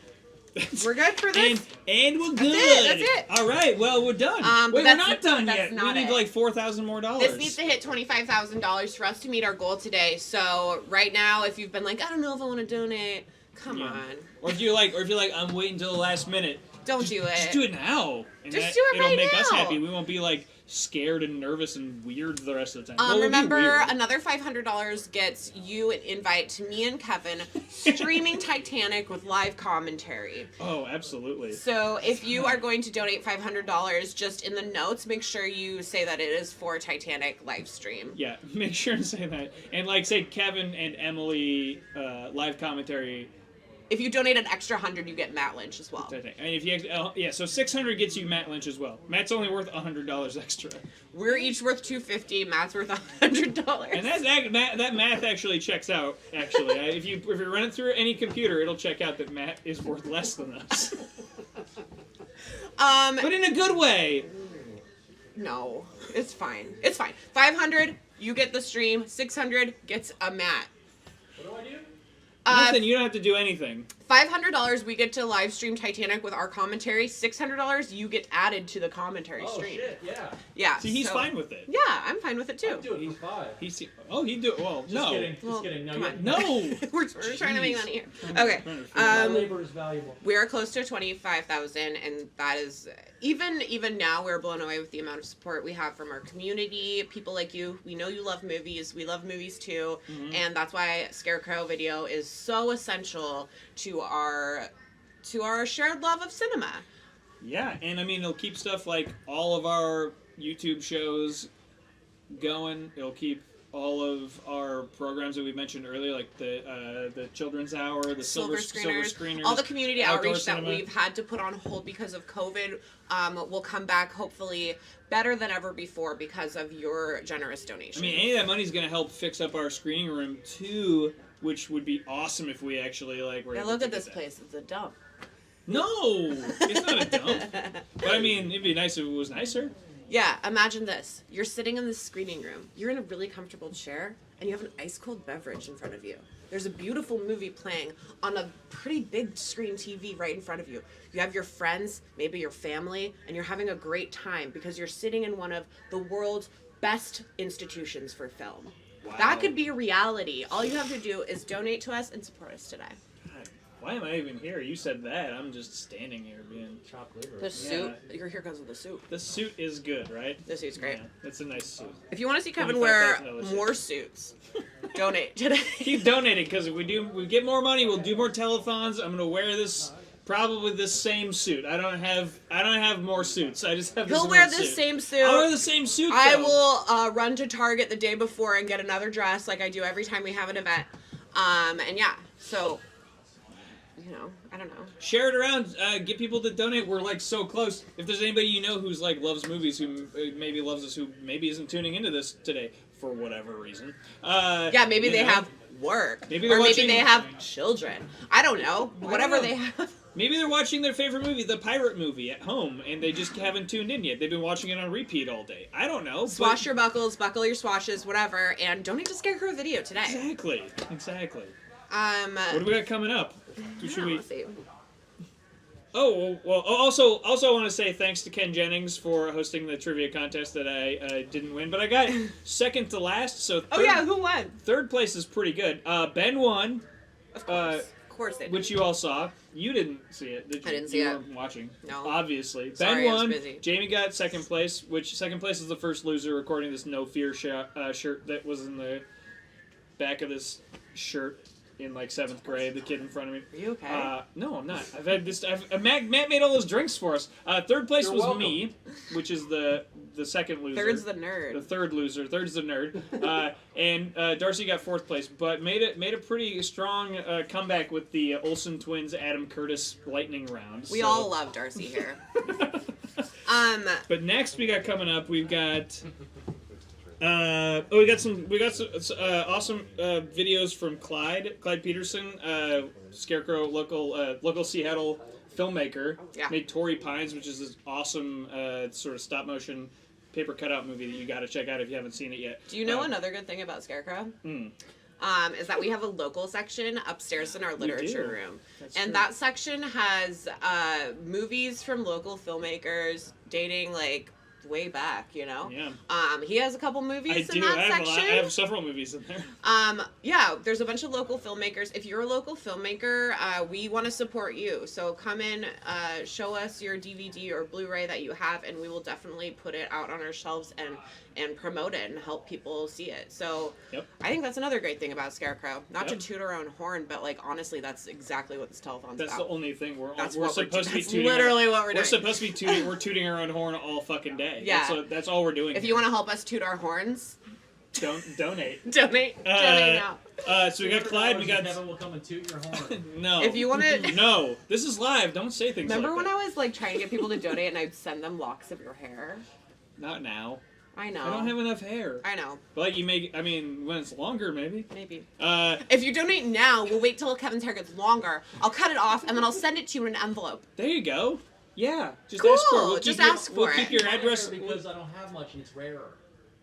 We're good for this. And we're good. That's it. All right. Well, we're done. But we're not done yet. Not we need like $4,000 more. This needs to hit $25,000 for us to meet our goal today. So right now, if you've been like, I don't know if I want to donate, come on. Or if you're like, I'm waiting until the last minute. Don't do it. Just do it now. And Just do it right now. It'll make us happy. We won't be like scared and nervous and weird the rest of the time. Well, Remember, another $500 gets you an invite to me and Kevin streaming Titanic with live commentary. Oh, absolutely. So if you are going to donate $500, just in the notes, make sure you say that it is for Titanic live stream. Yeah, make sure and say that. And like say Kevin and Emily live commentary If you donate an extra 100, you get Matt Lynch as well. And if you so 600 gets you Matt Lynch as well. Matt's only worth $100 extra. We're each worth $250. Matt's worth $100. And that math actually checks out. Actually, if you run it through any computer, it'll check out that Matt is worth less than us. But in a good way. No, it's fine. It's fine. 500, you get the stream. 600 gets a Matt. What do I do? Nothing. You don't have to do anything. $500, we get to live stream Titanic with our commentary. $600, you get added to the commentary stream. Oh shit! Yeah. Yeah. See, he's fine with it. Yeah, I'm fine with it too. He's fine. He'd do it. Well, Just kidding. Just kidding. No, come on. No. we're trying to make money here. Okay. My labor is valuable. We are close to 25,000, and that is even now we're blown away with the amount of support we have from our community. People like you. We know you love movies. We love movies too, and that's why Scarecrow Video is so essential to our shared love of cinema. Yeah, and I mean it'll keep stuff like all of our YouTube shows going. It'll keep all of our programs that we mentioned earlier, like the Children's Hour, the Silver Screeners, all the community outdoor outreach cinema that we've had to put on hold because of COVID will come back hopefully better than ever before because of your generous donation. I mean, any of that money's going to help fix up our screening room too, which would be awesome if we actually were Yeah, able look to at get this that. place. It's a dump. No, it's not a dump. But I mean, it'd be nice if it was nicer. Yeah, imagine this. You're sitting in the screening room. You're in a really comfortable chair, and you have an ice-cold beverage in front of you. There's a beautiful movie playing on a pretty big screen TV right in front of you. You have your friends, maybe your family, and you're having a great time because you're sitting in one of the world's best institutions for film. Wow. That could be a reality. All you have to do is donate to us and support us today. Why am I even here? You said that. I'm just standing here being chopped liver. The suit. You're here because of the suit. The suit is good, right? The suit's great. Yeah, it's a nice suit. If you want to see Kevin wear $25,000 more suits, donate today. Keep donating because if we get more money, we'll do more telethons. I'm gonna wear probably this same suit. I don't have more suits. I just have this He'll wear one this suit. same suit. I'll wear the same suit. I though. will run to Target the day before and get another dress like I do every time we have an event. And yeah, so I don't know. Share it around. Get people to donate. We're so close. If there's anybody you know who's loves movies, who maybe loves us, who maybe isn't tuning into this today for whatever reason. Yeah, maybe they have work. Maybe or maybe they have children. I don't know. Whatever they have. Maybe they're watching their favorite movie, the pirate movie, at home, and they just haven't tuned in yet. They've been watching it on repeat all day. I don't know. Swash your buckles, buckle your swashes, whatever, and donate to Scarecrow Video today. Exactly. What do we got coming up? Let's see. Oh, well, also I want to say thanks to Ken Jennings for hosting the trivia contest that I didn't win, but I got second to last, so who won? Third place is pretty good. Ben won. Of course they did. Which you all saw. You didn't see it, did you? I didn't see you it. weren't watching. No. Obviously. Sorry, Ben I was won. busy. Jamie got second place, which second place is the first loser according to this No Fear shirt that was in the back of this shirt. In 7th grade, the kid in front of me. Are you okay? No, I'm not. I've had this. Matt made all those drinks for us. Third place You're was welcome. me, which is the second loser. Third's the nerd. The third loser. Third's the nerd. And Darcy got 4th place, but made a pretty strong comeback with the Olsen twins Adam Curtis lightning round. We all love Darcy here. But next we got coming up, we've got. We got some awesome videos from Clyde Petersen, Scarecrow local Seattle filmmaker. Yeah. Made Torrey Pines, which is this awesome sort of stop motion paper cutout movie that you got to check out if you haven't seen it yet. Do you know another good thing about Scarecrow? Is that we have a local section upstairs in our literature room. And that section has movies from local filmmakers dating way back, Yeah. He has a couple movies in that section. I have several movies in there. Yeah, there's a bunch of local filmmakers. If you're a local filmmaker, we want to support you. So come in, show us your DVD or Blu-ray that you have, and we will definitely put it out on our shelves and promote it and help people see it. So I think that's another great thing about Scarecrow. Not to toot our own horn, but honestly, that's exactly what this telethon's That's about. the only thing we're supposed to be tooting. Literally what we're doing. We're supposed to be tooting. We're tooting our own horn all fucking day. Yeah. That's all we're doing. If you want to help us toot our horns, donate. donate now. So we got Clyde. We got. Kevin will come and toot your horn. No. If you want to. No. This is live. Don't say things Remember like when that. I was like trying to get people to donate and I'd send them locks of your hair? Not now. I know. I don't have enough hair. I know. But you make. I mean, when it's longer, maybe. Maybe. If you donate now, we'll wait till Kevin's hair gets longer. I'll cut it off and then I'll send it to you in an envelope. There you go. Yeah. Just Cool. ask for it. We'll Just keep your, ask we'll for keep it. your address. Because I don't have much and it's rarer.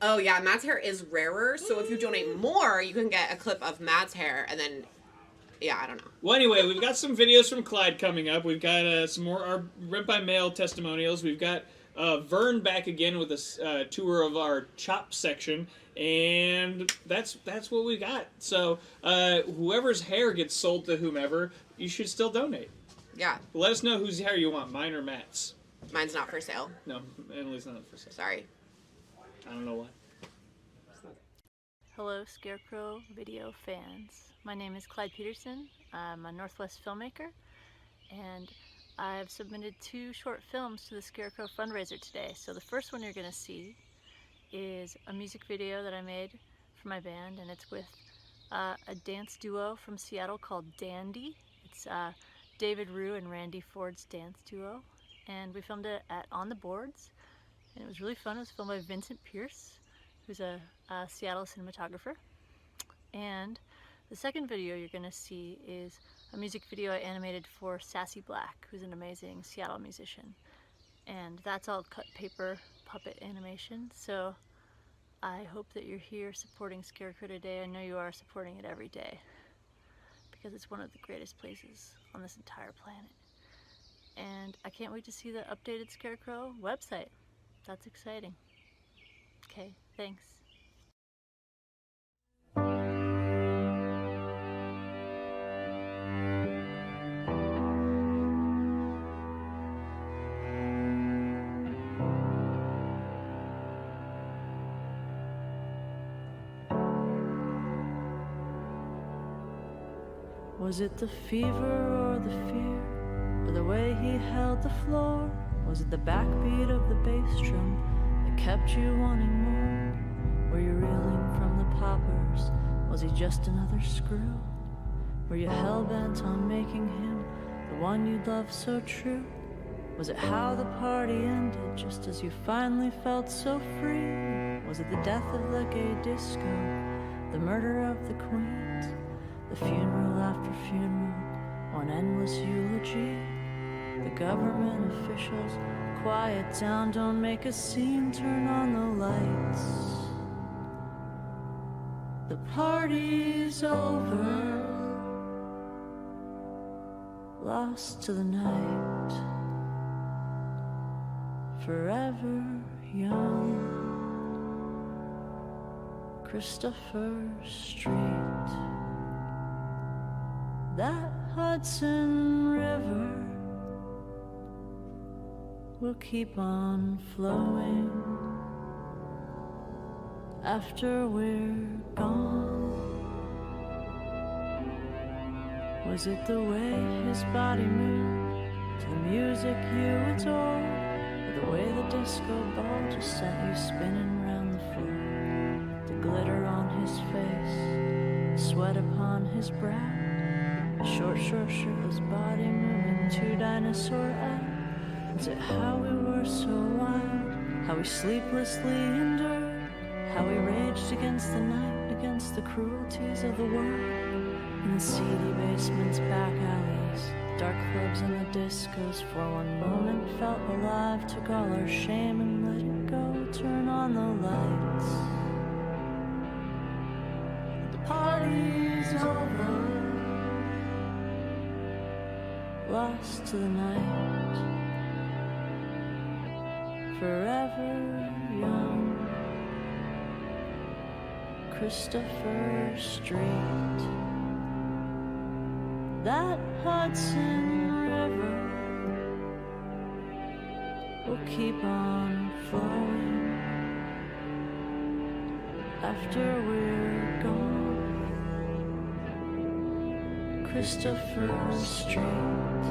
Oh yeah, Matt's hair is rarer, so if you donate more, you can get a clip of Matt's hair, and then, yeah, I don't know. Well, anyway, we've got some videos from Clyde coming up. We've got some more our Rent by Mail testimonials. We've got Vern back again with a tour of our chop section, and that's what we got. So whoever's hair gets sold to whomever, you should still donate. Yeah. Let us know whose hair you want, mine or Matt's. Mine's not for sale. No, Emily's not for sale. Sorry. I don't know why. Hello, Scarecrow video fans. My name is Clyde Petersen. I'm a Northwest filmmaker, and I've submitted 2 short films to the Scarecrow fundraiser today. So the first one you're going to see is a music video that I made for my band, and it's with a dance duo from Seattle called Dandy. It's David Rue and Randy Ford's dance duo, and we filmed it at On the Boards, and it was really fun. It was filmed by Vincent Pierce, who's a Seattle cinematographer. And the second video you're going to see is a music video I animated for Sassy Black, who's an amazing Seattle musician. And that's all cut paper puppet animation. So I hope that you're here supporting Scarecrow today. I know you are supporting it every day, because it's one of the greatest places on this entire planet. And I can't wait to see the updated Scarecrow website. That's exciting. Okay, thanks. Was it the fever or the fear, or the way he held the floor? Was it the backbeat of the bass drum that kept you wanting more? Were you reeling from the poppers? Was he just another screw? Were you hell-bent on making him the one you'd love so true? Was it how the party ended just as you finally felt so free? Was it the death of the gay disco, the murder of the queens, the funeral after funeral, one endless eulogy? The government officials, quiet down, don't make a scene, turn on the lights. The party's over, lost to the night, forever young. Christopher Street, that Hudson River will keep on flowing after we're gone. Was it the way his body moved to the music you adored, or the way the disco ball just sent you spinning round the floor? The glitter on his face, the sweat upon his brow, the short shirtless body moving to dinosaur out. Was it how we were so wild, how we sleeplessly endured, how we raged against the night, against the cruelties of the world? In the seedy basements, back alleys, dark clubs and the discos, for one moment felt alive, took all our shame and let it go, turn on the lights. The party's over, lost to the night, forever young. Christopher Street, that Hudson River will keep on flowing after we're gone. Christopher Street,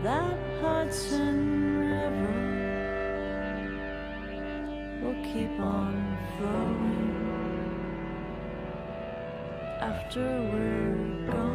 that Hudson River will keep on flowing after we're gone.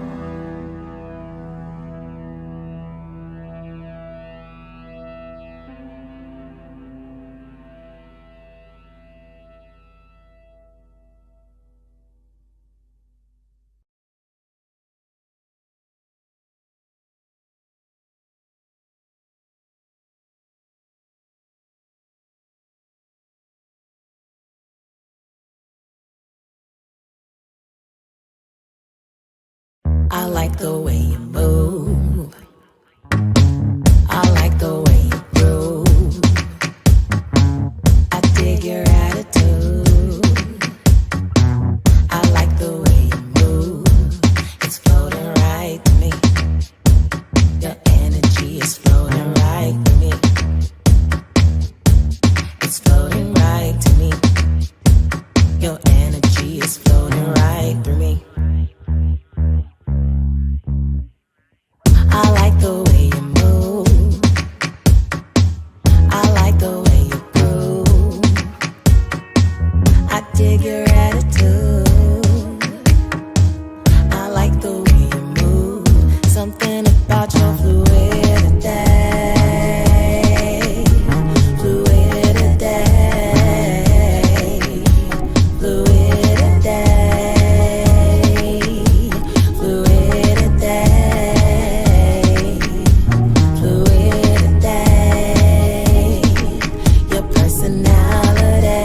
I like the way you move. I like the way you groove. I dig your attitude. I like the way you move. It's floating right to me. Your energy is floating right to me. It's floating right to me. Your energy is floating right through me. I like the way you move. I like the way you groove. I dig your attitude. I like the way you move. Something about your fluidity. Fluidity. Fluidity. Fluidity. Your personality,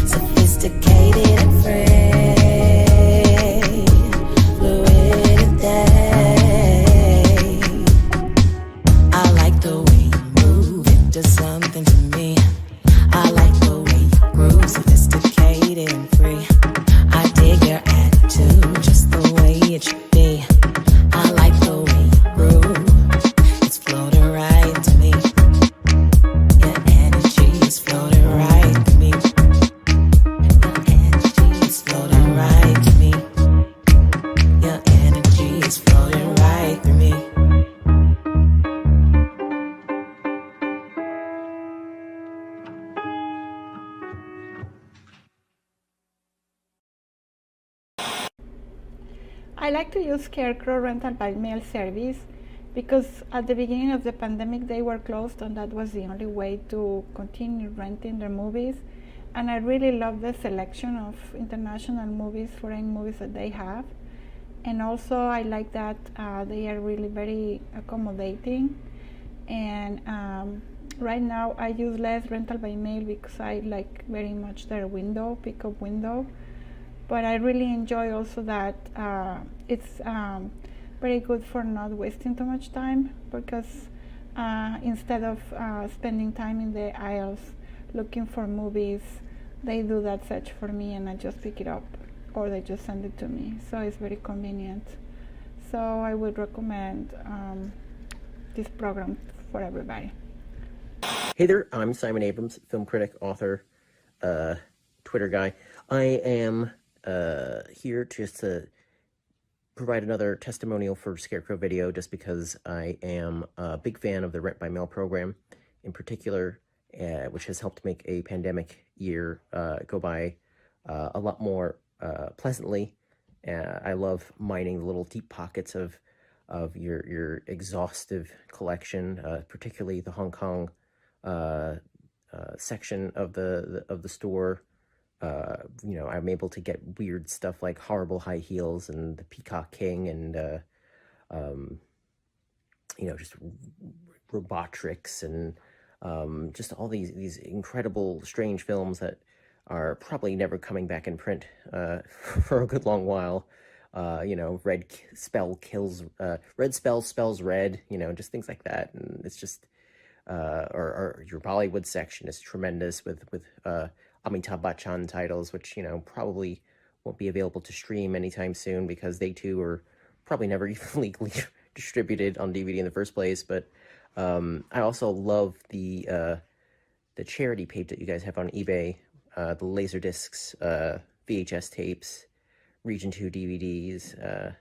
sophisticated and free. Fluidity. I like the way you move, it does something to me. I like the way you groove, sophisticated and free. I dig your attitude, just the way it should be. I like the way you groove. It's floating right to me. Your energy is floating right to me. Your energy is floating right to me. Your energy is floating right through me. I like to use Scarecrow rental by mail service because at the beginning of the pandemic they were closed and that was the only way to continue renting their movies. And I really love the selection of international movies, foreign movies that they have. And also I like that they are really very accommodating. And right now I use less rental by mail because I like very much their pickup window. But I really enjoy also that it's very good for not wasting too much time because instead of spending time in the aisles looking for movies, they do that search for me and I just pick it up or they just send it to me. So it's very convenient. So I would recommend this program for everybody. Hey there, I'm Simon Abrams, film critic, author, Twitter guy. I am here just to provide another testimonial for Scarecrow Video just because I am a big fan of the Rent by Mail program in particular, which has helped make a pandemic year go by a lot more pleasantly. I love mining the little deep pockets of your exhaustive collection, particularly the Hong Kong section of the store. You know, I'm able to get weird stuff like Horrible High Heels and the Peacock King and, you know, just Robotrix and just all these incredible, strange films that are probably never coming back in print for a good long while. You know, Red Spell spells red, you know, just things like that. And it's just, or your Bollywood section is tremendous with Amitabh Bachchan titles, which, you know, probably won't be available to stream anytime soon because they too are probably never even legally distributed on DVD in the first place. But I also love the charity page that you guys have on eBay, the Laserdiscs, VHS tapes, Region 2 DVDs,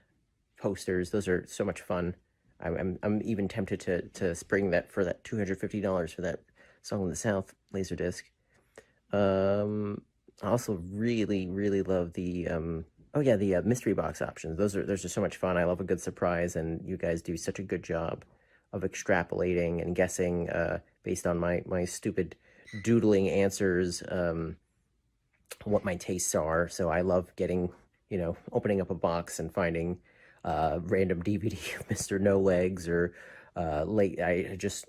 posters. Those are so much fun. I'm even tempted to spring that for that $250 for that Song of the South Laserdisc. I also really, really love the the mystery box options. Those are just so much fun. I love a good surprise, and you guys do such a good job of extrapolating and guessing based on my stupid doodling answers what my tastes are. So I love getting, opening up a box and finding random DVD of Mr. No Legs, or I just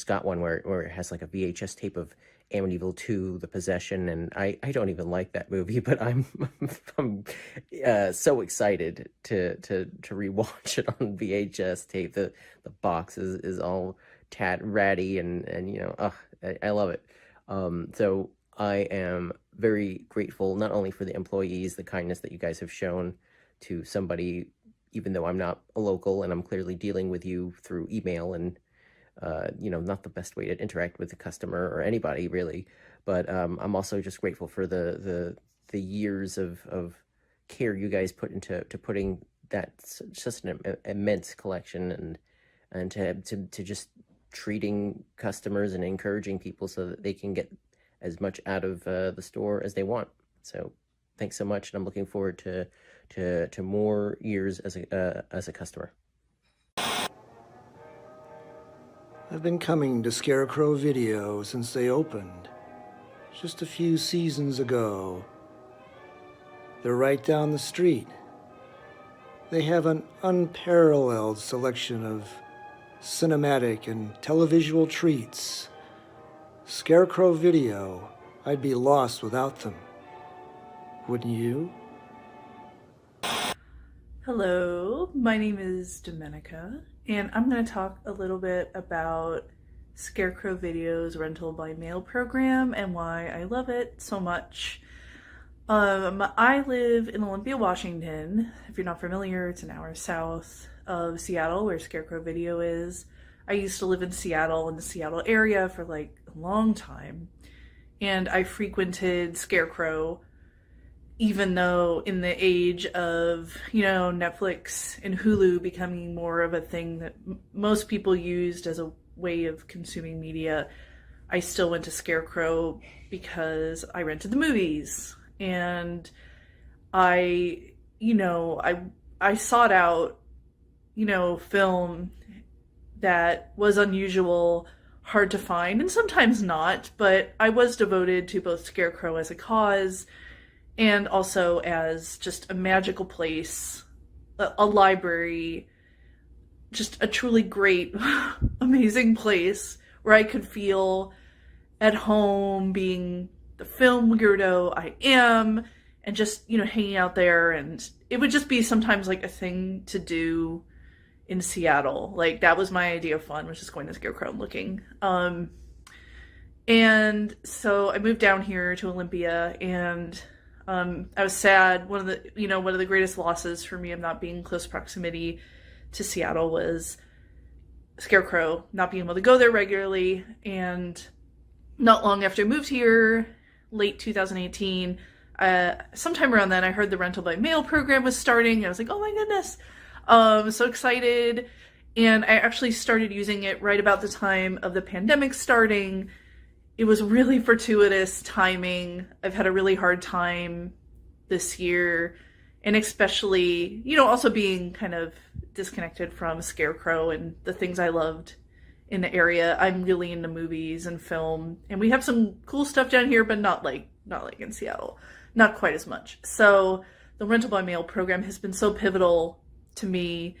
got one where it has like a VHS tape of Amityville 2: The Possession, and I don't even like that movie, but I'm so excited to rewatch it on VHS tape. The box is all ratty and I love it. So I am very grateful not only for the employees, the kindness that you guys have shown to somebody, even though I'm not a local and I'm clearly dealing with you through email and not the best way to interact with the customer or anybody really, but I'm also just grateful for the years of care you guys put into putting that just an immense collection and to just treating customers and encouraging people so that they can get as much out of the store as they want. So thanks so much, and I'm looking forward to more years as a customer. I've been coming to Scarecrow Video since they opened, just a few seasons ago. They're right down the street. They have an unparalleled selection of cinematic and televisual treats. Scarecrow Video, I'd be lost without them. Wouldn't you? Hello, my name is Domenica, and I'm going to talk a little bit about Scarecrow Video's rental by mail program and why I love it so much. I live in Olympia, Washington. If you're not familiar, it's an hour south of Seattle, where Scarecrow Video is. I used to live in Seattle, in the Seattle area, for like a long time, and I frequented Scarecrow even though in the age of, Netflix and Hulu becoming more of a thing that most people used as a way of consuming media, I still went to Scarecrow because I rented the movies. And I sought out, film that was unusual, hard to find, and sometimes not, but I was devoted to both Scarecrow as a cause and also as just a magical place, a library, just a truly great, amazing place where I could feel at home, being the film weirdo I am, and just, hanging out there. And it would just be sometimes like a thing to do in Seattle. Like, that was my idea of fun, was just going to Scarecrow and looking. And so I moved down here to Olympia, and I was sad. One of the greatest losses for me of not being in close proximity to Seattle was Scarecrow, not being able to go there regularly. And not long after I moved here, late 2018, sometime around then, I heard the rental by mail program was starting. I was like, oh my goodness, so excited. And I actually started using it right about the time of the pandemic starting. It was really fortuitous timing. I've had a really hard time this year, and especially, also being kind of disconnected from Scarecrow and the things I loved in the area. I'm really into movies and film, and we have some cool stuff down here, but not like in Seattle, not quite as much. So the rental by mail program has been so pivotal to me,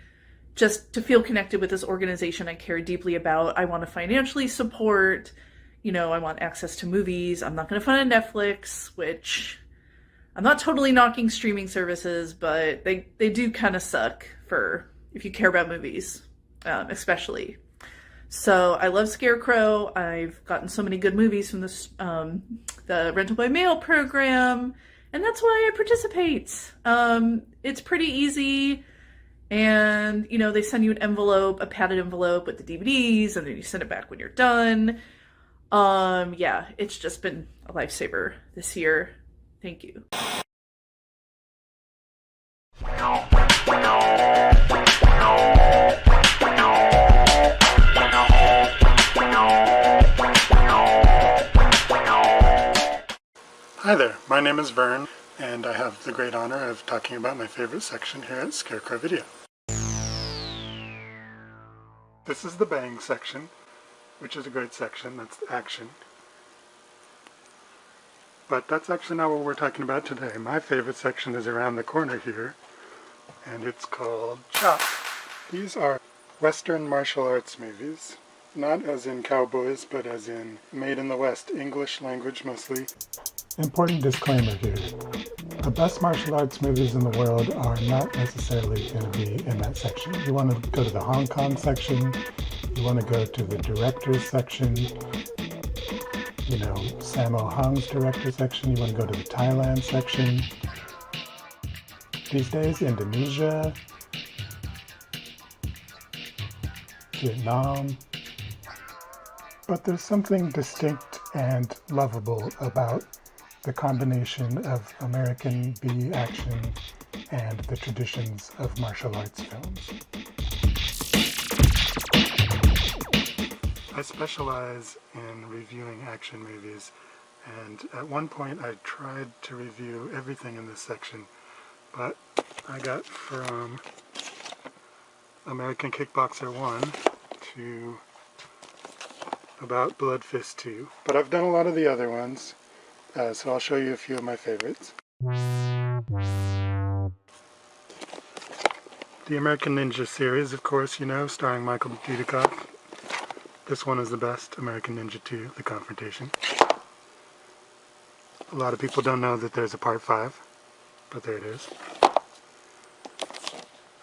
just to feel connected with this organization I care deeply about. I want to financially support. I want access to movies. I'm not going to fund a Netflix, which I'm not totally knocking streaming services, but they do kind of suck for if you care about movies, especially. So I love Scarecrow. I've gotten so many good movies from this, the rental by mail program, and that's why I participate. It's pretty easy. And, they send you an envelope, a padded envelope with the DVDs, and then you send it back when you're done. Yeah, it's just been a lifesaver this year. Thank you. Hi there, my My name is Vern, and I have the great honor of talking about my favorite section here at Scarecrow Video. This is the bang section, which is a great section. That's action. But that's actually not what we're talking about today. My favorite section is around the corner here, and it's called Chop. These are Western martial arts movies. Not as in cowboys, but as in made in the West, English language mostly. Important disclaimer here. The best martial arts movies in the world are not necessarily going to be in that section. You want to go to the Hong Kong section, you want to go to the directors section, you know, Sammo Hung's director section, you want to go to the Thailand section. These days, Indonesia, Vietnam. But there's something distinct and lovable about the combination of American B action and the traditions of martial arts films. I specialize in reviewing action movies, and at one point I tried to review everything in this section, but I got from American Kickboxer 1 to about Blood Fist 2. But I've done a lot of the other ones, so I'll show you a few of my favorites. The American Ninja series, of course, you know, starring Michael Dudikoff. This one is the best, American Ninja 2, The Confrontation. A lot of people don't know that there's a part 5, but there it is.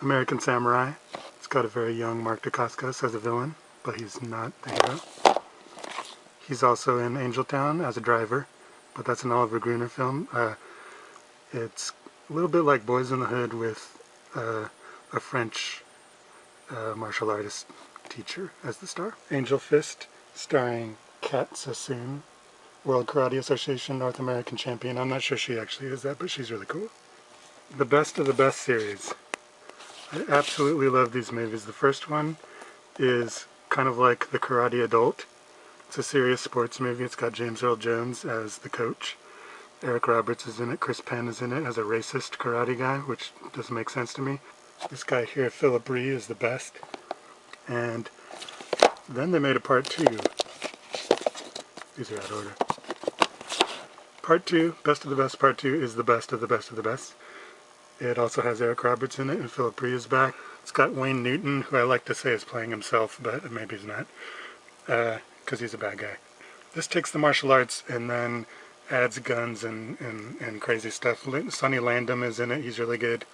American Samurai. It's got a very young Mark Dacascos as a villain, but he's not the hero. He's also in Angel Town as a driver, but that's an Oliver Gruner film. It's a little bit like Boys in the Hood with a French martial artist teacher as the star. Angel Fist, starring Kat Sassoon, World Karate Association North American champion. I'm not sure she actually is that, but she's really cool. The Best of the Best series. I absolutely love these movies. The first one is kind of like The Karate Adult. It's a serious sports movie. It's got James Earl Jones as the coach. Eric Roberts is in it. Chris Penn is in it as a racist karate guy, which doesn't make sense to me. This guy here, Philip Ree, is the best. And then they made a part 2. These are out of order. Part 2, Best of the Best Part 2, is the best of the best of the best. It also has Eric Roberts in it, and Philip Ree is back. It's got Wayne Newton, who I like to say is playing himself, but maybe he's not, because he's a bad guy. This takes the martial arts and then adds guns and crazy stuff. Sonny Landham is in it. He's really good.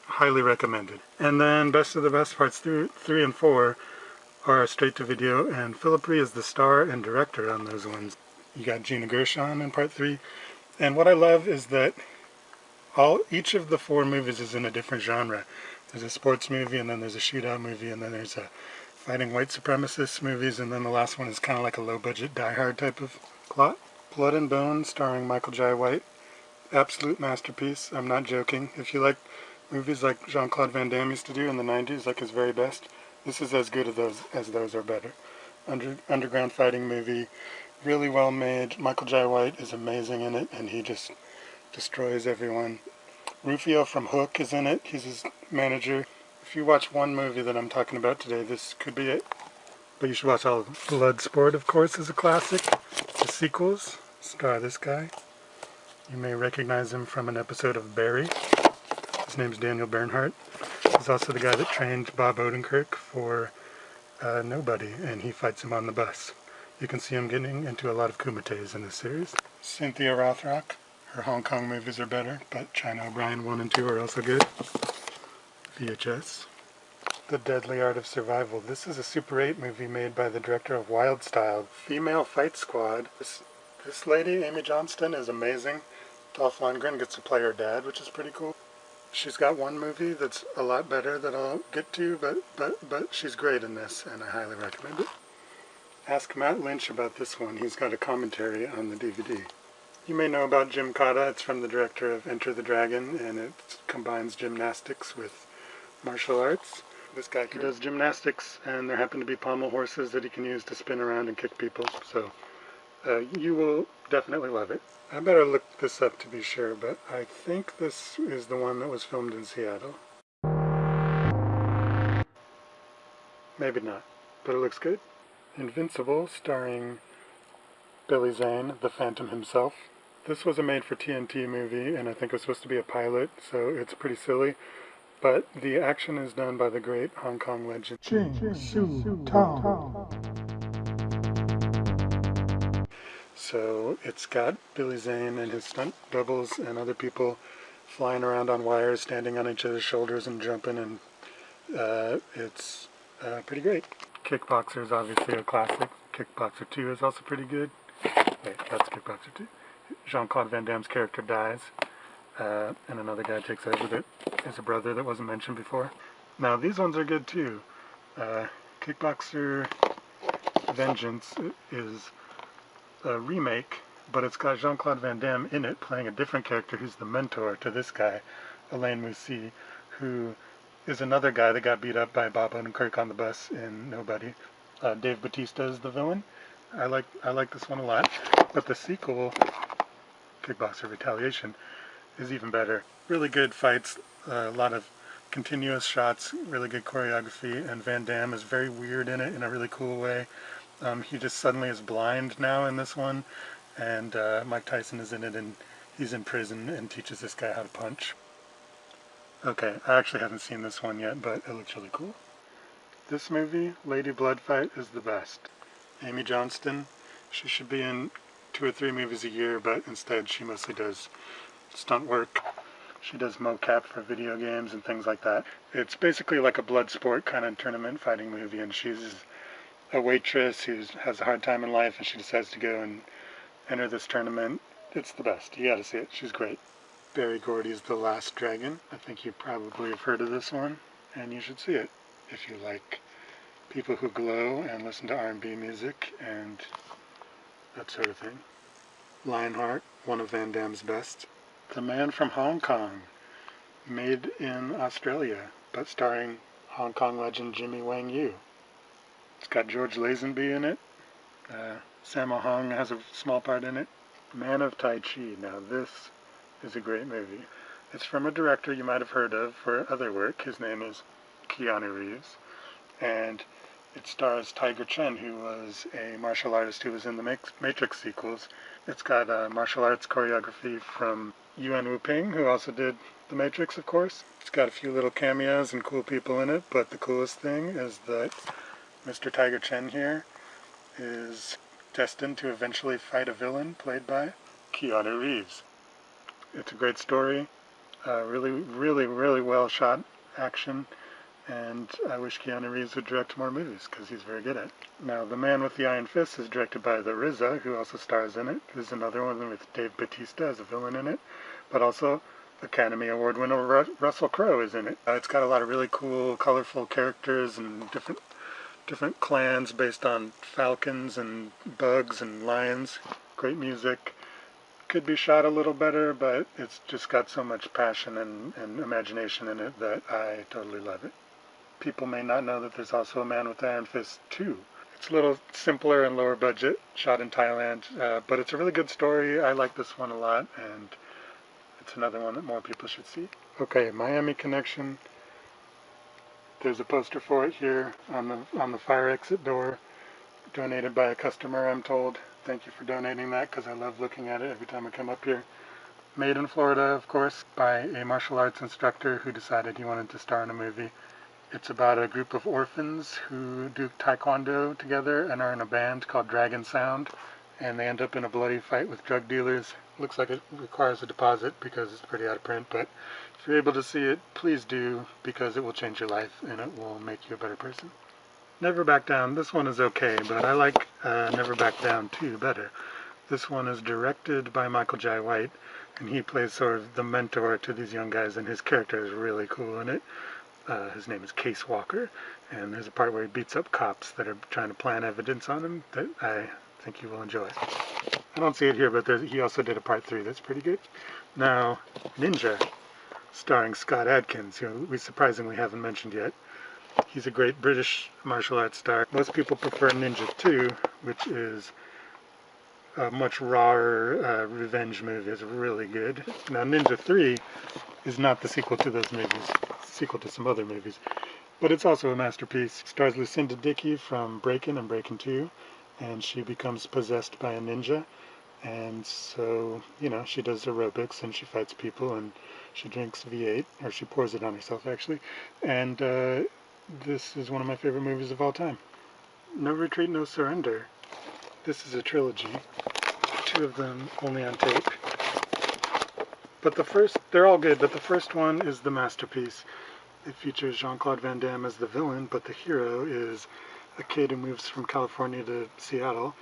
Highly recommended. And then Best of the Best Parts 3 and 4 are straight to video, and Philip Ree is the star and director on those ones. You got Gina Gershon in part 3. And what I love is that each of the 4 movies is in a different genre. There's a sports movie, and then there's a shootout movie, and then there's a fighting white supremacist movies, and then the last one is kind of like a low-budget Die Hard type of plot. Blood and Bone, starring Michael Jai White. Absolute masterpiece. I'm not joking. If you like movies like Jean-Claude Van Damme used to do in the 90s, like his very best, this is as good as those or better. Underground fighting movie, really well made. Michael Jai White is amazing in it, and he just destroys everyone. Rufio from Hook is in it. He's his manager. If you watch one movie that I'm talking about today, this could be it. But you should watch all of them. Bloodsport, of course, is a classic. The sequels star this guy. You may recognize him from an episode of Barry. His name's Daniel Bernhardt. He's also the guy that trained Bob Odenkirk for Nobody, and he fights him on the bus. You can see him getting into a lot of kumites in this series. Cynthia Rothrock. Her Hong Kong movies are better, but China O'Brien 1 and 2 are also good. VHS. The Deadly Art of Survival. This is a Super 8 movie made by the director of Wild Style. Female Fight Squad. This lady, Amy Johnston, is amazing. Dolph Lundgren gets to play her dad, which is pretty cool. She's got one movie that's a lot better that I'll get to, but she's great in this, and I highly recommend it. Ask Matt Lynch about this one. He's got a commentary on the DVD. You may know about Jim Cotta. It's from the director of Enter the Dragon, and it combines gymnastics with martial arts. This guy does gymnastics, and there happen to be pommel horses that he can use to spin around and kick people. So you will definitely love it. I better look this up to be sure, but I think this is the one that was filmed in Seattle. Maybe not, but it looks good. Invincible, starring Billy Zane, the Phantom himself. This was a made-for-TNT movie, and I think it was supposed to be a pilot, so it's pretty silly. But the action is done by the great Hong Kong legend So it's got Billy Zane and his stunt doubles and other people flying around on wires, standing on each other's shoulders and jumping, and it's pretty great. Kickboxer is obviously a classic. Kickboxer 2 is also pretty good. Wait, that's Kickboxer 2. Jean-Claude Van Damme's character dies, and another guy takes over that is a brother that wasn't mentioned before. Now these ones are good too. Kickboxer Vengeance is a remake, but it's got Jean-Claude Van Damme in it playing a different character who's the mentor to this guy, Alain Moussi, who is another guy that got beat up by Bob Odenkirk on the bus in Nobody. Dave Bautista is the villain. I like this one a lot, but the sequel, Kickboxer Retaliation, is even better. Really good fights, a lot of continuous shots, really good choreography, and Van Damme is very weird in it in a really cool way. He just suddenly is blind now in this one, and Mike Tyson is in it, and he's in prison and teaches this guy how to punch. Okay, I actually haven't seen this one yet, but it looks really cool. This movie, Lady Bloodfight, is the best. Amy Johnston, she should be in 2 or 3 movies a year, but instead she mostly does stunt work. She does mocap for video games and things like that. It's basically like a blood sport kind of tournament fighting movie, and she's a waitress who has a hard time in life, and she decides to go and enter this tournament. It's the best. You gotta see it. She's great. Berry Gordy's The Last Dragon. I think you probably have heard of this one, and you should see it if you like people who glow and listen to R&B music and that sort of thing. Lionheart, one of Van Damme's best. The Man from Hong Kong, made in Australia, but starring Hong Kong legend Jimmy Wang Yu. It's got George Lazenby in it. Sammo Hung has a small part in it. Man of Tai Chi. Now this is a great movie. It's from a director you might have heard of for other work. His name is Keanu Reeves. And it stars Tiger Chen, who was a martial artist who was in the Matrix sequels. It's got martial arts choreography from Yuan Wu-ping, who also did The Matrix, of course. It's got a few little cameos and cool people in it, but the coolest thing is that Mr. Tiger Chen here is destined to eventually fight a villain played by Keanu Reeves. It's a great story, really well shot action, and I wish Keanu Reeves would direct more movies because he's very good at it. Now, The Man with the Iron Fist is directed by the RZA, who also stars in it. There's another one with Dave Bautista as a villain in it, but also Academy Award winner Russell Crowe is in it. It's got a lot of really cool, colorful characters and different clans based on falcons and bugs and lions. Great music. Could be shot a little better, but it's just got so much passion and imagination in it that I totally love it. People may not know that there's also a Man with the Iron Fist 2. It's a little simpler and lower budget, shot in Thailand, but it's a really good story. I like this one a lot, and it's another one that more people should see. Okay, Miami Connection. There's a poster for it here on the fire exit door, donated by a customer, I'm told. Thank you for donating that, because I love looking at it every time I come up here. Made in Florida, of course, by a martial arts instructor who decided he wanted to star in a movie. It's about a group of orphans who do taekwondo together and are in a band called Dragon Sound, and they end up in a bloody fight with drug dealers. Looks like it requires a deposit because it's pretty out of print, but if you're able to see it, please do, because it will change your life and it will make you a better person. Never Back Down. This one is okay, but I like Never Back Down 2 better. This one is directed by Michael Jai White, and he plays sort of the mentor to these young guys, and his character is really cool in it. His name is Case Walker, and there's a part where he beats up cops that are trying to plant evidence on him that I think you will enjoy. I don't see it here, but he also did a part 3 that's pretty good. Now, Ninja, starring Scott Adkins, who we surprisingly haven't mentioned yet. He's a great British martial arts star. Most people prefer Ninja 2, which is a much rawer revenge movie. It's really good. Now, Ninja 3 is not the sequel to those movies. It's the sequel to some other movies. But it's also a masterpiece. It stars Lucinda Dickey from Breakin' and Breakin' 2, and she becomes possessed by a ninja. And so, you know, she does aerobics and she fights people and she drinks V8, or she pours it on herself actually. And this is one of my favorite movies of all time. No Retreat, No Surrender. This is a trilogy. 2 of them only on tape. But the first, they're all good, but the first one is the masterpiece. It features Jean-Claude Van Damme as the villain, but the hero is a kid who moves from California to Seattle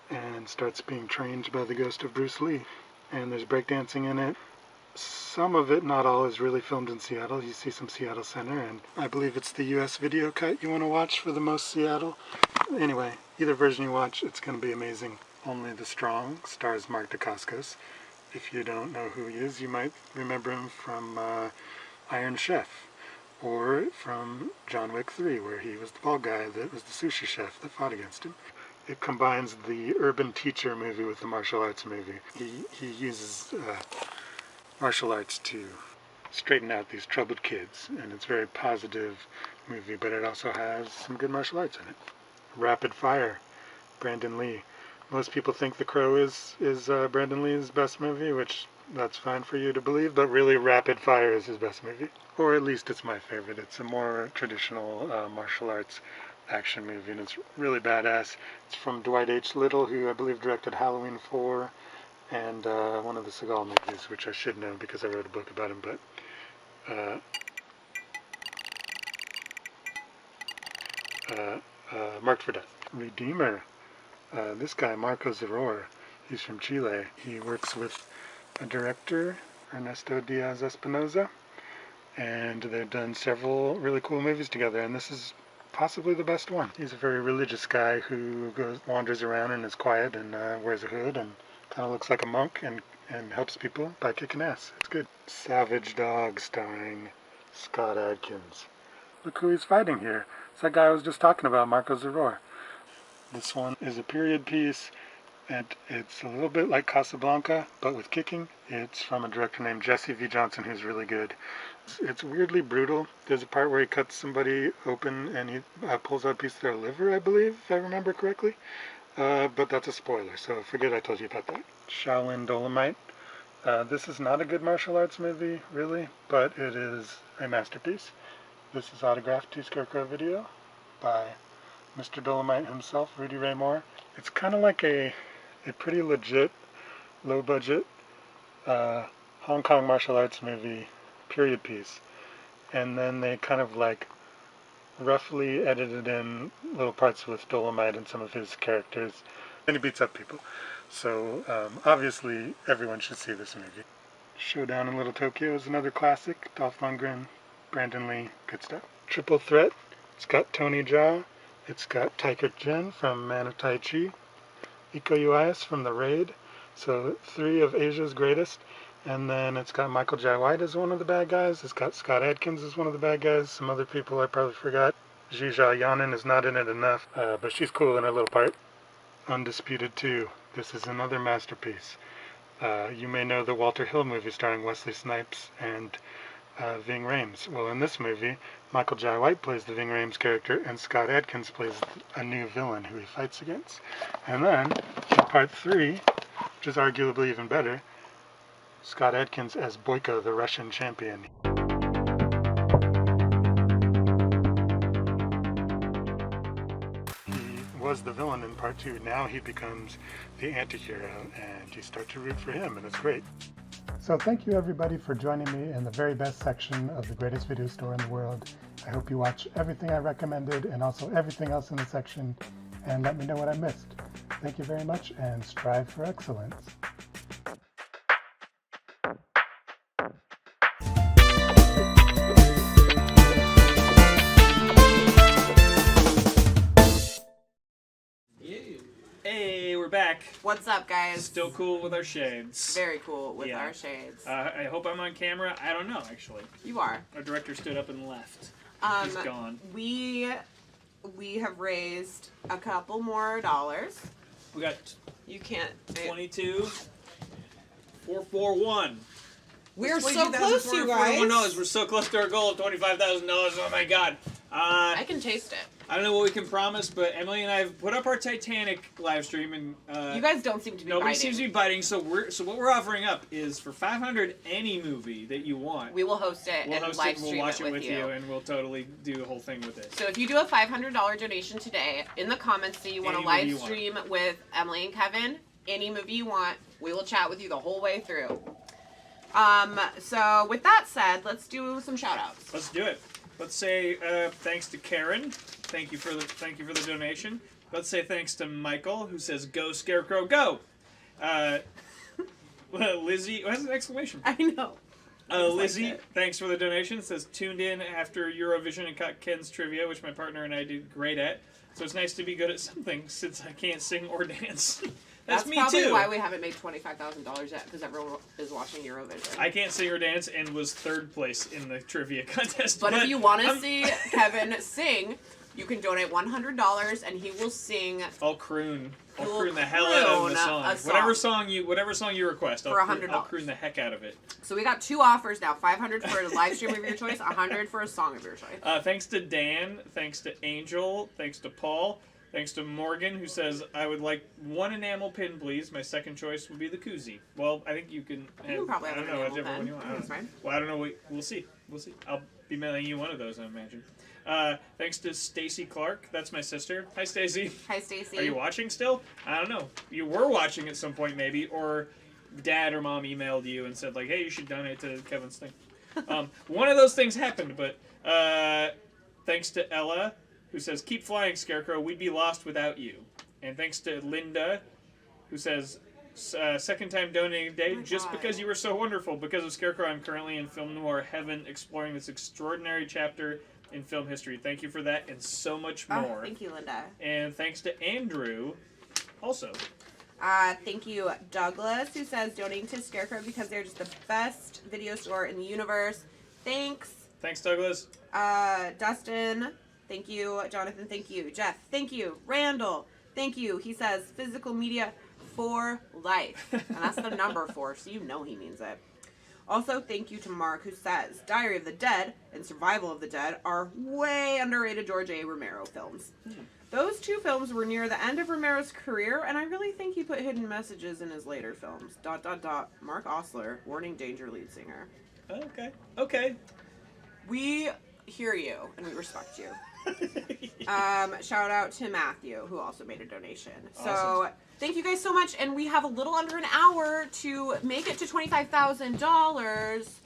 and starts being trained by the ghost of Bruce Lee. And there's breakdancing in it. Some of it, not all, is really filmed in Seattle. You see some Seattle Center, and I believe it's the US video cut you want to watch for the most Seattle. Anyway, either version you watch, it's going to be amazing. Only the Strong stars Mark Dacascos. If you don't know who he is, you might remember him from Iron Chef, or from John Wick 3, where he was the bald guy that was the sushi chef that fought against him. It combines the urban teacher movie with the martial arts movie. He uses martial arts to straighten out these troubled kids, and it's a very positive movie, but it also has some good martial arts in it. Rapid Fire, Brandon Lee. Most people think The Crow is Brandon Lee's best movie, which that's fine for you to believe, but really Rapid Fire is his best movie. Or at least it's my favorite. It's a more traditional martial arts action movie, and it's really badass. It's from Dwight H. Little, who I believe directed Halloween 4 and one of the Seagal movies, which I should know because I wrote a book about him, but Marked for Death. Redeemer. This guy, Marco Zaror, he's from Chile. He works with a director, Ernesto Diaz Espinoza, and they've done several really cool movies together, and this is possibly the best one. He's a very religious guy who wanders around and is quiet and wears a hood and kind of looks like a monk and helps people by kicking ass. It's good. Savage Dog, starring Scott Adkins. Look who he's fighting here. It's that guy I was just talking about, Marco Zaror. This one is a period piece, and it's a little bit like Casablanca, but with kicking. It's from a director named Jesse V. Johnson, who's really good. It's weirdly brutal. There's a part where he cuts somebody open and he pulls out a piece of their liver, I believe, if I remember correctly. But that's a spoiler, so forget I told you about that. Shaolin Dolomite. This is not a good martial arts movie, really, but it is a masterpiece. This is autographed to Scarecrow Video by Mr. Dolomite himself, Rudy Ray Moore. It's kind of like a pretty legit, low-budget Hong Kong martial arts movie period piece. And then they kind of like roughly edited in little parts with Dolomite and some of his characters. And he beats up people. So obviously everyone should see this movie. Showdown in Little Tokyo is another classic. Dolph Lundgren, Brandon Lee, good stuff. Triple Threat. It's got Tony Jaa. It's got Taika Jen from Man of Tai Chi, Iko Uwais from The Raid, so 3 of Asia's greatest. And then it's got Michael Jai White as one of the bad guys. It's got Scott Adkins as one of the bad guys. Some other people I probably forgot. Zhizha Yanin is not in it enough, but she's cool in her little part. Undisputed 2. This is another masterpiece. You may know the Walter Hill movie starring Wesley Snipes and Ving Rhames. Well, in this movie, Michael Jai White plays the Ving Rhames character, and Scott Adkins plays a new villain who he fights against. And then, in part 3, which is arguably even better, Scott Adkins as Boyko, the Russian champion. He was the villain in part 2. Now he becomes the anti-hero, and you start to root for him, and it's great. So thank you everybody for joining me in the very best section of the greatest video store in the world. I hope you watch everything I recommended and also everything else in the section, and let me know what I missed. Thank you very much, and strive for excellence. Hey, we're back. What's up, guys? Still cool with our shades. Very cool with our shades. I hope I'm on camera. I don't know, actually. You are. Our director stood up and left. He's gone. We have raised a couple more dollars. We got You can't. 22,441. We're so close, you guys. $41. We're so close to our goal of $25,000. Oh my God. I can taste it. I don't know what we can promise, but Emily and I have put up our Titanic live stream, and you guys don't seem to be nobody biting. seems to be biting. So what we're offering up is for $500 any movie that you want. We will host it and live stream we'll watch it with you. and we'll totally do a whole thing with it. So if you do a $500 donation today, in the comments say you want to live stream with Emily and Kevin, any movie you want, we will chat with you the whole way through. So with that said, let's do some shout outs. Let's do it. Let's say thanks to Karen. Thank you for the donation. Let's say thanks to Michael, who says "Go Scarecrow, go!" Lizzie, has an exclamation. I know. Lizzie, thanks for the donation. It says tuned in after Eurovision and caught Ken's trivia, which my partner and I did great at. So it's nice to be good at something since I can't sing or dance. That's me probably too. why we haven't made $25,000 yet, because everyone is watching Eurovision. I can't sing or dance and was third place in the trivia contest. But if you want to see Kevin sing, you can donate $100 and he will sing. I'll croon the hell out of the song. Whatever song you request. For $100. I'll croon the heck out of it. So we got 2 offers now: $500 for a live stream of your choice, $100 for a song of your choice. Thanks to Dan. Thanks to Angel. Thanks to Paul. Thanks to Morgan, who says, I would like 1 enamel pin, please. My second choice would be the koozie. Well, I think you can... You can probably have an enamel pin. You want. That's fine. Well, I don't know. We'll see. I'll be mailing you one of those, I imagine. Thanks to Stacy Clark. That's my sister. Hi, Stacy. Hi, Stacy. Are you watching still? I don't know. You were watching at some point, maybe, or Dad or Mom emailed you and said, like, hey, you should donate to Kevin's thing. One of those things happened, but thanks to Ella, who says, keep flying, Scarecrow. We'd be lost without you. And thanks to Linda, who says, second time donating today, because you were so wonderful. Because of Scarecrow, I'm currently in film noir heaven, exploring this extraordinary chapter in film history. Thank you for that and so much more. Thank you, Linda. And thanks to Andrew, also. Thank you, Douglas, who says, donating to Scarecrow because they're just the best video store in the universe. Thanks. Thanks, Douglas. Dustin, thank you. Jonathan, thank you. Jeff, thank you. Randall, thank you. He says, physical media for life. And that's the number 4, so you know he means it. Also, thank you to Mark, who says, Diary of the Dead and Survival of the Dead are way underrated George A. Romero films. Those 2 films were near the end of Romero's career, and I really think he put hidden messages in his later films. ... Mark Osler, Warning Danger lead singer. Okay. We hear you, and we respect you. Shout out to Matthew, who also made a donation. Awesome. So thank you guys so much, and we have a little under an hour to make it to $25,000. Is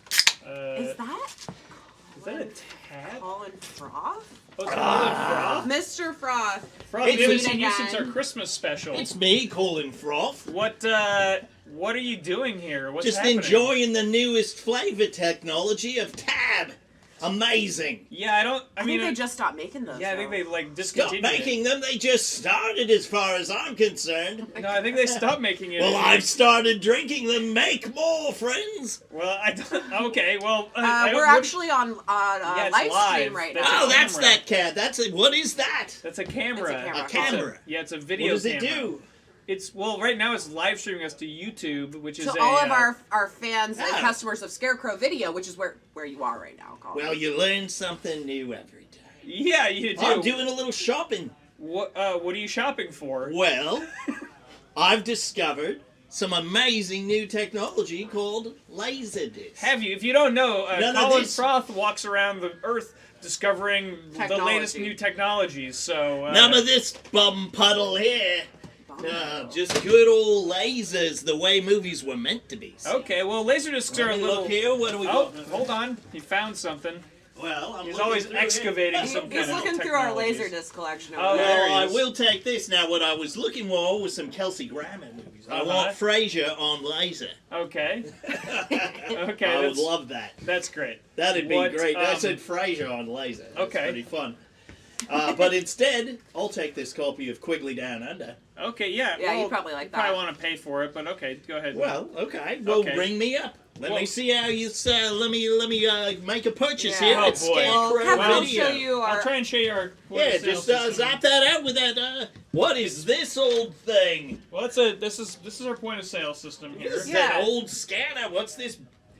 that a tab? Colin Froth? Oh, it's Colin Froth? Mr. Froth. Froth, we haven't seen you since our Christmas special. It's me, Colin Froth. What are you doing here? What's Just happening? enjoying the newest flavor technology of Tab. Amazing. Yeah, I think they just stopped making those. Yeah, I think they discontinued Stop making them. They just started, as far as I'm concerned. No, I think they stopped making it. Well, I've started drinking them. Make more, friends. Well, I don't. Okay, well, we're actually on live stream right now. Oh, that's that cat. What is that? That's a camera. It's a camera. It's a video. What does it camera. do? Right now it's live streaming us to YouTube, which is to all of our fans and customers of Scarecrow Video, which is where you are right now, Colin. Well, you learn something new every day. Yeah, you do. I'm doing a little shopping. What are you shopping for? Well, I've discovered some amazing new technology called Laserdisc. Have you? If you don't know, Colin Froth walks around the Earth discovering the latest new technologies. So none of this bum puddle here. Just good old lasers, the way movies were meant to be. Okay, well, laserdiscs are a little. Look here. What do we got? Hold on. He found something. Well, he's always excavating some kind of He's looking through our laserdisc collection. Oh, well, I will take this. Now, what I was looking for was some Kelsey Grammer movies. I want Frasier on laser. Okay. Okay. I would love that. That's great. That'd be great. I said Frasier on laser. That's pretty fun. But instead, I'll take this copy of Quigley Down Under. Okay, yeah. Yeah, you probably like that. Probably want to pay for it, but okay, go ahead. Well, okay. Well, ring me up. Let me see how you let me make a purchase here. Oh, at boy. Scarecrow Video. I'll try and show you our Yeah, just zap that out with that. What is this old thing? Well, this is our point of sale system here. This is an old scanner. What's this?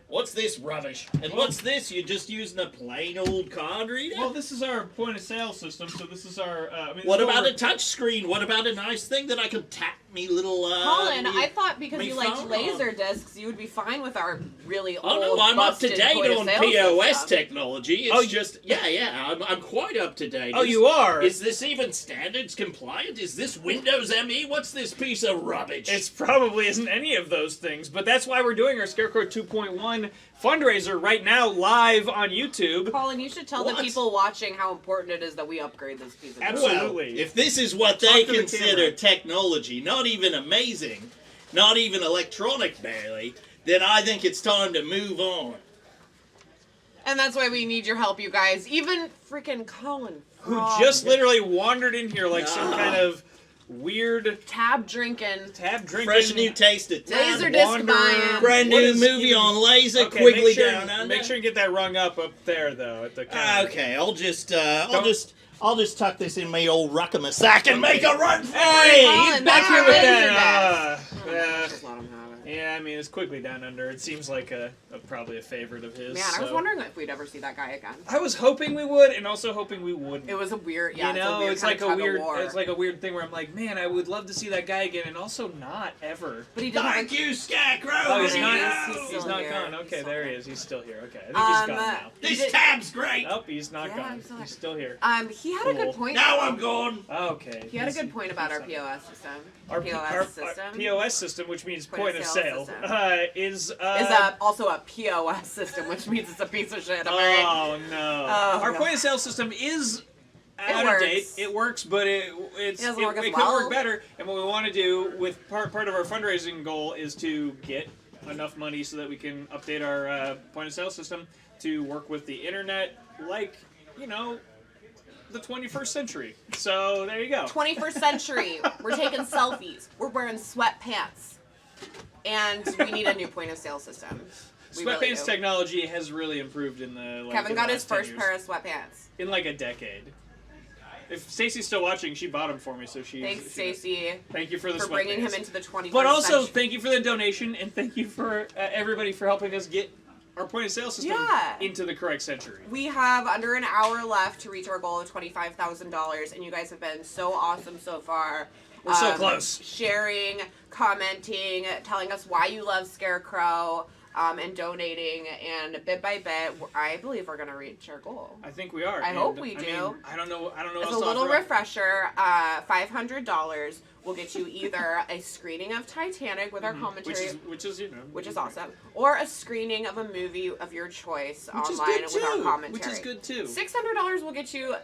What's this rubbish? And what's this? You're just using a plain old card reader? Well, this is our point of sale system. So this is our. What about a touch screen? What about a nice thing that I can tap me little? Colin, I thought because me you liked phone laser discs, you would be fine with our really old. Oh no, I'm up to busted date point of on sale POS system. technology. It's just I'm quite up to date. Oh, you are? Is this even standards compliant? Is this Windows ME? What's this piece of rubbish? It's probably isn't any of those things, but that's why we're doing our Scarecrow 2.1 fundraiser right now live on YouTube. Colin, you should tell the people watching how important it is that we upgrade this piece of Absolutely. Well, if this is what they Talk to the consider camera. technology, not even amazing, not even electronic barely, then I think it's time to move on. And that's why we need your help, you guys. Even freaking Colin. Who just literally wandered in here like some kind of weird tab drinking. Fresh new taste of tab. Laser disc buying. Brand new movie on laser, Okay, quickly make sure, down under. Make sure you get that rung up there though at the counter. Okay, I'll just tuck this in my old ruckama sack and make a run for Hey, it. he's back here with that. Just let him have it. Yeah, I mean it's quickly down under. It seems like probably a favorite of his. Man, I was wondering if we'd ever see that guy again. I was hoping we would, and also hoping we wouldn't. It was a weird, You know, it's like a weird, It's it's like a weird thing where I'm like, man, I would love to see that guy again, and also not ever. But he didn't. Thank you, Scarecrow. Oh, he's Video. not. He's not gone. Okay, there he is. He's still here. Okay, I think he's gone now. This tab's great. Nope, he's not gone. He's still here. He had a good point. Now I'm gone. Okay. He had a good point about our POS system. Our POS system, which means point of sale, is also a POS system, which means it's a piece of shit. Am I right? Oh no! Oh, Our no. point of sale system is out of date. It works, but it doesn't work as could well. work better. And what we want to do with part of our fundraising goal is to get enough money so that we can update our point of sale system to work with the internet, like the 21st century. So there you go. 21st century. We're taking selfies. We're wearing sweatpants. And we need a new point of sale system. Sweatpants technology has really improved in the Kevin in got the his last 10 first years. pair of sweatpants. In like a decade. If Stacy's still watching, she bought them for me, so she. Thanks, Stacy. Thank you for the for bringing sweatpants. him into the 21st But also, century. thank you for the donation, and thank you for everybody for helping us get our point of sale system into the correct century. We have under an hour left to reach our goal of $25,000, and you guys have been so awesome so far. We're so close. Sharing, commenting, telling us why you love Scarecrow, and donating, and bit by bit, I believe we're gonna reach our goal. I think we are. I hope and, we do. I mean, I don't know. As what a else to little offer up. refresher, $500 will get you either a screening of Titanic with our commentary, which is which is awesome, or a screening of a movie of your choice Which is online good with our too. commentary. Which is good too. $600 will get you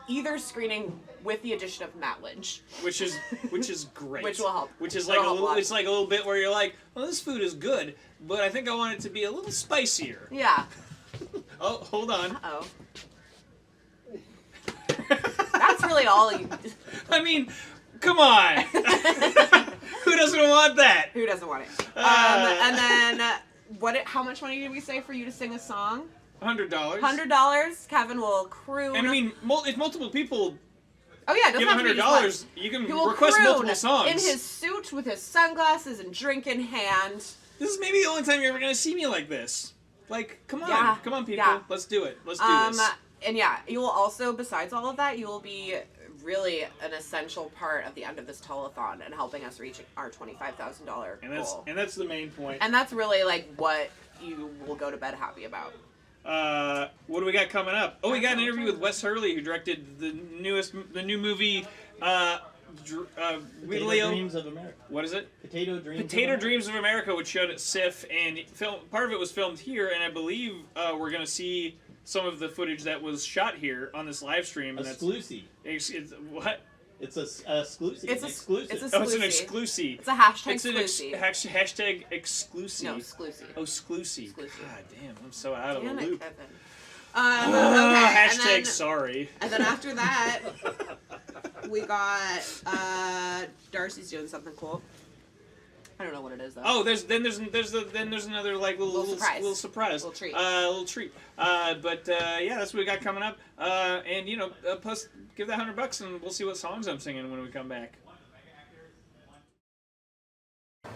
either screening with the addition of Matt Lynch, which is great. Which will help. Which is It'll like a help little. lot. It's like a little bit where you're like, well, this food is good, but I think I want it to be a little spicier. Yeah. Oh, hold on. Uh-oh. That's really all you. I mean, come on. Who doesn't want that? Who doesn't want it? And then, how much money did we say for you to sing a song? $100. $100. Kevin will croon. And I mean, if multiple people oh yeah, it doesn't give have to be $100, just one. you can He will request croon multiple songs. in his suit with his sunglasses and drink in hand. This is maybe the only time you're ever gonna see me like this. Like, come on, Yeah, come on, people, yeah. let's do it. Let's do this. And yeah, you will also, besides all of that, you will be really an essential part of the end of this telethon and helping us reach our $25,000 goal. And that's the main point. And that's really like what you will go to bed happy about. What do we got coming up? Oh, we got an interview with Wes Hurley, who directed the new movie, Potato Dreams of America. What is it? Potato Dreams of America, which showed at SIFF, and part of it was filmed here, and I believe we're going to see some of the footage that was shot here on this live stream. Exclusive. What? It's a exclusive. It's exclusive. It's Oh, it's an exclusive. It's a hashtag It's an hashtag exclusive. No, exclusive. Oh, exclusive. God damn, I'm so out of Damn the it, loop. Kevin. Okay, Hashtag sorry. And then after that, we got Darcy's doing something cool. I don't know what it is though. Oh, there's another like little surprise, little treat. Little treat. Yeah, that's what we got coming up. And plus give that $100 and we'll see what songs I'm singing when we come back.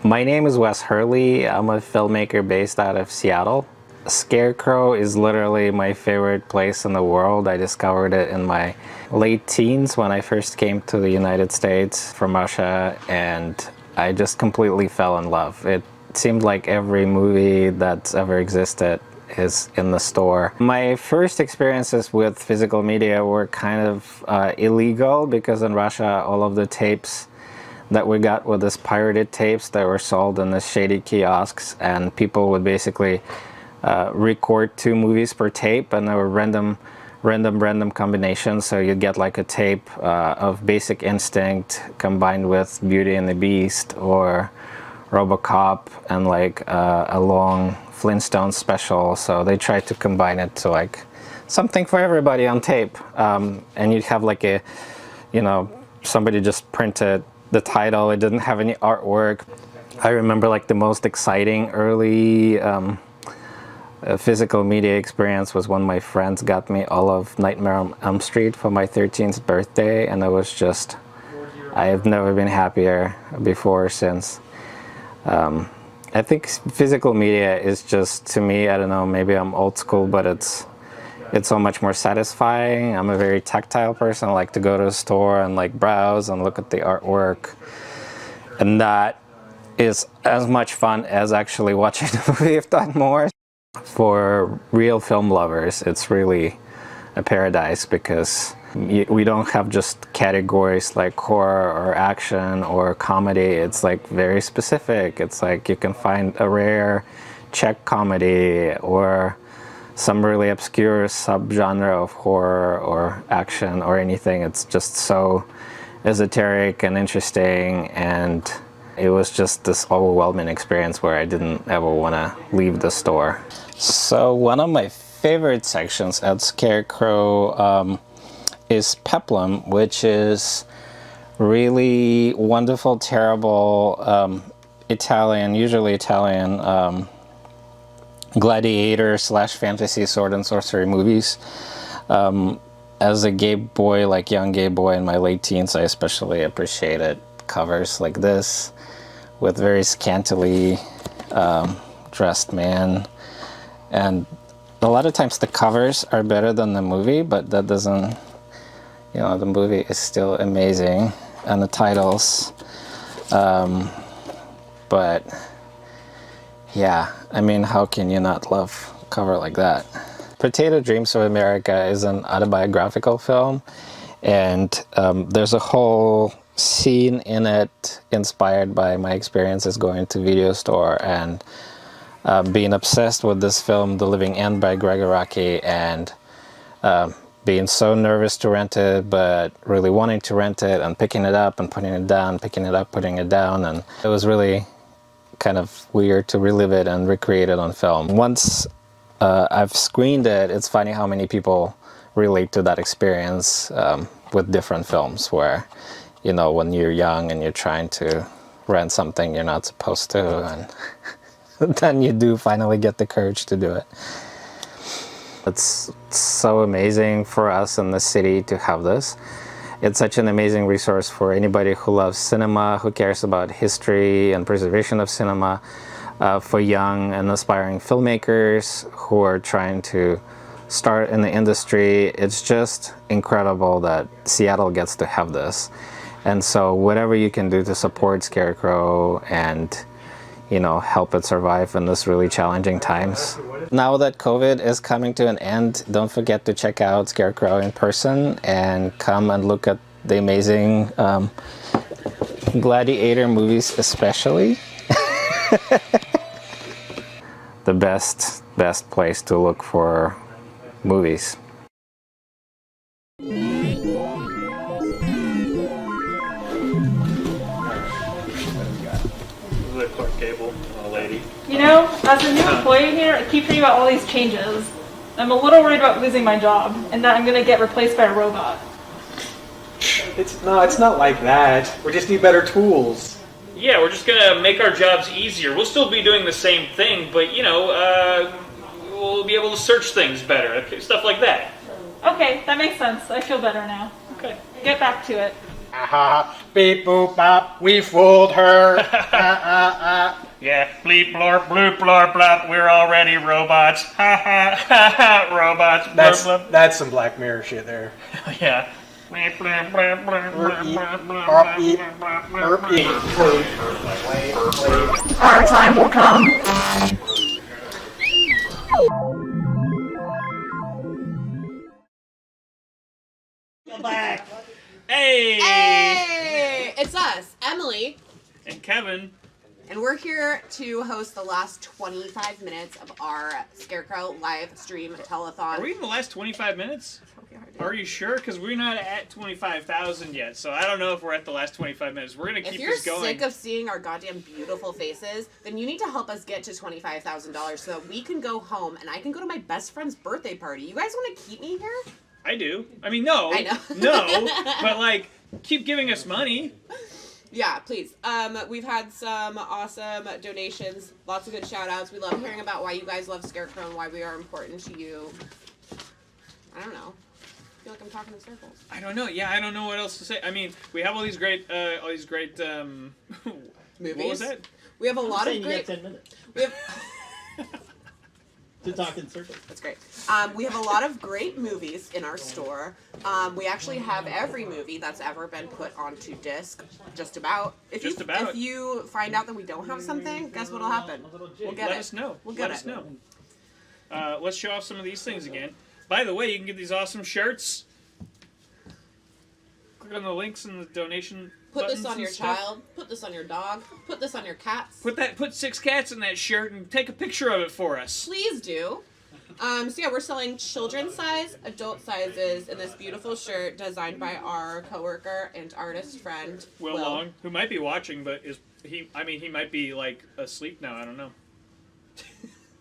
My name is Wes Hurley. I'm a filmmaker based out of Seattle. Scarecrow is literally my favorite place in the world. I discovered it in my late teens when I first came to the United States from Russia, and I just completely fell in love. It seemed like every movie that's ever existed is in the store. My first experiences with physical media were kind of illegal, because in Russia all of the tapes that we got were these pirated tapes that were sold in the shady kiosks, and people would basically record 2 movies per tape, and there were random combinations. So you'd get like a tape of Basic Instinct combined with Beauty and the Beast, or RoboCop and like a long Flintstones special. So they tried to combine it to like something for everybody on tape. And you'd have like a, somebody just printed the title. It didn't have any artwork. I remember like the most exciting early physical media experience was when my friends got me all of Nightmare on Elm Street for my 13th birthday, and it was just, I have never been happier before or since. I think physical media is just, to me, I don't know, maybe I'm old school, but it's so much more satisfying. I'm a very tactile person. I like to go to a store and like browse and look at the artwork, and that is as much fun as actually watching the movie, if not more. For real film lovers, it's really a paradise, because we don't have just categories like horror or action or comedy. It's like very specific. It's like you can find a rare Czech comedy or some really obscure subgenre of horror or action or anything. It's just so esoteric and interesting, and it was just this overwhelming experience where I didn't ever want to leave the store. So one of my favorite sections at Scarecrow is Peplum, which is really wonderful, terrible Italian, usually Italian gladiator / fantasy sword and sorcery movies. As a gay boy, like young gay boy in my late teens, I especially appreciated covers like this with very scantily dressed man. And a lot of times the covers are better than the movie, but that doesn't, the movie is still amazing, and the titles. But yeah, I mean, how can you not love a cover like that? Potato Dreams of America is an autobiographical film, and there's a whole scene in it inspired by my experiences going to video store and being obsessed with this film, The Living End by Greg Araki, and being so nervous to rent it, but really wanting to rent it, and picking it up and putting it down, picking it up, putting it down, and it was really kind of weird to relive it and recreate it on film. Once I've screened it, it's funny how many people relate to that experience with different films, where, when you're young and you're trying to rent something you're not supposed to, and then you do finally get the courage to do it. It's so amazing for us in the city to have this. It's such an amazing resource for anybody who loves cinema, who cares about history and preservation of cinema, for young and aspiring filmmakers who are trying to start in the industry. It's just incredible that Seattle gets to have this. And so whatever you can do to support Scarecrow and help it survive in this really challenging times. Now that COVID is coming to an end, don't forget to check out Scarecrow in person and come and look at the amazing gladiator movies, especially. The best place to look for movies. As a new employee here, I keep hearing about all these changes. I'm a little worried about losing my job and that I'm going to get replaced by a robot. It's not like that. We just need better tools. Yeah, we're just gonna make our jobs easier. We'll still be doing the same thing, but we'll be able to search things better, stuff like that. Okay, that makes sense. I feel better now. Okay. Get back to it. Aha, beep boop bop, we fooled her. Yeah, bleep blorp, bloop blorp blop, we're already robots. Ha ha ha ha, robots. That's blurp, blurp. that's some Black Mirror shit there. Yeah. Our time will come. Come back. Hey! Hey! It's us, Emily. And Kevin. And we're here to host the last 25 minutes of our Scarecrow live stream telethon. Are we in the last 25 minutes? Are you sure? Because we're not at 25,000 yet, so I don't know if we're at the last 25 minutes. We're going to keep this going. If you're sick of seeing our goddamn beautiful faces, then you need to help us get to $25,000 so that we can go home and I can go to my best friend's birthday party. You guys want to keep me here? I do. I mean, no. I know. No, but like, keep giving us money. Yeah, please. We've had some awesome donations, lots of good shout outs. We love hearing about why you guys love Scarecrow and why we are important to you. I don't know. I feel like I'm talking in circles. I don't know. Yeah, I don't know what else to say. I mean, we have all these great movies. What was that? We have a lot of You great. got 10 minutes We have. to talk in circles. That's great. We have a lot of great movies in our store. We actually have every movie that's ever been put onto disc, just about. If you find out that we don't have something, guess what'll happen? We'll get it. Let us know. We'll get Let us it. know. Let's show off some of these things again. By the way, you can get these awesome shirts. Click on the links in the donation. Put this buttons on and your stuff. child. Put this on your dog. Put this on your cats. Put 6 cats in that shirt and take a picture of it for us. Please do. So yeah, we're selling children's size, adult sizes in this beautiful shirt designed by our coworker and artist friend Will Long, who might be watching, but he might be like asleep now. I don't know.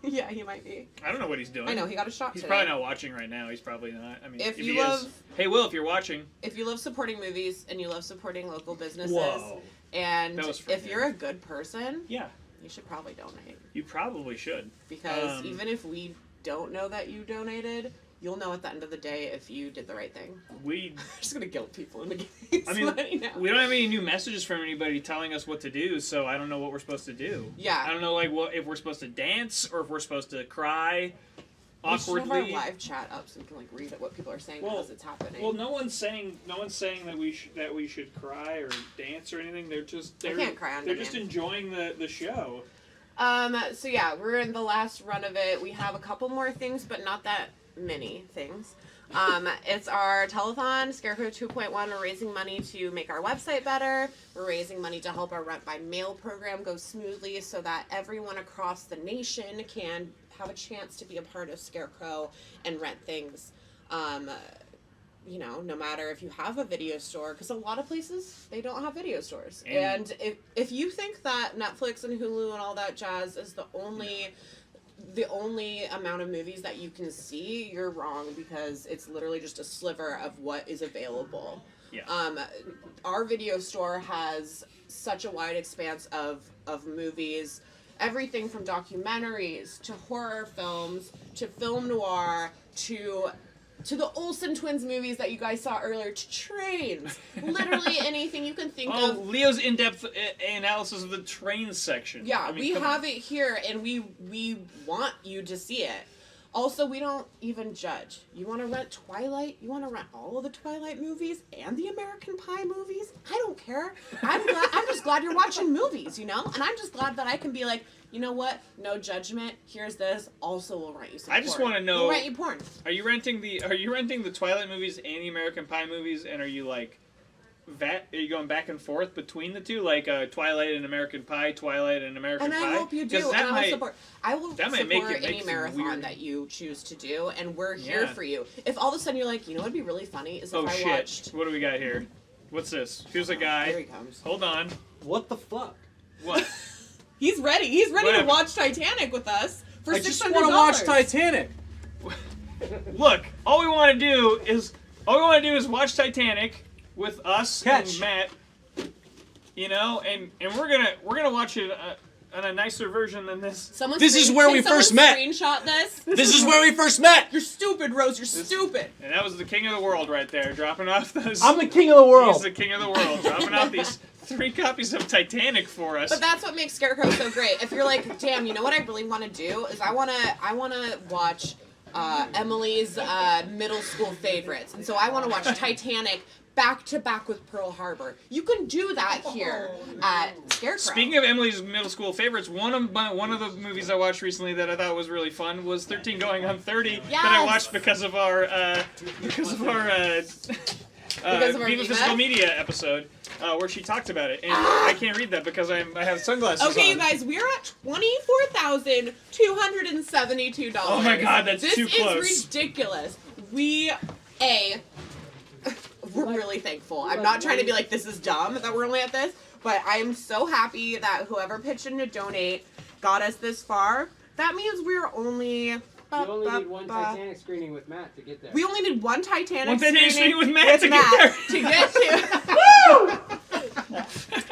Yeah, he might be. I don't know what he's doing. I know, he got a shot He's today. probably not watching right now. He's probably not. I mean, If if you he love- is, hey Will, if you're watching, If you love supporting movies and you love supporting local businesses, Whoa. and That was for if him. you're a good person, yeah, you should probably donate. you probably should. Because even if we don't know that you donated, you'll know at the end of the day if you did the right thing. We're just gonna guilt people into giving I some money mean, now. we don't have any new messages from anybody telling us what to do, so I don't know what we're supposed to do. Yeah. I don't know, like, if we're supposed to dance or if we're supposed to cry We should have awkwardly. our live chat up so we can like read what people are saying as it's happening. Well, no one's saying that we should cry or dance or anything. They're can't cry on They're just demand. enjoying the show. So yeah, we're in the last run of it. We have a couple more things, but not that many things. It's our telethon, Scarecrow 2.1. We're raising money to make our website better. We're raising money to help our rent by mail program go smoothly so that everyone across the nation can have a chance to be a part of Scarecrow and rent things. No matter if you have a video store, because a lot of places, they don't have video stores. And if you think that Netflix and Hulu and all that jazz is the only amount of movies that you can see, you're wrong, because it's literally just a sliver of what is available. Yeah. Our video store has such a wide expanse of movies, everything from documentaries to horror films to film noir to the Olsen twins movies that you guys saw earlier, to trains. Literally anything you can think of. Leo's in-depth analysis of the train section. Yeah, I mean, we come have on. it here, and we want you to see it. Also, we don't even judge. You want to rent Twilight? You want to rent all of the Twilight movies and the American Pie movies? I don't care. I'm just glad you're watching movies, and I'm just glad that I can be like, you know what? No judgment. Here's this. Also, we'll rent you some I just porn. want to know. We'll rent you porn. Are you renting the Twilight movies and the American Pie movies, and are you like, are you going back and forth between the two, like Twilight and American Pie, Twilight and American And Pie? I hope you do. 'Cause And that might- I will that might support make it any make some marathon weird- that you choose to do, and we're here Yeah. for you. If all of a sudden you're like, what'd be really funny is if Oh I shit! watched. What do we got here? What's this? Here's a guy. Here he comes. Hold on. What the fuck? What? He's ready. He's ready What? to watch Titanic with us for I just $600. want to watch Titanic. Look, all we want to do is watch Titanic with us Catch. and Matt. You know, and we're gonna watch it on a nicer version than this. This is where we first met. Screenshot this. This is where we first met. You're stupid, Rose. You're stupid. And that was the king of the world right there, dropping off those. I'm the king of the world. He's the king of the world, dropping off these 3 copies of Titanic for us. But that's what makes Scarecrow so great. If you're like, damn, you know what I really want to do is I wanna watch Emily's middle school favorites, and so I want to watch Titanic back to back with Pearl Harbor. You can do that here at Scarecrow. Speaking of Emily's middle school favorites, one of the movies I watched recently that I thought was really fun was 13 Going on 30 that I watched because of our Viva Physical Media episode where she talked about it, and I can't read that because I have sunglasses Okay, on. you guys, we're at $24,272. Oh my God, that's too close. This is ridiculous. We're really thankful. I'm not trying to be like, this is dumb that we're only at this, but I am so happy that whoever pitched in to donate got us this far. That means we're only... You only need one Titanic screening with Matt to get there. We only need one Titanic One Titanic screening with Matt Matt to get there. to get to. Woo!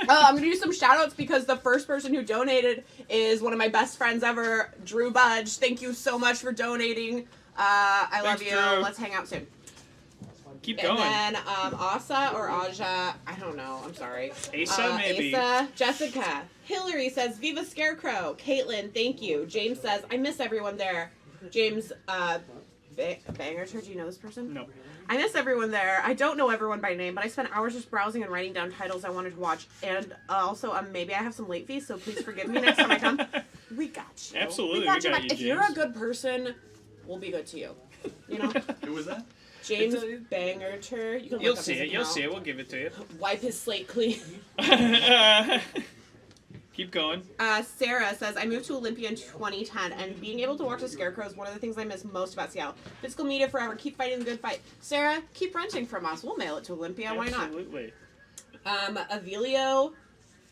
I'm going to do some shout outs because the first person who donated is one of my best friends ever, Drew Budge. Thank you so much for donating. I love you. Drew. Let's hang out soon. Keep going. And then Asa or Aja, I don't know. I'm sorry. Asa, maybe. Asa, Jessica. Hillary says, Viva Scarecrow. Caitlin, thank you. James says, I miss everyone there. James Bangerter, do you know this person? No. I miss everyone there. I don't know everyone by name, but I spent hours just browsing and writing down titles I wanted to watch. And also, maybe I have some late fees, so please forgive me next time I come. We got you. Absolutely, we got you, back. If you're James. a good person, we'll be good to you. You know? Who was that? James Bangerter. You can You'll look up see his it. You'll account. see it. We'll give it to you. Wipe his slate clean. Keep going. Sarah says, I moved to Olympia in 2010, and being able to watch the Scarecrow is one of the things I miss most about Seattle. Physical media forever. Keep fighting the good fight. Sarah, keep renting from us. We'll mail it to Olympia. Why not? Absolutely. Avilio,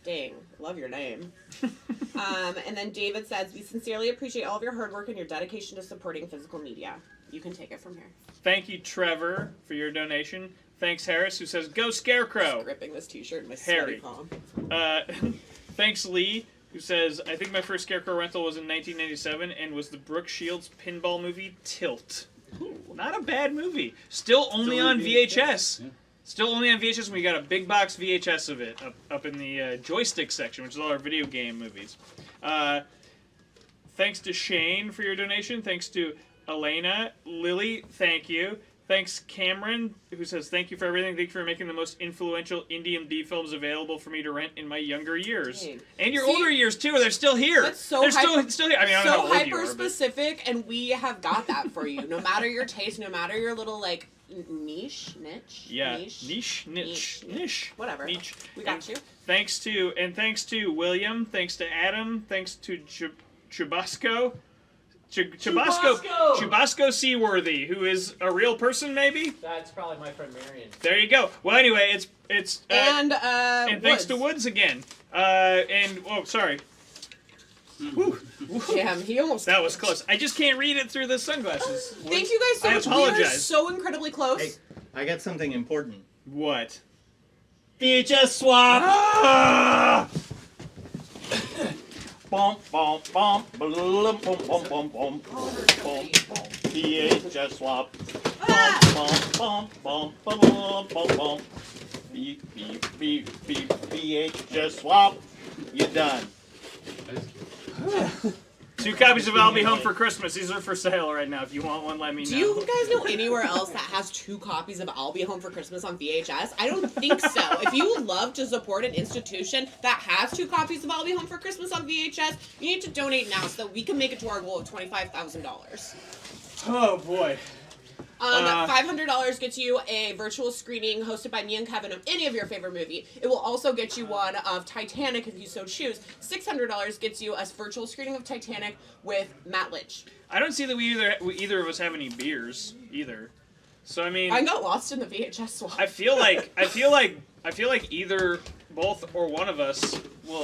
dang, love your name. And then David says, we sincerely appreciate all of your hard work and your dedication to supporting physical media. You can take it from here. Thank you, Trevor, for your donation. Thanks, Harris, who says, Go Scarecrow! Just gripping this t-shirt in my Harry. sweaty palm. Thanks, Lee, who says, I think my first Scarecrow rental was in 1997 and was the Brooke Shields pinball movie Tilt. Ooh, not a bad movie. Still only on VHS. Yeah. Still only on VHS, and we got a big box VHS of it up in the joystick section, which is all our video game movies. Thanks to Shane for your donation. Thanks to Elena. Lily, thank you. Thanks, Cameron, who says, thank you for everything. Thank you for making the most influential indie and B films available for me to rent in my younger years. Dang. And your older years, too. They're still here. That's so They're still here. I mean, I don't know how old you are, but... specific, and we have got that for you. No matter your taste, no matter your little, like, niche. Yeah, niche. Whatever. Niche. We got you. Thanks to William. Thanks to Adam. Thanks to Chubasco. Chubasco Seaworthy, who is a real person, maybe? That's probably my friend Marion. There you go. Well, anyway, it's and thanks to Woods again. Sorry. Damn, he almost. That was close. I just can't read it through the sunglasses. Woods. Thank you guys so I much. apologize. We are so incredibly close. Hey, I got something important. What? VHS swap! Ah! Bump, bump, bump, bum, bum, bum, bum, bum, bum, VHS swap. Bump, bump, bump, bump, bump, bump, bump. Beep, beep, beep, beep, VHS swap. You're done. 2 copies of I'll Be Home for Christmas. These are for sale right now. If you want one, let me know. Do you guys know anywhere else that has 2 copies of I'll Be Home for Christmas on VHS? I don't think so. If you love to support an institution that has 2 copies of I'll Be Home for Christmas on VHS, you need to donate now so that we can make it to our goal of $25,000. Oh, boy. $500 gets you a virtual screening hosted by me and Kevin of any of your favorite movie. It will also get you one of Titanic if you so choose. $600 gets you a virtual screening of Titanic with Matt Lynch. I don't see that we either of us have any beers either. So I mean, I got lost in the VHS swap. I feel like either both or one of us will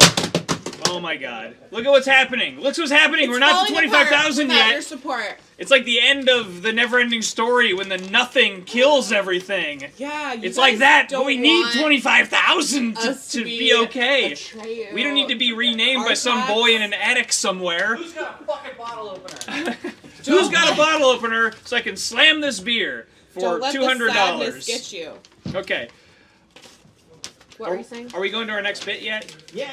Oh my God! Look at what's happening. Look what's happening. We're not to 25,000 without yet. your support. It's like the end of the never-ending story when the nothing kills everything. Yeah, you it's like guys that, but don't we need want 25,000 us to be okay. Atreyu. We don't need to be renamed by some Artax. boy in an attic somewhere. Who's got a fucking bottle opener? Who's got a bottle opener so I can slam this beer for Don't let the $200? sadness get you. Okay. What were you saying? Are we going to our next bit yet? Yeah.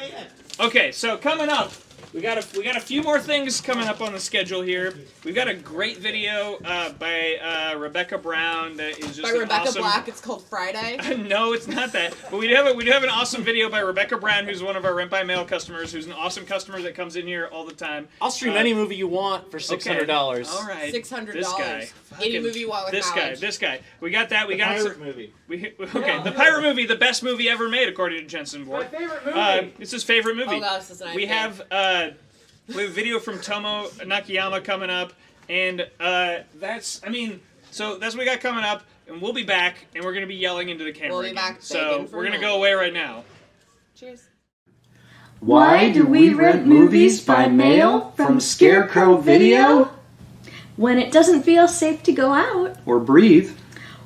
Okay, so coming up, we got a few more things coming up on the schedule here. We've got a great video by Rebecca Brown that is just By an Rebecca awesome... Black, it's called Friday. No, it's not that. But we do have an awesome video by Rebecca Brown, who's one of our Rent by Mail customers, who's an awesome customer that comes in here all the time. I'll stream any movie you want for $600. All right. $600. This guy. Any movie you want with knowledge. This guy. We got that. We got pirate movie. The pirate movie, the best movie ever made, according to Jensen Borg. My favorite movie. It's his favorite movie. Oh, gosh, this is an We idea. have a video from Tomo Nakayama coming up, and that's what we got coming up, and we'll be back, and we're gonna be yelling into the camera. We'll be again. back So begging for we're gonna money. go away right now. Cheers. Why do we rent movies by mail from Scarecrow Video? When it doesn't feel safe to go out, Or breathe,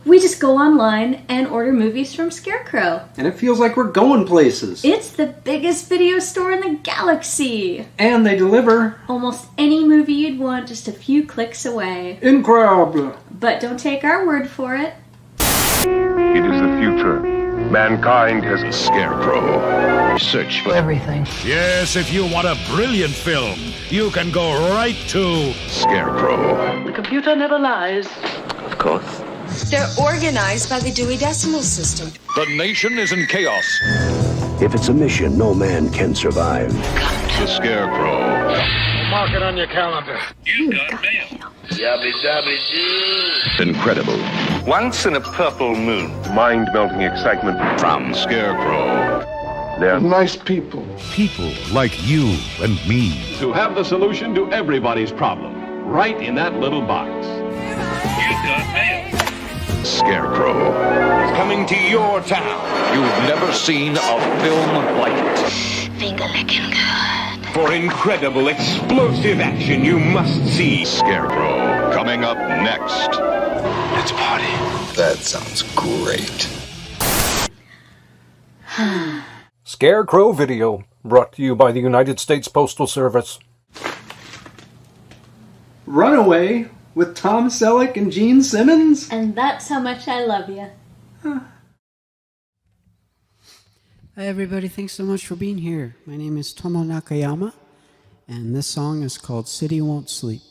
we just go online and order movies from Scarecrow. and it feels like we're going places. It's the biggest video store in the galaxy. And they deliver. Almost any movie you'd want just a few clicks away. Incredible. But don't take our word for it. It is the future. Mankind has a Scarecrow. Search for everything. Yes, if you want a brilliant film, you can go right to Scarecrow. The computer never lies. Of course. They're organized by the Dewey Decimal System. The nation is in chaos. If it's a mission no man can survive. The Scarecrow. Mark it on your calendar. You got mail. Yabby dabby doo. Incredible. Once in a purple moon. Mind-melting excitement from Scarecrow. They're nice people. People like you and me. To have the solution to everybody's problem, right in that little box. You got mail. Scarecrow. Coming to your town. You've never seen a film like it. Finger licking good. For incredible, explosive action you must see Scarecrow. Coming up next. Let's party. That sounds great. Scarecrow Video, brought to you by the United States Postal Service. Runaway with Tom Selleck and Gene Simmons? And that's how much I love you. Hi everybody, thanks so much for being here. My name is Tomo Nakayama, and this song is called City Won't Sleep.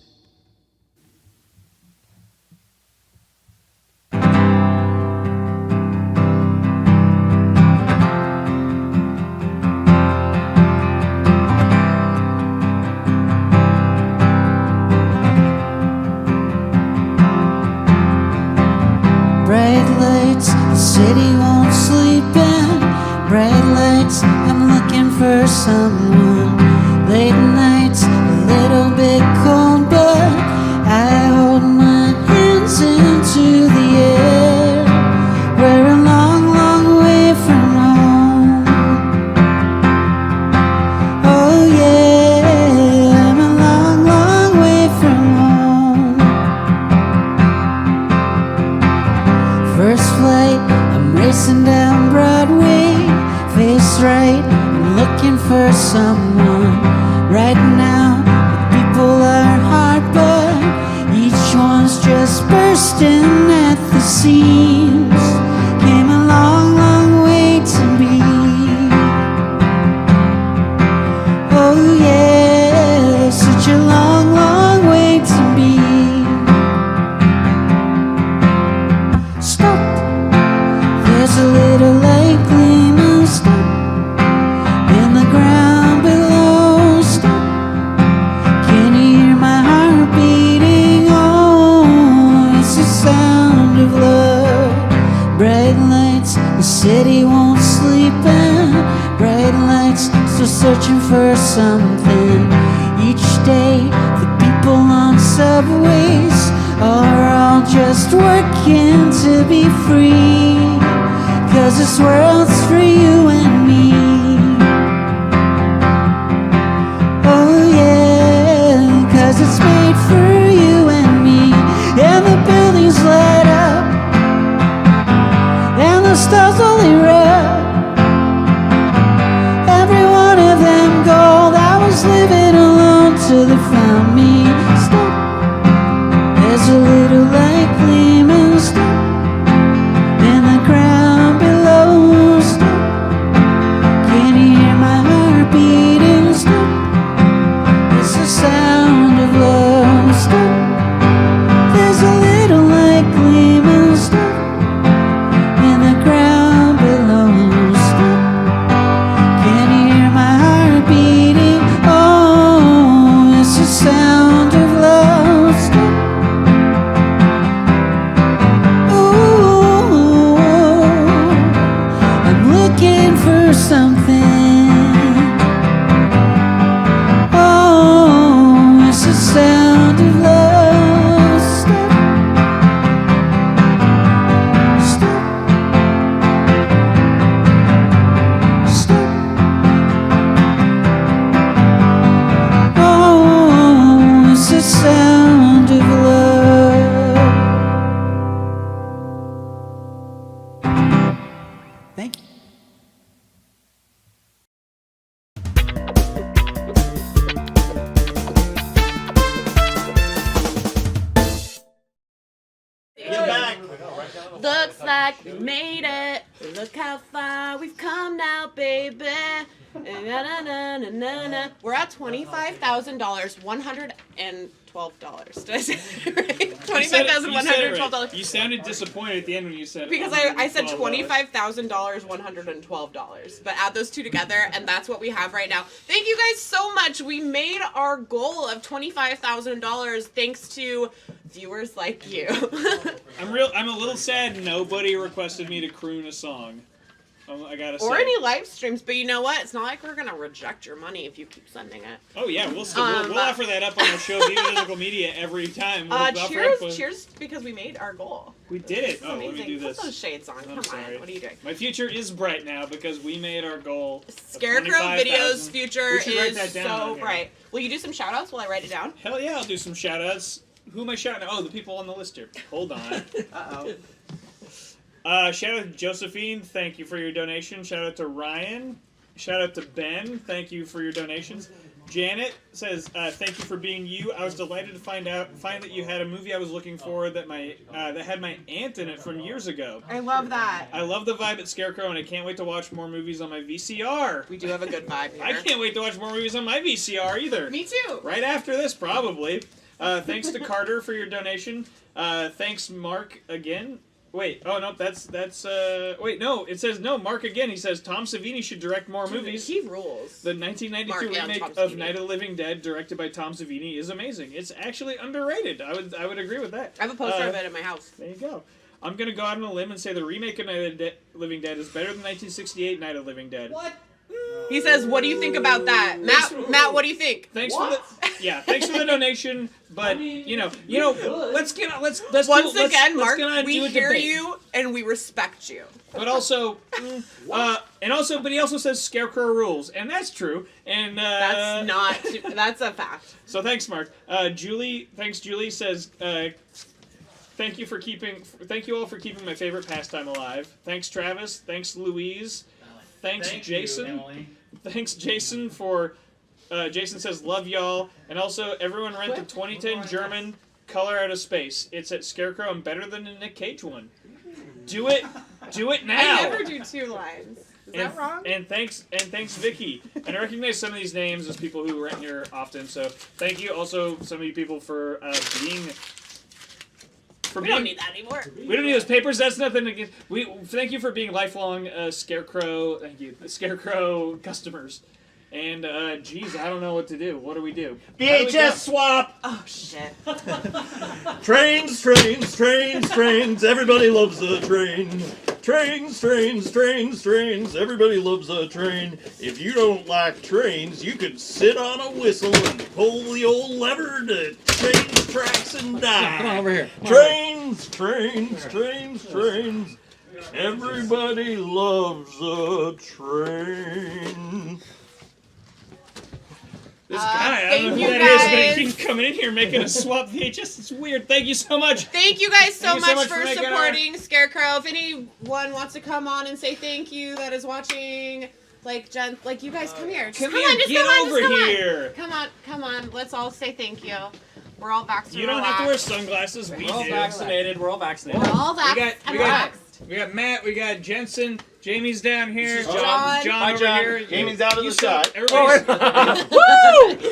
Bright lights, the city won't sleep in. Bright lights, I'm looking for someone. Late nights, a little bit cold, but I hold my hands into the air. We're a long, long way from home. Oh yeah, I'm a long, long way from home. First flight, I'm racing down Broadway. Face right, I'm looking for someone. Right now, the people are hard, but each one's just bursting at the seams. Came a long, long way to me. Oh yeah, such a long, long way to me. Stop, there's a little light gleaming. Stop, in the ground below. Stop, can you hear my heart beating? Oh, it's the sound of love. Bright lights, the city won't sleep in. Bright lights, still searching for something. Each day, the people on subways are all just working to be free. 'Cause this world's for you and me. Looks like we made it. Look how far we've come now, baby. Na, na, na, na, na, na. We're at $25,000, $112. Did I say it right? $25,112. You sounded disappointed at the end when you said it. Because I said $25,000, $112. But add those two together, and that's what we have right now. Thank you guys so much. We made our goal of $25,000 thanks to viewers like you. I'm a little sad nobody requested me to croon a song. I gotta say. Or any live streams, but you know what? It's not like we're gonna reject your money if you keep sending it. Oh yeah, we'll offer that up on our show, Via Physical Media, every time. Cheers because we made our goal. We did it. This is let me do this. Put those shades on. Come on, what are you doing? My future is bright now because we made our goal. Scarecrow Video's future is so bright. bright. Will you do some shout outs while I write it down? Hell yeah, I'll do some shout outs. Who am I shouting out? Oh, the people on the list here. Hold on. Uh-oh. Shout out to Josephine, thank you for your donation. Shout out to Ryan. Shout out to Ben, thank you for your donations. Janet says, thank you for being you. I was delighted to find that you had a movie I was looking for that had my aunt in it from years ago. I love that. I love the vibe at Scarecrow, and I can't wait to watch more movies on my VCR. We do have a good vibe here. I can't wait to watch more movies on my VCR either. Me too. Right after this, probably. Thanks to Carter for your donation. Thanks, Mark, again. Wait, oh no, wait, no, it says no, Mark again. He says Tom Savini should direct more movies. He rules. The 1992 remake of Night of the Living Dead, directed by Tom Savini, is amazing. It's actually underrated. I would agree with that. I have a poster of it in my house. There you go. I'm gonna go out on a limb and say the remake of Night of the Living Dead is better than 1968 Night of the Living Dead. What? He says, "What do you think about that, Matt? What do you think?" Thanks for the donation. But let's once again, Mark. We hear you and we respect you. But also, but he also says Scarecrow rules, and that's true. And that's a fact. So thanks, Mark. Julie says. Thank you all for keeping my favorite pastime alive. Thanks, Travis. Thanks, Louise. Thanks, Jason. Thanks, Jason, for... Jason says, love y'all. And also, everyone rent the 2010 German Color Out of Space. It's at Scarecrow and better than the Nick Cage one. Do it now. I never do two lines. Is that wrong? And thanks, Vicky. And I recognize some of these names as people who rent here often, so thank you also, some of you people, for being... We don't need that anymore. We don't need those papers. That's nothing against. Thank you for being lifelong Scarecrow. Thank you, Scarecrow customers. And geez, I don't know what to do. What do we do? VHS swap. Oh shit. Trains. Everybody loves a train. Trains. Everybody loves a train. If you don't like trains, you could sit on a whistle and pull the old lever to change tracks and die. Come on over here. Trains. Everybody loves a train. This guy, I don't know who that is, but he keeps coming in here making us swap VHS. It's weird. Thank you so much. Thank you guys so much for supporting Scarecrow. If anyone wants to come on and say thank you that is watching, you guys come here. Come here. Come on. Let's all say thank you. We're all vaccinated. You don't have to wear sunglasses. We're all vaccinated. We're all vaccinated. We got Matt. We got Jensen. Jamie's down here. John over here. Jamie's out of the shot. Woo!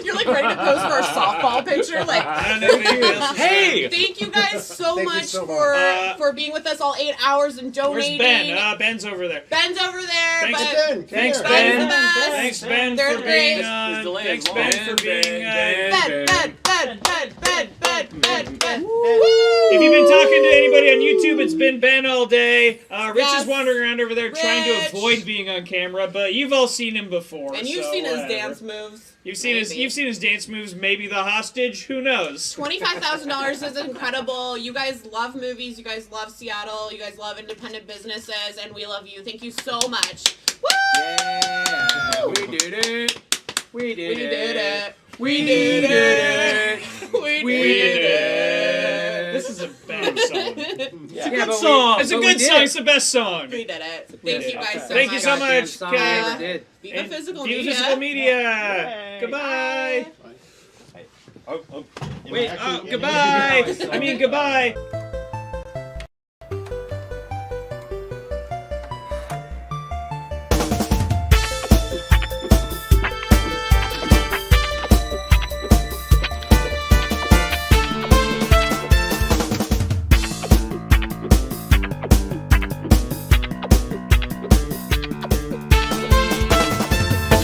You're ready to pose for a softball picture. Hey! Thank you guys so much for being with us all 8 hours and donating. Where's Ben? Ben's over there. Ben's over there. Thanks, Ben. Thanks, Ben, for being on. Thanks, Ben, for being Ben. If you've been talking to anybody on YouTube, it's been Ben all day. Rich is wandering around over there trying to avoid being on camera, but you've all seen him before. And you've seen his dance moves. You've seen his dance moves. Maybe the hostage. Who knows? $25,000 is incredible. You guys love movies. You guys love Seattle. You guys love independent businesses, and we love you. Thank you so much. Woo! Yeah, we did it. We did it. This is a bad song. It's a good song. It's a good song. It's the best song. We did it. Thank you guys so much. Thank you so much. Okay. Viva Physical Media. Goodbye. Wait. Goodbye. I mean, goodbye.